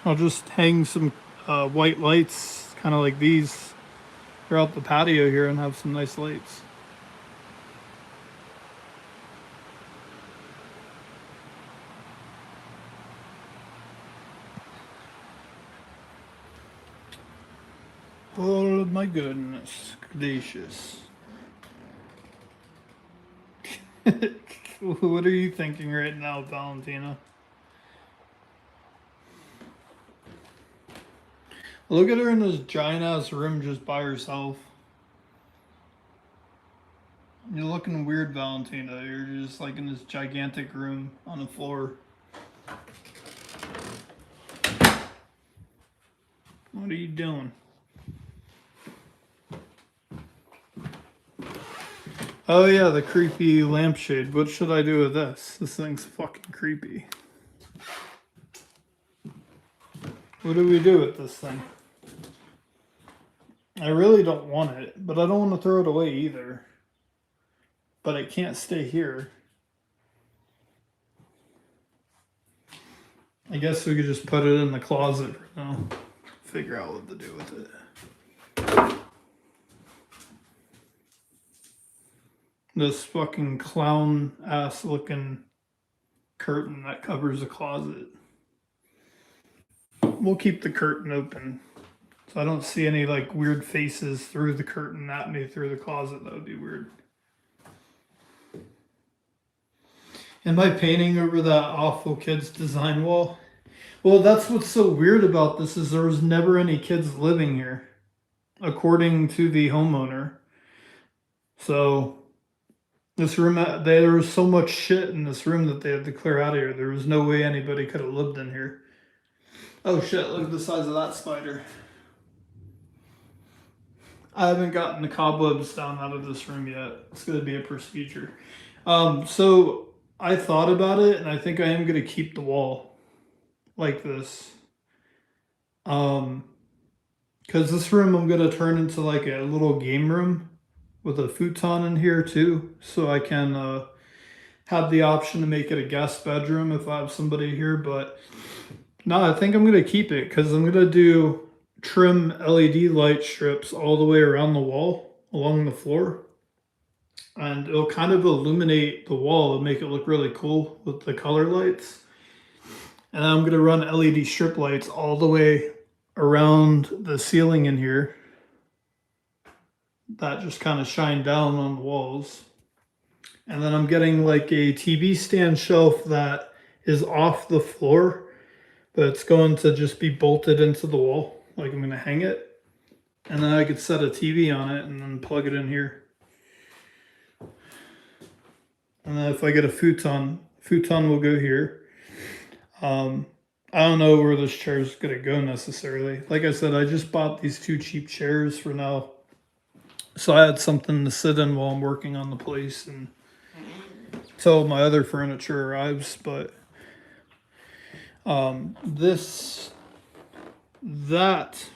I'll just hang some white lights, kind of like these, throughout the patio here and have some nice lights. Oh my goodness gracious. What are you thinking right now, Valentina? Look at her in this giant ass room just by herself. You're looking weird, Valentina. You're just like in this gigantic room on the floor. What are you doing? Oh yeah, the creepy lampshade. What should I do with this? This thing's fucking creepy. What do we do with this thing? I really don't want it, but I don't want to throw it away either. But it can't stay here. I guess we could just put it in the closet for now. Figure out what to do with it. This fucking clown ass looking curtain that covers the closet. We'll keep the curtain open so I don't see any like weird faces through the curtain at me through the closet. That would be weird. Am I painting over that awful kids design wall? Well, that's what's so weird about this is there was never any kids living here, according to the homeowner. So this room, there was so much shit in this room that they had to clear out of here. There was no way anybody could have lived in here. Oh shit, look at the size of that spider. I haven't gotten the cobwebs down out of this room yet. It's going to be a procedure. So I thought about it, and I think I am going to keep the wall like this. Because this room I'm going to turn into like a little game room with a futon in here too. So I can have the option to make it a guest bedroom if I have somebody here. But no, I think I'm going to keep it because I'm going to do trim LED light strips all the way around the wall along the floor. And it'll kind of illuminate the wall and make it look really cool with the color lights. And I'm going to run LED strip lights all the way around the ceiling in here that just kind of shine down on the walls. And then I'm getting like a TV stand shelf that is off the floor, but it's going to just be bolted into the wall. Like I'm going to hang it, and then I could set a TV on it and then plug it in here. And then if I get a futon will go here. I don't know where this chair is going to go necessarily. Like I said, I just bought these 2 cheap chairs for now. So I had something to sit in while I'm working on the place and till my other furniture arrives. But that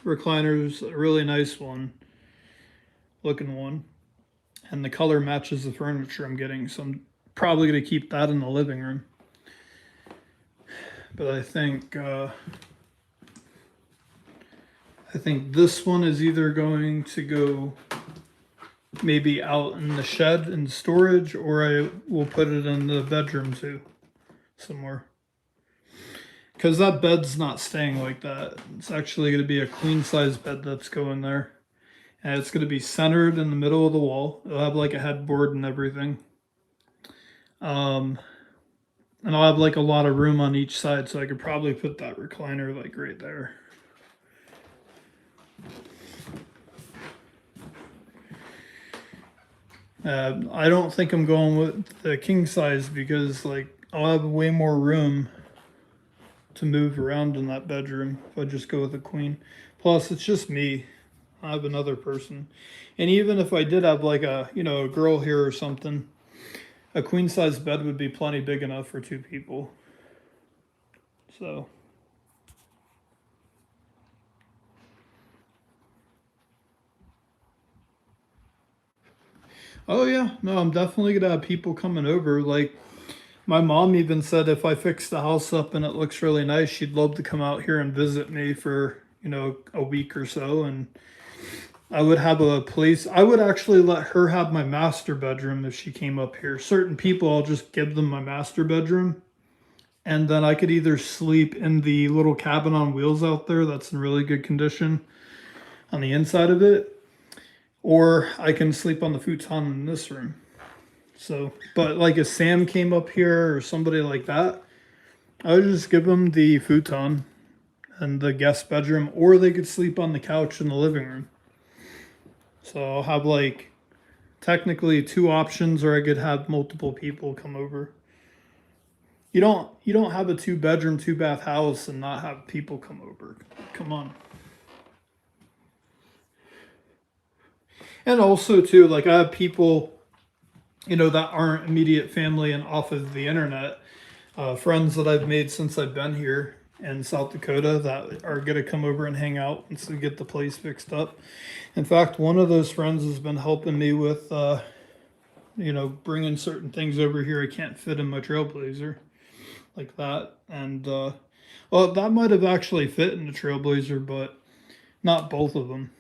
recliner is a really nice one, looking one. And the color matches the furniture I'm getting. So I'm probably going to keep that in the living room. But I think this one is either going to go maybe out in the shed in storage, or I will put it in the bedroom too, somewhere. Because that bed's not staying like that. It's actually going to be a queen size bed that's going there. And it's going to be centered in the middle of the wall. It'll have like a headboard and everything. And I'll have like a lot of room on each side, so I could probably put that recliner like right there. I don't think I'm going with the king size because like I'll have way more room to move around in that bedroom if I just go with a queen. Plus, it's just me. I have another person. And even if I did have like a girl here or something, a queen size bed would be plenty big enough for 2 people. So oh yeah, no, I'm definitely gonna have people coming over. Like my mom even said if I fix the house up and it looks really nice, she'd love to come out here and visit me for, a week or so. And I would have a place. I would actually let her have my master bedroom if she came up here. Certain people, I'll just give them my master bedroom. And then I could either sleep in the little cabin on wheels out there that's in really good condition on the inside of it, or I can sleep on the futon in this room. So, but like if Sam came up here or somebody like that, I would just give them the futon and the guest bedroom, or they could sleep on the couch in the living room. So I'll have like technically 2 options, or I could have multiple people come over. You don't have a 2-bedroom, 2-bath house and not have people come over. Come on. And also too, like I have people, that aren't immediate family and off of the internet, friends that I've made since I've been here in South Dakota that are going to come over and hang out and so get the place fixed up. In fact, one of those friends has been helping me with, bringing certain things over here I can't fit in my Trailblazer, like that. And, well, that might have actually fit in the Trailblazer, but not both of them.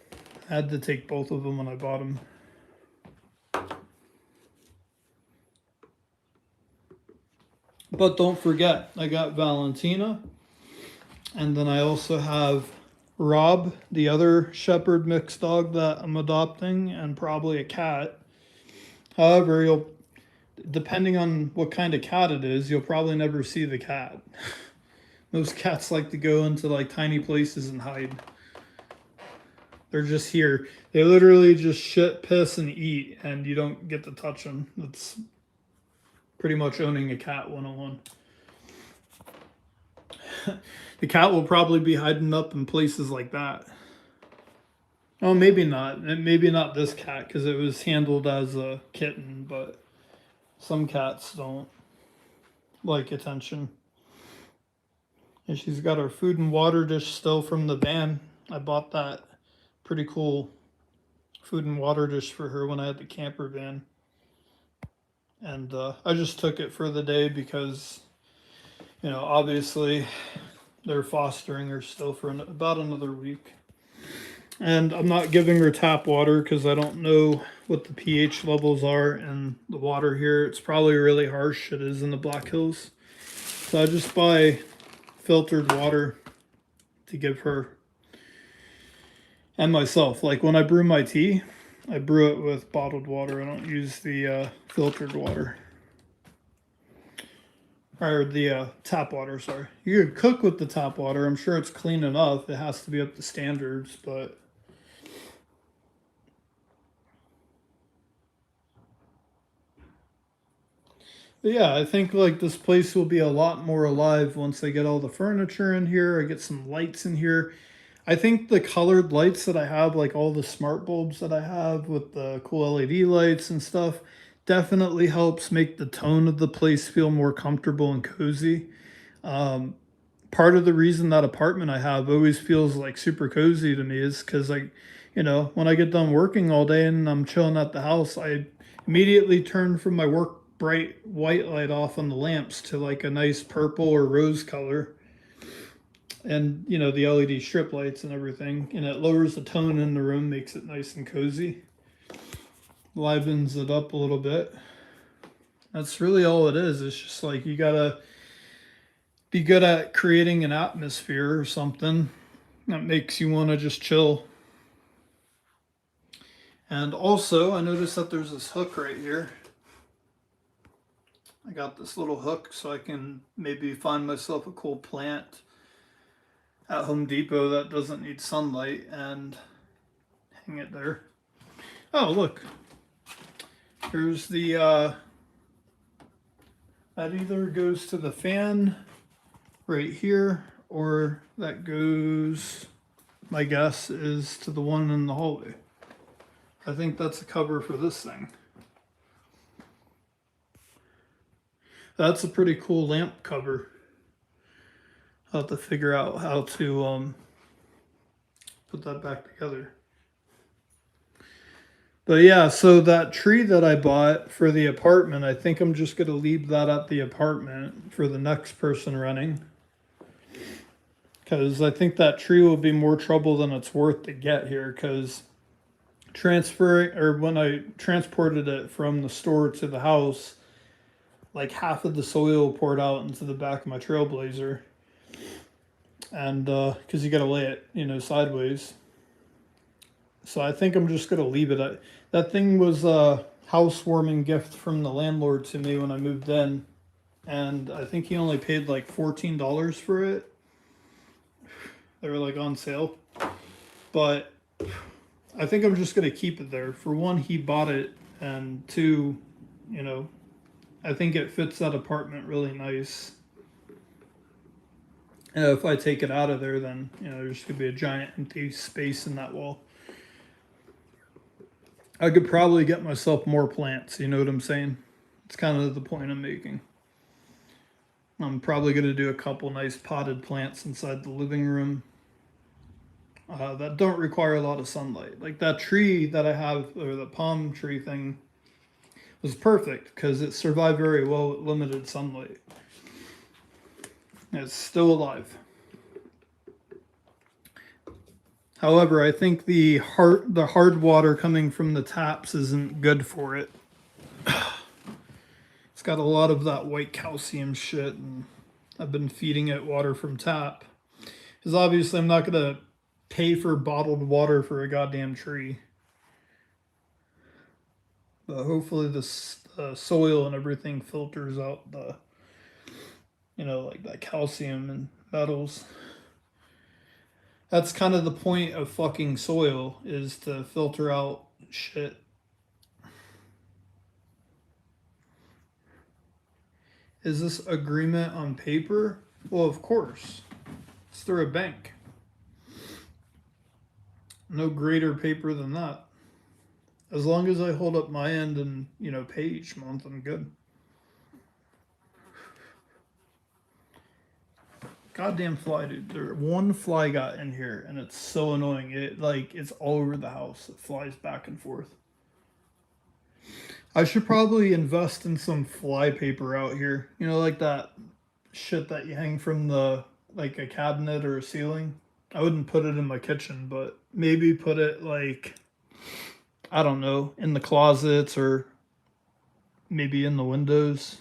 I had to take both of them when I bought them. But don't forget, I got Valentina, and then I also have Rob, the other shepherd mix dog that I'm adopting, and probably a cat. However, depending on what kind of cat it is, you'll probably never see the cat. Most cats like to go into like tiny places and hide. They're just here. They literally just shit, piss, and eat, and you don't get to touch them. That's pretty much owning a cat 101. The cat will probably be hiding up in places like that. Oh, maybe not. Maybe not this cat because it was handled as a kitten, but some cats don't like attention. And she's got her food and water dish still from the van. I bought that pretty cool food and water dish for her when I had the camper van. And I just took it for the day because, obviously they're fostering her still for about another week. And I'm not giving her tap water because I don't know what the pH levels are in the water here. It's probably really harsh. It is in the Black Hills. So I just buy filtered water to give her and myself. Like when I brew my tea, I brew it with bottled water. I don't use the filtered water. Or the tap water, sorry. You could cook with the tap water. I'm sure it's clean enough. It has to be up to standards, but yeah, I think like this place will be a lot more alive once I get all the furniture in here. I get some lights in here. I think the colored lights that I have, like all the smart bulbs that I have with the cool LED lights and stuff, definitely helps make the tone of the place feel more comfortable and cozy. Part of the reason that apartment I have always feels like super cozy to me is because when I get done working all day and I'm chilling at the house, I immediately turn from my work bright white light off on the lamps to like a nice purple or rose color, and the LED strip lights and everything, and it lowers the tone in the room, makes it nice and cozy, livens it up a little bit. That's really all it is. It's just like you gotta be good at creating an atmosphere or something that makes you want to just chill. And also I noticed that there's this hook right here. I got this little hook so I can maybe find myself a cool plant at Home Depot that doesn't need sunlight and hang it there. Oh, look. Here's the, that either goes to the fan right here, or that goes, my guess is to the one in the hallway. I think that's a cover for this thing. That's a pretty cool lamp cover. I'll have to figure out how to put that back together. But yeah, so that tree that I bought for the apartment, I think I'm just going to leave that at the apartment for the next person renting. Because I think that tree will be more trouble than it's worth to get here, because when I transported it from the store to the house, like half of the soil poured out into the back of my Trailblazer. And because you got to lay it, sideways. So I think I'm just going to leave it. That thing was a housewarming gift from the landlord to me when I moved in. And I think he only paid like $14 for it. They were like on sale. But I think I'm just going to keep it there. For one, he bought it. And two, I think it fits that apartment really nice. If I take it out of there, then, there's going to be a giant empty space in that wall. I could probably get myself more plants, you know what I'm saying? It's kind of the point I'm making. I'm probably going to do a couple nice potted plants inside the living room that don't require a lot of sunlight. Like that tree that I have, or the palm tree thing, was perfect because it survived very well with limited sunlight. It's still alive. However, I think the hard water coming from the taps isn't good for it. It's got a lot of that white calcium shit, and I've been feeding it water from tap. Because obviously, I'm not gonna pay for bottled water for a goddamn tree. But hopefully, the soil and everything filters out the, like that calcium and metals. That's kind of the point of fucking soil, is to filter out shit. Is this agreement on paper? Well, of course. It's through a bank. No greater paper than that. As long as I hold up my end and, pay each month, I'm good. Goddamn fly, dude. One fly got in here and it's so annoying. It's all over the house. It flies back and forth. I should probably invest in some fly paper out here. Like that shit that you hang from like a cabinet or a ceiling. I wouldn't put it in my kitchen, but maybe put it I don't know, in the closets or maybe in the windows.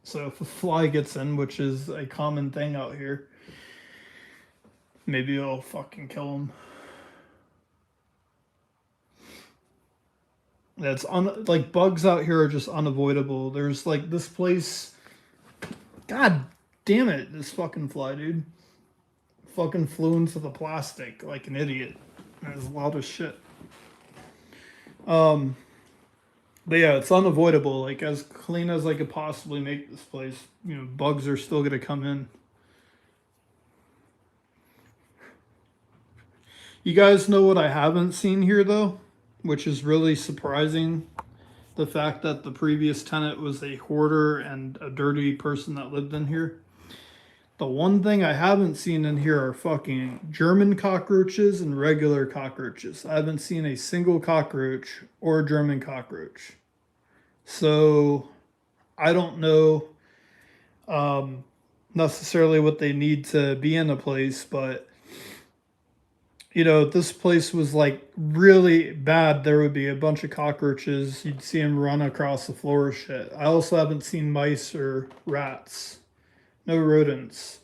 So if a fly gets in, which is a common thing out here, maybe it'll fucking kill them. That's like bugs out here are just unavoidable. There's like this place. God damn it, this fucking fly, dude. Fucking flew into the plastic like an idiot. That's loud as shit. But yeah, it's unavoidable. Like as clean as I could possibly make this place, bugs are still gonna come in. You guys know what I haven't seen here though, which is really surprising. The fact that the previous tenant was a hoarder and a dirty person that lived in here. The one thing I haven't seen in here are fucking German cockroaches and regular cockroaches. I haven't seen a single cockroach or German cockroach. So I don't know necessarily what they need to be in a place, but if this place was like really bad, there would be a bunch of cockroaches. You'd see them run across the floor or shit. I also haven't seen mice or rats. No rodents.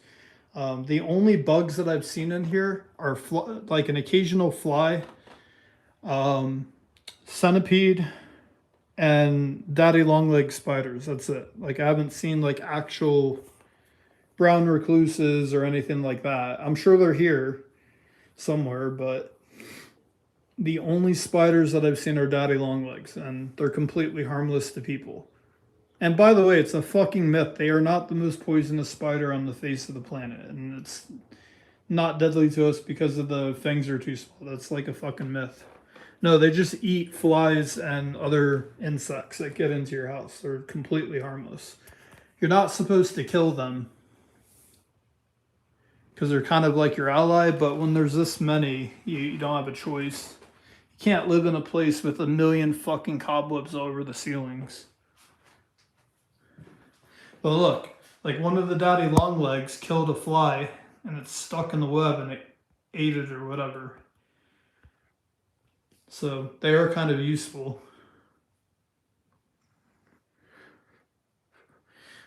The only bugs that I've seen in here are like an occasional fly, centipede, and daddy long leg spiders. That's it. Like I haven't seen like actual brown recluses or anything like that. I'm sure they're here somewhere, but the only spiders that I've seen are daddy long legs, and they're completely harmless to people. And by the way, it's a fucking myth. They are not the most poisonous spider on the face of the planet, and it's not deadly to us because of the fangs are too small. That's like a fucking myth. No, they just eat flies and other insects that get into your house. They're completely harmless. You're not supposed to kill them because they're kind of like your ally, but when there's this many, you don't have a choice. You can't live in a place with a million fucking cobwebs all over the ceilings. But look, like one of the daddy long legs killed a fly and it's stuck in the web and it ate it or whatever. So they are kind of useful.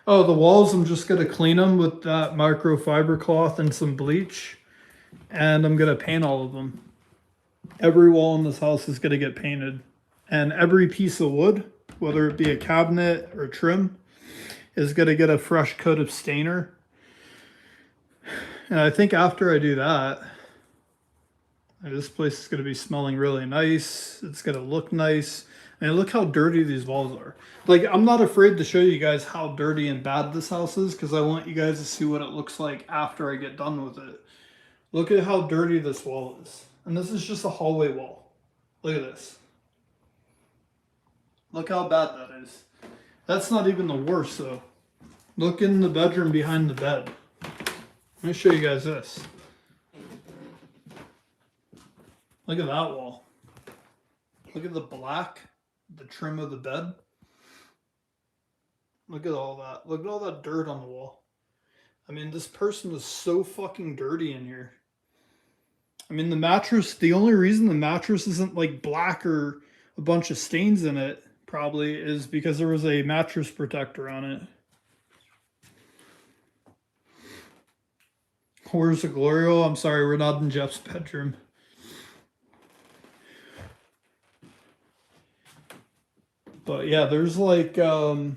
Oh, the walls, I'm just going to clean them with that microfiber cloth and some bleach. And I'm going to paint all of them. Every wall in this house is going to get painted. And every piece of wood, whether it be a cabinet or trim, is going to get a fresh coat of stainer. And I think after I do that, this place is going to be smelling really nice. It's going to look nice. And look how dirty these walls are. Like, I'm not afraid to show you guys how dirty and bad this house is because I want you guys to see what it looks like after I get done with it. Look at how dirty this wall is. And this is just a hallway wall. Look at this. Look how bad that is. That's not even the worst, though. Look in the bedroom behind the bed. Let me show you guys this. Look at that wall. Look at the black, the trim of the bed. Look at all that. Look at all that dirt on the wall. I mean, this person is so fucking dirty in here. I mean, the mattress, the only reason the mattress isn't like black or a bunch of stains in it probably is because there was a mattress protector on it. Where's the Glorio? I'm sorry, we're not in Jeff's bedroom. But yeah, there's like, and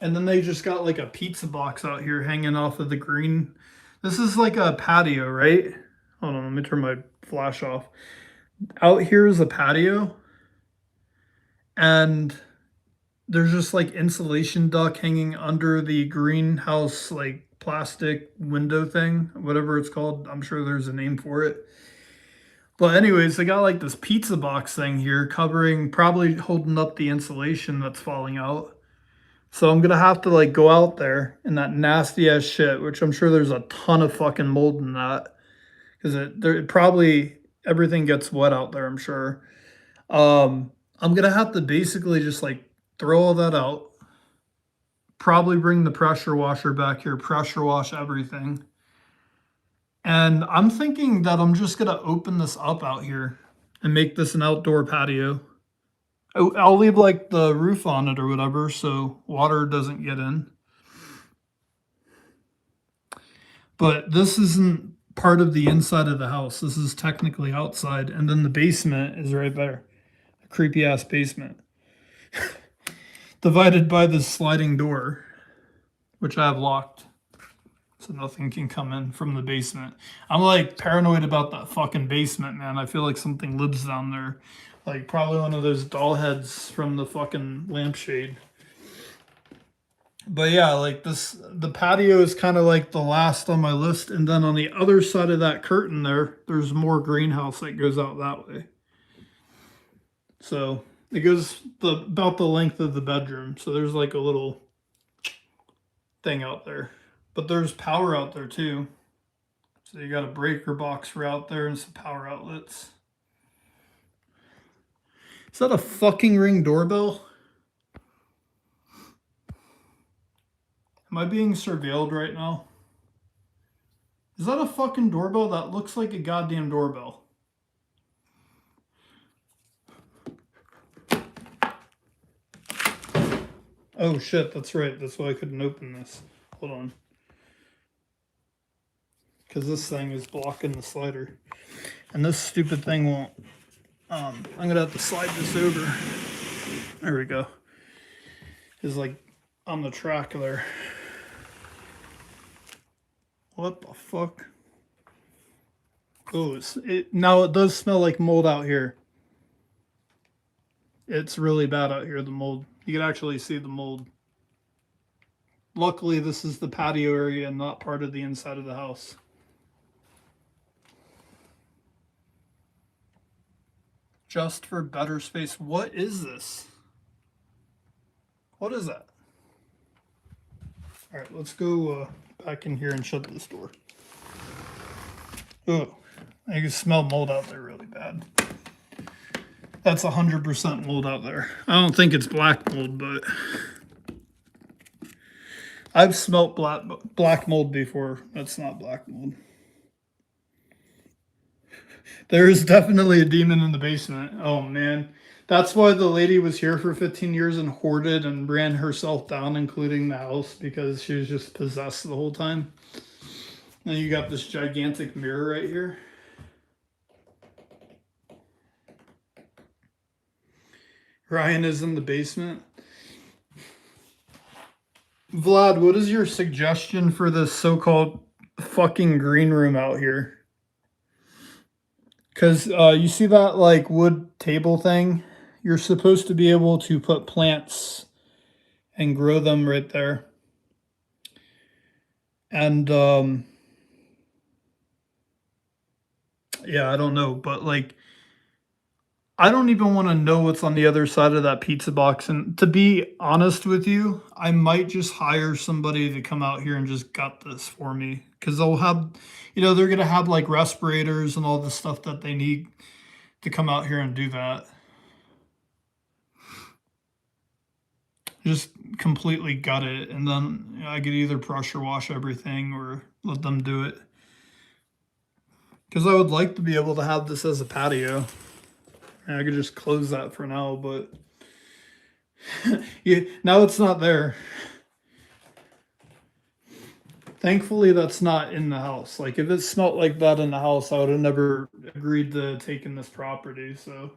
then they just got like a pizza box out here hanging off of the green. This is like a patio, right? Hold on, let me turn my flash off. Out here is a patio, and there's just like insulation duct hanging under the greenhouse, like plastic window thing, whatever it's called. I'm sure there's a name for it. But anyways, they got like this pizza box thing here covering, probably holding up the insulation that's falling out. So I'm gonna have to like go out there in that nasty ass shit, which I'm sure there's a ton of fucking mold in that. Because it probably everything gets wet out there, I'm sure. I'm gonna have to basically just like throw all that out. Probably bring the pressure washer back here, pressure wash everything. And I'm thinking that I'm just gonna open this up out here and make this an outdoor patio. I'll leave like the roof on it or whatever so water doesn't get in. But this isn't part of the inside of the house. This is technically outside. And then the basement is right there. A creepy ass basement. Divided by this sliding door, which I have locked. So nothing can come in from the basement. I'm like paranoid about that fucking basement, man. I feel like something lives down there. Like probably one of those doll heads from the fucking lampshade. But yeah, like this, the patio is kind of like the last on my list. And then on the other side of that curtain there's more greenhouse that goes out that way. So it goes about the length of the bedroom. So there's like a little thing out there. But there's power out there too. So you got a breaker box for out there and some power outlets. Is that a fucking Ring doorbell? Am I being surveilled right now? Is that a fucking doorbell? That looks like a goddamn doorbell. Oh shit, that's right. That's why I couldn't open this. Hold on. Because this thing is blocking the slider. And this stupid thing won't. I'm going to have to slide this over. There we go. It's like on the track there. What the fuck? Oh, now it does smell like mold out here. It's really bad out here, the mold. You can actually see the mold. Luckily, this is the patio area and not part of the inside of the house. Just for better space. What is this? What is that? All right, let's go back in here and shut this door. Oh, I can smell mold out there really bad. That's 100% mold out there. I don't think it's black mold, but I've smelt black mold before. That's not black mold. There is definitely a demon in the basement. Oh man. That's why the lady was here for 15 years and hoarded and ran herself down, including the house, because she was just possessed the whole time. Now you got this gigantic mirror right here. Ryan is in the basement. Vlad, what is your suggestion for this so-called fucking green room out here? Because you see that like wood table thing? You're supposed to be able to put plants and grow them right there. And yeah, I don't know, but like I don't even want to know what's on the other side of that pizza box. And to be honest with you, I might just hire somebody to come out here and just gut this for me. Because they'll have, they're going to have like respirators and all the stuff that they need to come out here and do that. Just completely gut it. And then I could either pressure wash everything or let them do it. Because I would like to be able to have this as a patio. And I could just close that for now, but yeah, now it's not there. Thankfully, that's not in the house. Like, if it smelled like that in the house, I would have never agreed to taking this property. So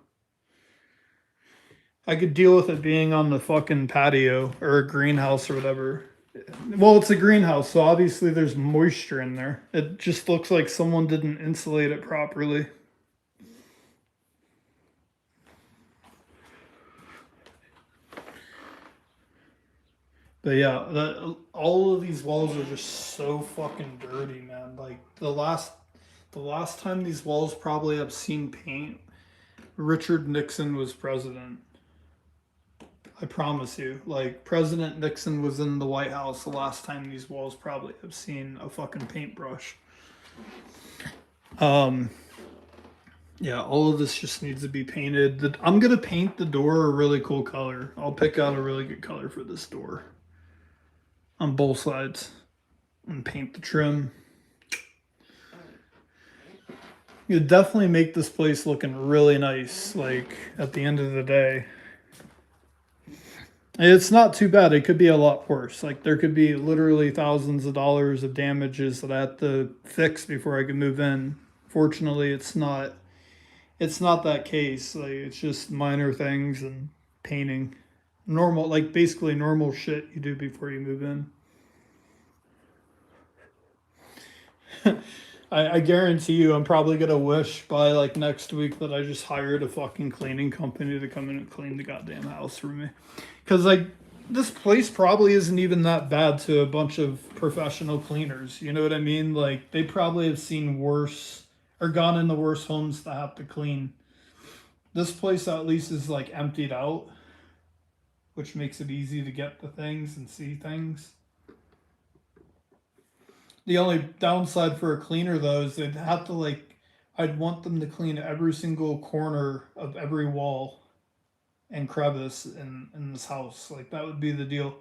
I could deal with it being on the fucking patio or a greenhouse or whatever. Well, it's a greenhouse, so obviously there's moisture in there. It just looks like someone didn't insulate it properly. But yeah, all of these walls are just so fucking dirty, man. Like the last time these walls probably have seen paint, Richard Nixon was president. I promise you. Like, President Nixon was in the White House the last time these walls probably have seen a fucking paintbrush. Um, yeah, all of this just needs to be painted. I'm gonna paint the door a really cool color. I'll pick out a really good color for this door on both sides and paint the trim. You definitely make this place looking really nice, like, at the end of the day. It's not too bad. It could be a lot worse. Like, there could be literally thousands of dollars of damages that I have to fix before I can move in. Fortunately, it's not. It's not that case. Like, it's just minor things and painting, normal, like basically normal shit you do before you move in. I guarantee you, I'm probably gonna wish by like next week that I just hired a fucking cleaning company to come in and clean the goddamn house for me. Because like this place probably isn't even that bad to a bunch of professional cleaners. You know what I mean? Like they probably have seen worse or gone into worse homes to have to clean. This place at least is like emptied out, which makes it easy to get the things and see things. The only downside for a cleaner though is they'd have to like I'd want them to clean every single corner of every wall and crevice in this house. Like that would be the deal.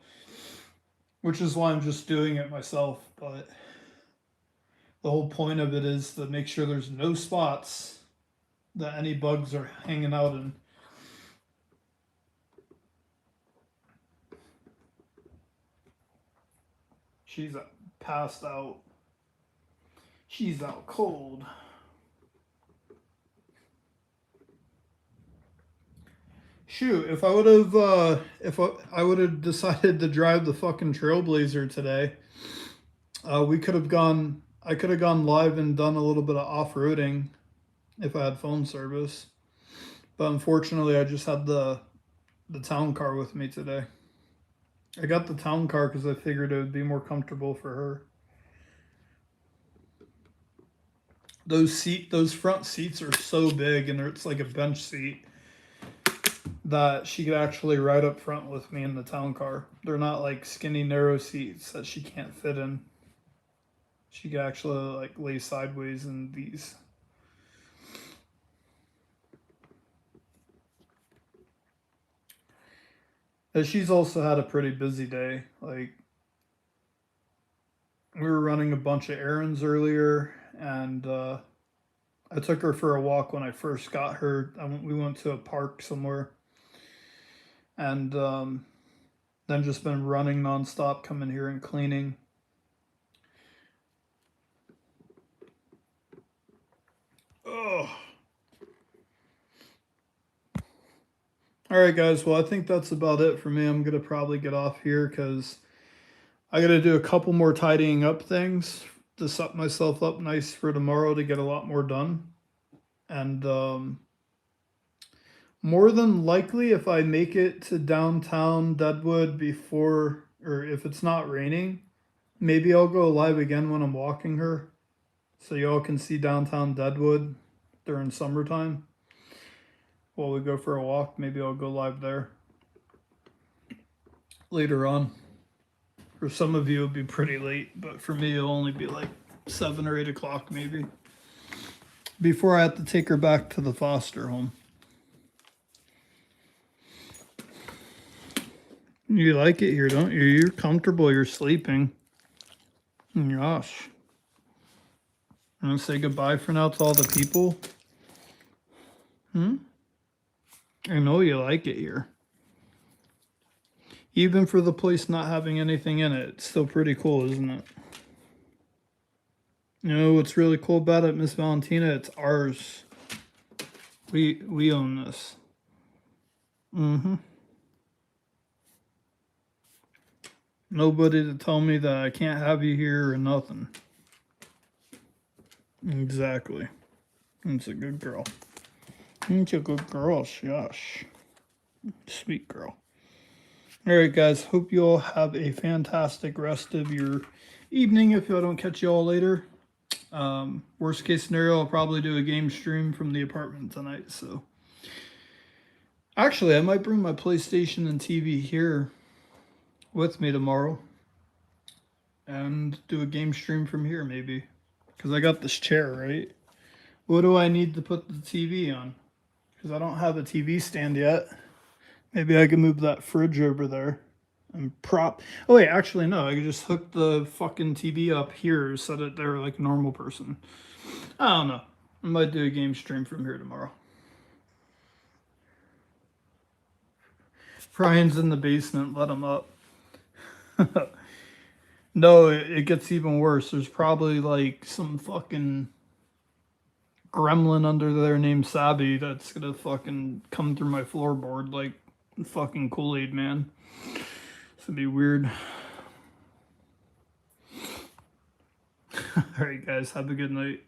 Which is why I'm just doing it myself. But the whole point of it is to make sure there's no spots that any bugs are hanging out in. She's passed out. She's out cold. Shoot, if I would have decided to drive the fucking Trailblazer today, we could have gone. I could have gone live and done a little bit of off roading if I had phone service. But unfortunately, I just had the town car with me today. I got the town car because I figured it would be more comfortable for her. Those front seats are so big, and it's like a bench seat that she could actually ride up front with me in the town car. They're not like skinny, narrow seats that she can't fit in. She could actually like lay sideways in these. And she's also had a pretty busy day. Like we were running a bunch of errands earlier, and I took her for a walk when I first got her. We went to a park somewhere, and then just been running nonstop, coming here and cleaning. Oh. All right, guys. Well, I think that's about it for me. I'm gonna probably get off here because I gotta do a couple more tidying up things to set myself up nice for tomorrow to get a lot more done. And more than likely, if I make it to downtown Deadwood before, or if it's not raining, maybe I'll go live again when I'm walking her, so y'all can see downtown Deadwood during summertime. While we go for a walk, maybe I'll go live there later on. For some of you, it'll be pretty late, but for me, it'll only be like 7 or 8 o'clock maybe. Before I have to take her back to the foster home. You like it here, don't you? You're comfortable, you're sleeping. Gosh. I'm gonna say goodbye for now to all the people. I know you like it here. Even for the place not having anything in it, it's still pretty cool, isn't it? You know what's really cool about it, Miss Valentina? It's ours. We own this. Nobody to tell me that I can't have you here or nothing. Exactly. It's a good girl. It's a good girl, shush. Sweet girl. Alright guys, hope you all have a fantastic rest of your evening if I don't catch you all later. Worst case scenario, I'll probably do a game stream from the apartment tonight, so. Actually, I might bring my PlayStation and TV here with me tomorrow and do a game stream from here maybe. Because I got this chair, right? What do I need to put the TV on? Because I don't have a TV stand yet. Maybe I can move that fridge over there and prop. Oh wait, actually no, I could just hook the fucking TV up here, set it there like a normal person. I don't know. I might do a game stream from here tomorrow. Brian's in the basement, let him up. No, it gets even worse. There's probably like some fucking gremlin under there named Sabi that's gonna fucking come through my floorboard like fucking Kool-Aid man. It's gonna be weird. Alright guys, have a good night.